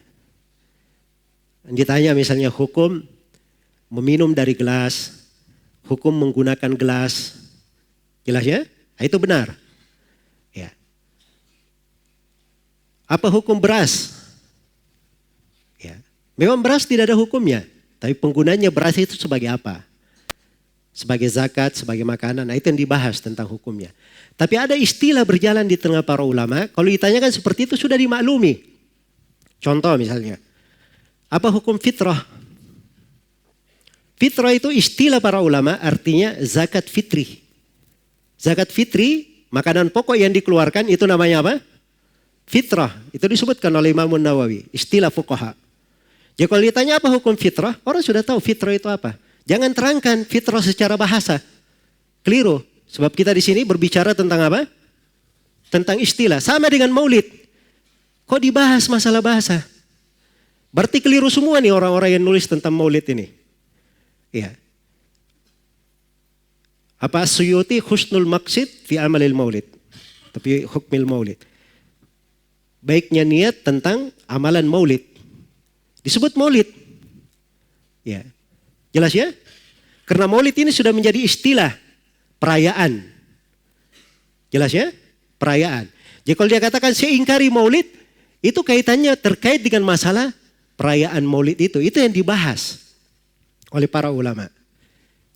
Ditanya misalnya hukum meminum dari gelas, hukum menggunakan gelas. Jelas ya? Nah, itu benar. Ya. Apa hukum beras? Ya. Memang beras tidak ada hukumnya. Tapi penggunanya beras itu sebagai apa? Sebagai zakat, sebagai makanan. Nah, itu yang dibahas tentang hukumnya. Tapi ada istilah berjalan di tengah para ulama. Kalau ditanyakan seperti itu sudah dimaklumi. Contoh misalnya. Apa hukum fitrah? Fitrah itu istilah para ulama artinya zakat fitri. Zakat fitri, makanan pokok yang dikeluarkan itu namanya apa? Fitrah. Itu disebutkan oleh Imam Nawawi. Istilah fuqaha. Jadi kalau ditanya apa hukum fitrah, orang sudah tahu fitrah itu apa. Jangan terangkan fitrah secara bahasa. Keliru. Sebab kita di sini berbicara tentang apa? Tentang istilah. Sama dengan maulid. Kok dibahas masalah bahasa? Berarti keliru semua nih orang-orang yang nulis tentang maulid ini. Ya. Apa Suyuti husnul maqsid fi amalil maulid. Tapi hukmil maulid. Baiknya niat tentang amalan maulid. Disebut maulid. Ya. Jelas ya? Karena maulid ini sudah menjadi istilah perayaan. Jelas ya? Perayaan. Jadi kalau dia katakan saya ingkari maulid, itu kaitannya terkait dengan masalah perayaan maulid itu. Itu yang dibahas oleh para ulama.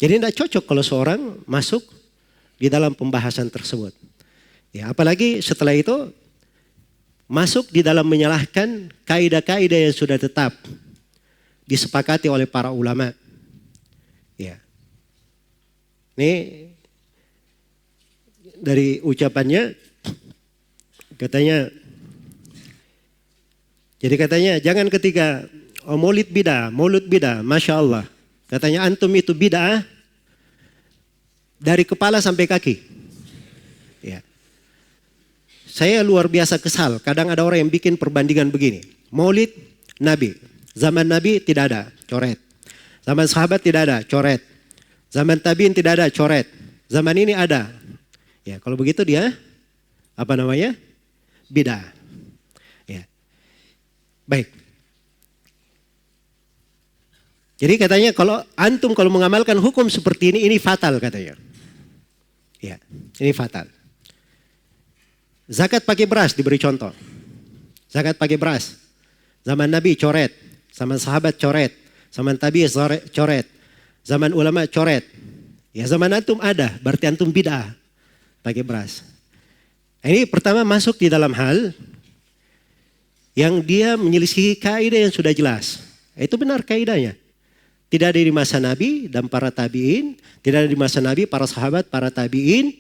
Jadi tidak cocok kalau seorang masuk di dalam pembahasan tersebut. Ya, apalagi setelah itu masuk di dalam menyalahkan kaidah-kaidah yang sudah tetap disepakati oleh para ulama. Ya. Ini dari ucapannya katanya Jadi katanya jangan ketika maulid bid'ah, Masya Allah. Katanya antum itu bid'ah dari kepala sampai kaki. Ya. Saya luar biasa kesal. Kadang ada orang yang bikin perbandingan begini. Maulid Nabi. Zaman Nabi tidak ada, coret. Zaman sahabat tidak ada, coret. Zaman tabiin tidak ada, coret. Zaman ini ada. Ya, kalau begitu dia bid'ah. Ya. Baik. Jadi katanya kalau antum mengamalkan hukum seperti ini fatal katanya. Ya, ini fatal. Zakat pakai beras diberi contoh. Zakat pakai beras. Zaman Nabi coret, zaman sahabat coret, zaman tabi coret, zaman ulama coret. Ya zaman antum ada, berarti antum bid'ah pakai beras. Ini pertama masuk di dalam hal yang dia menyelisihi kaidah yang sudah jelas. Itu benar kaidahnya. Tidak ada di masa Nabi dan para tabi'in. Tidak ada di masa Nabi, para sahabat, para tabi'in.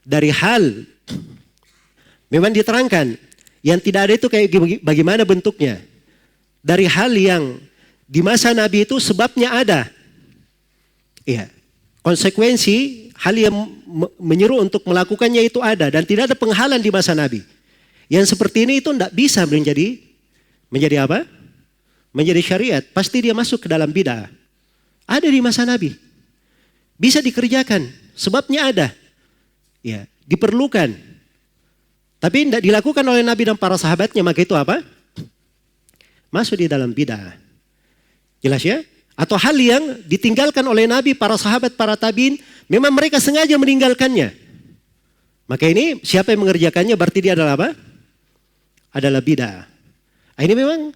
Dari hal, memang diterangkan. Yang tidak ada itu kayak bagaimana bentuknya. Dari hal yang di masa Nabi itu sebabnya ada. Iya. Konsekuensi, hal yang menyeru untuk melakukannya itu ada. Dan tidak ada penghalang di masa Nabi. Yang seperti ini itu tidak bisa menjadi apa? Menjadi syariat, pasti dia masuk ke dalam bid'ah. Ada di masa Nabi. Bisa dikerjakan, sebabnya ada. Ya, diperlukan. Tapi tidak dilakukan oleh Nabi dan para sahabatnya, maka itu apa? Masuk di dalam bid'ah. Jelas ya? Atau hal yang ditinggalkan oleh Nabi, para sahabat, para tabiin, memang mereka sengaja meninggalkannya. Maka ini siapa yang mengerjakannya berarti dia adalah apa? Adalah bid'ah. Ini memang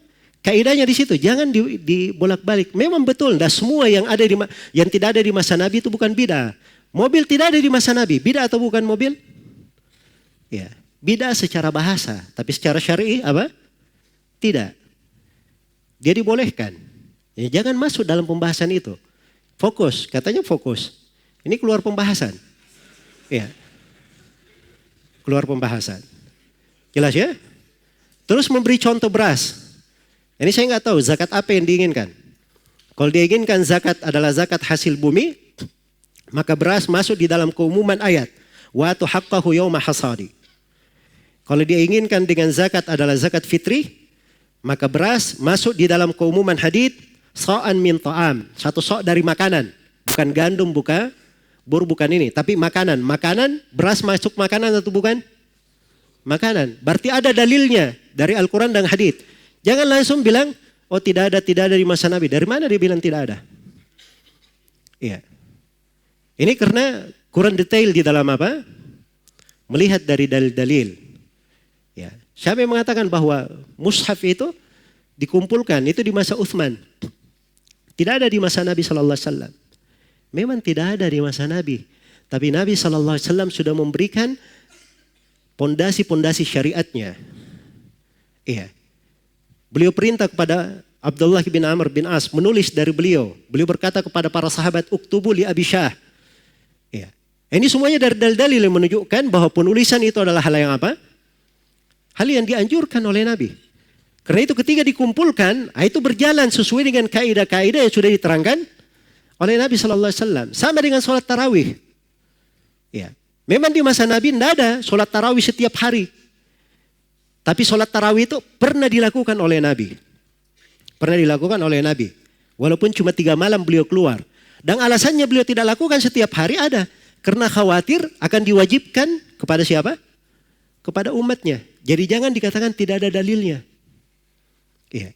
kaidahnya di situ, jangan dibolak-balik. Memang betul, tidak semua yang tidak ada di masa Nabi itu bukan bid'ah. Mobil tidak ada di masa Nabi, bid'ah atau bukan mobil? Ya, bid'ah secara bahasa, tapi secara syar'i apa? Tidak. Dia dibolehkan. Ya, jangan masuk dalam pembahasan itu. Fokus, katanya fokus. Ini keluar pembahasan. Ya, keluar pembahasan. Jelas ya? Terus memberi contoh beras. Ini saya nggak tahu zakat apa yang diinginkan. Kalau diinginkan zakat adalah zakat hasil bumi, maka beras masuk di dalam keumuman ayat. Wa atu haqqahu yauma hasadi. Kalau diinginkan dengan zakat adalah zakat fitri, maka beras masuk di dalam keumuman hadits sa'an min ta'am. Satu sok dari makanan. Bukan gandum, bukan ini. Tapi makanan. Makanan, beras masuk makanan atau bukan? Makanan. Berarti ada dalilnya dari Al-Quran dan hadits. Jangan langsung bilang, oh tidak ada di masa Nabi. Dari mana dia bilang tidak ada? Iya. Ini karena kurang detail di dalam apa? Melihat dari dalil-dalil. Ya. Siapa yang mengatakan bahwa mushaf itu dikumpulkan, itu di masa Utsman. Tidak ada di masa Nabi SAW. Memang tidak ada di masa Nabi. Tapi Nabi SAW sudah memberikan pondasi-pondasi syariatnya. Iya. Beliau perintah kepada Abdullah bin Amr bin As menulis dari beliau. Beliau berkata kepada para sahabat, uktubu li Abi Syah. Ya. Ini semuanya dari dalil-dalil yang menunjukkan bahwa penulisan itu adalah hal yang apa? Hal yang dianjurkan oleh Nabi. Karena itu ketika dikumpulkan, itu berjalan sesuai dengan kaidah-kaidah yang sudah diterangkan oleh Nabi SAW. Sama dengan sholat tarawih. Ya. Memang di masa Nabi tidak ada sholat tarawih setiap hari. Tapi sholat tarawih itu pernah dilakukan oleh Nabi. Pernah dilakukan oleh Nabi. Walaupun cuma 3 malam beliau keluar. Dan alasannya beliau tidak lakukan setiap hari ada. Karena khawatir akan diwajibkan kepada siapa? Kepada umatnya. Jadi jangan dikatakan tidak ada dalilnya. Iya.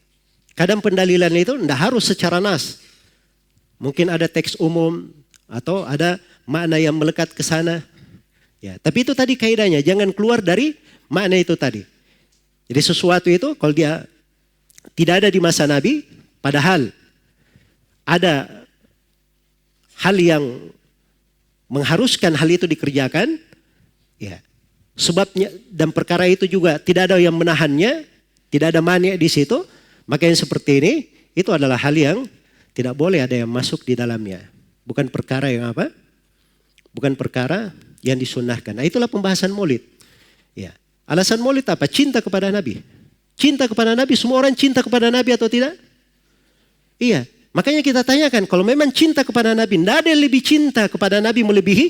Kadang pendalilan itu tidak harus secara nas. Mungkin ada teks umum. Atau ada makna yang melekat ke sana. Ya, tapi itu tadi kaidahnya. Jangan keluar dari makna itu tadi. Jadi sesuatu itu kalau dia tidak ada di masa Nabi, padahal ada hal yang mengharuskan hal itu dikerjakan, ya sebabnya dan perkara itu juga tidak ada yang menahannya, tidak ada mani di situ, maka yang seperti ini itu adalah hal yang tidak boleh ada yang masuk di dalamnya. Bukan perkara yang apa? Bukan perkara yang disunnahkan. Nah itulah pembahasan maulid. Ya. Alasan maulid apa? Cinta kepada Nabi. Cinta kepada Nabi, semua orang cinta kepada Nabi atau tidak? Iya. Makanya kita tanyakan, kalau memang cinta kepada Nabi, tidak ada yang lebih cinta kepada Nabi melebihi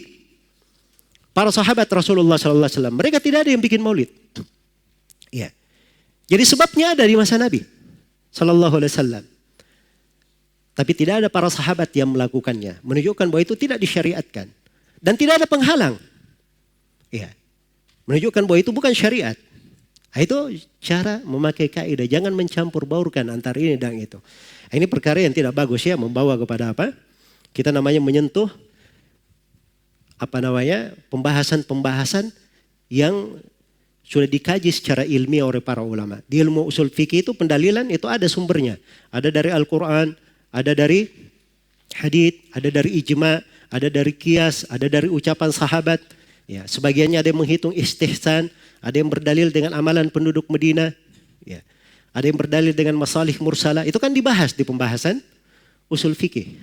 para sahabat Rasulullah SAW. Mereka tidak ada yang bikin maulid. Iya. Jadi sebabnya ada di masa Nabi SAW. Tapi tidak ada para sahabat yang melakukannya. Menunjukkan bahwa itu tidak disyariatkan. Dan tidak ada penghalang. Iya. Menunjukkan bahwa itu bukan syariat. Itu cara memakai kaidah. Jangan mencampur baurkan antara ini dan itu. Ini perkara yang tidak bagus ya. Membawa kepada apa? Kita namanya menyentuh pembahasan-pembahasan yang sudah dikaji secara ilmiah oleh para ulama. Di ilmu usul fikih itu pendalilan itu ada sumbernya. Ada dari Al-Quran, ada dari hadits, ada dari ijma, ada dari qiyas, ada dari ucapan sahabat. Ya, sebagiannya ada yang menghitung istihsan, ada yang berdalil dengan amalan penduduk Madinah. Ya. Ada yang berdalil dengan masalih mursalah. Itu kan dibahas di pembahasan usul fikih.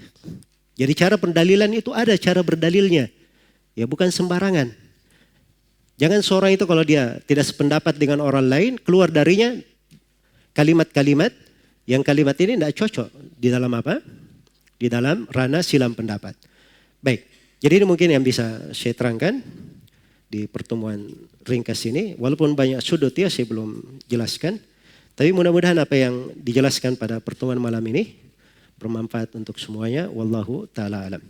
Jadi cara pendalilan itu ada cara berdalilnya. Ya bukan sembarangan. Jangan seorang itu kalau dia tidak sependapat dengan orang lain, keluar darinya kalimat-kalimat yang kalimat ini tidak cocok di dalam apa? Di dalam ranah silam pendapat. Baik, jadi ini mungkin yang bisa saya terangkan di pertemuan ringkas ini. Walaupun banyak sudut ya saya belum jelaskan. Tapi mudah-mudahan apa yang dijelaskan pada pertemuan malam ini bermanfaat untuk semuanya. Wallahu ta'ala alam.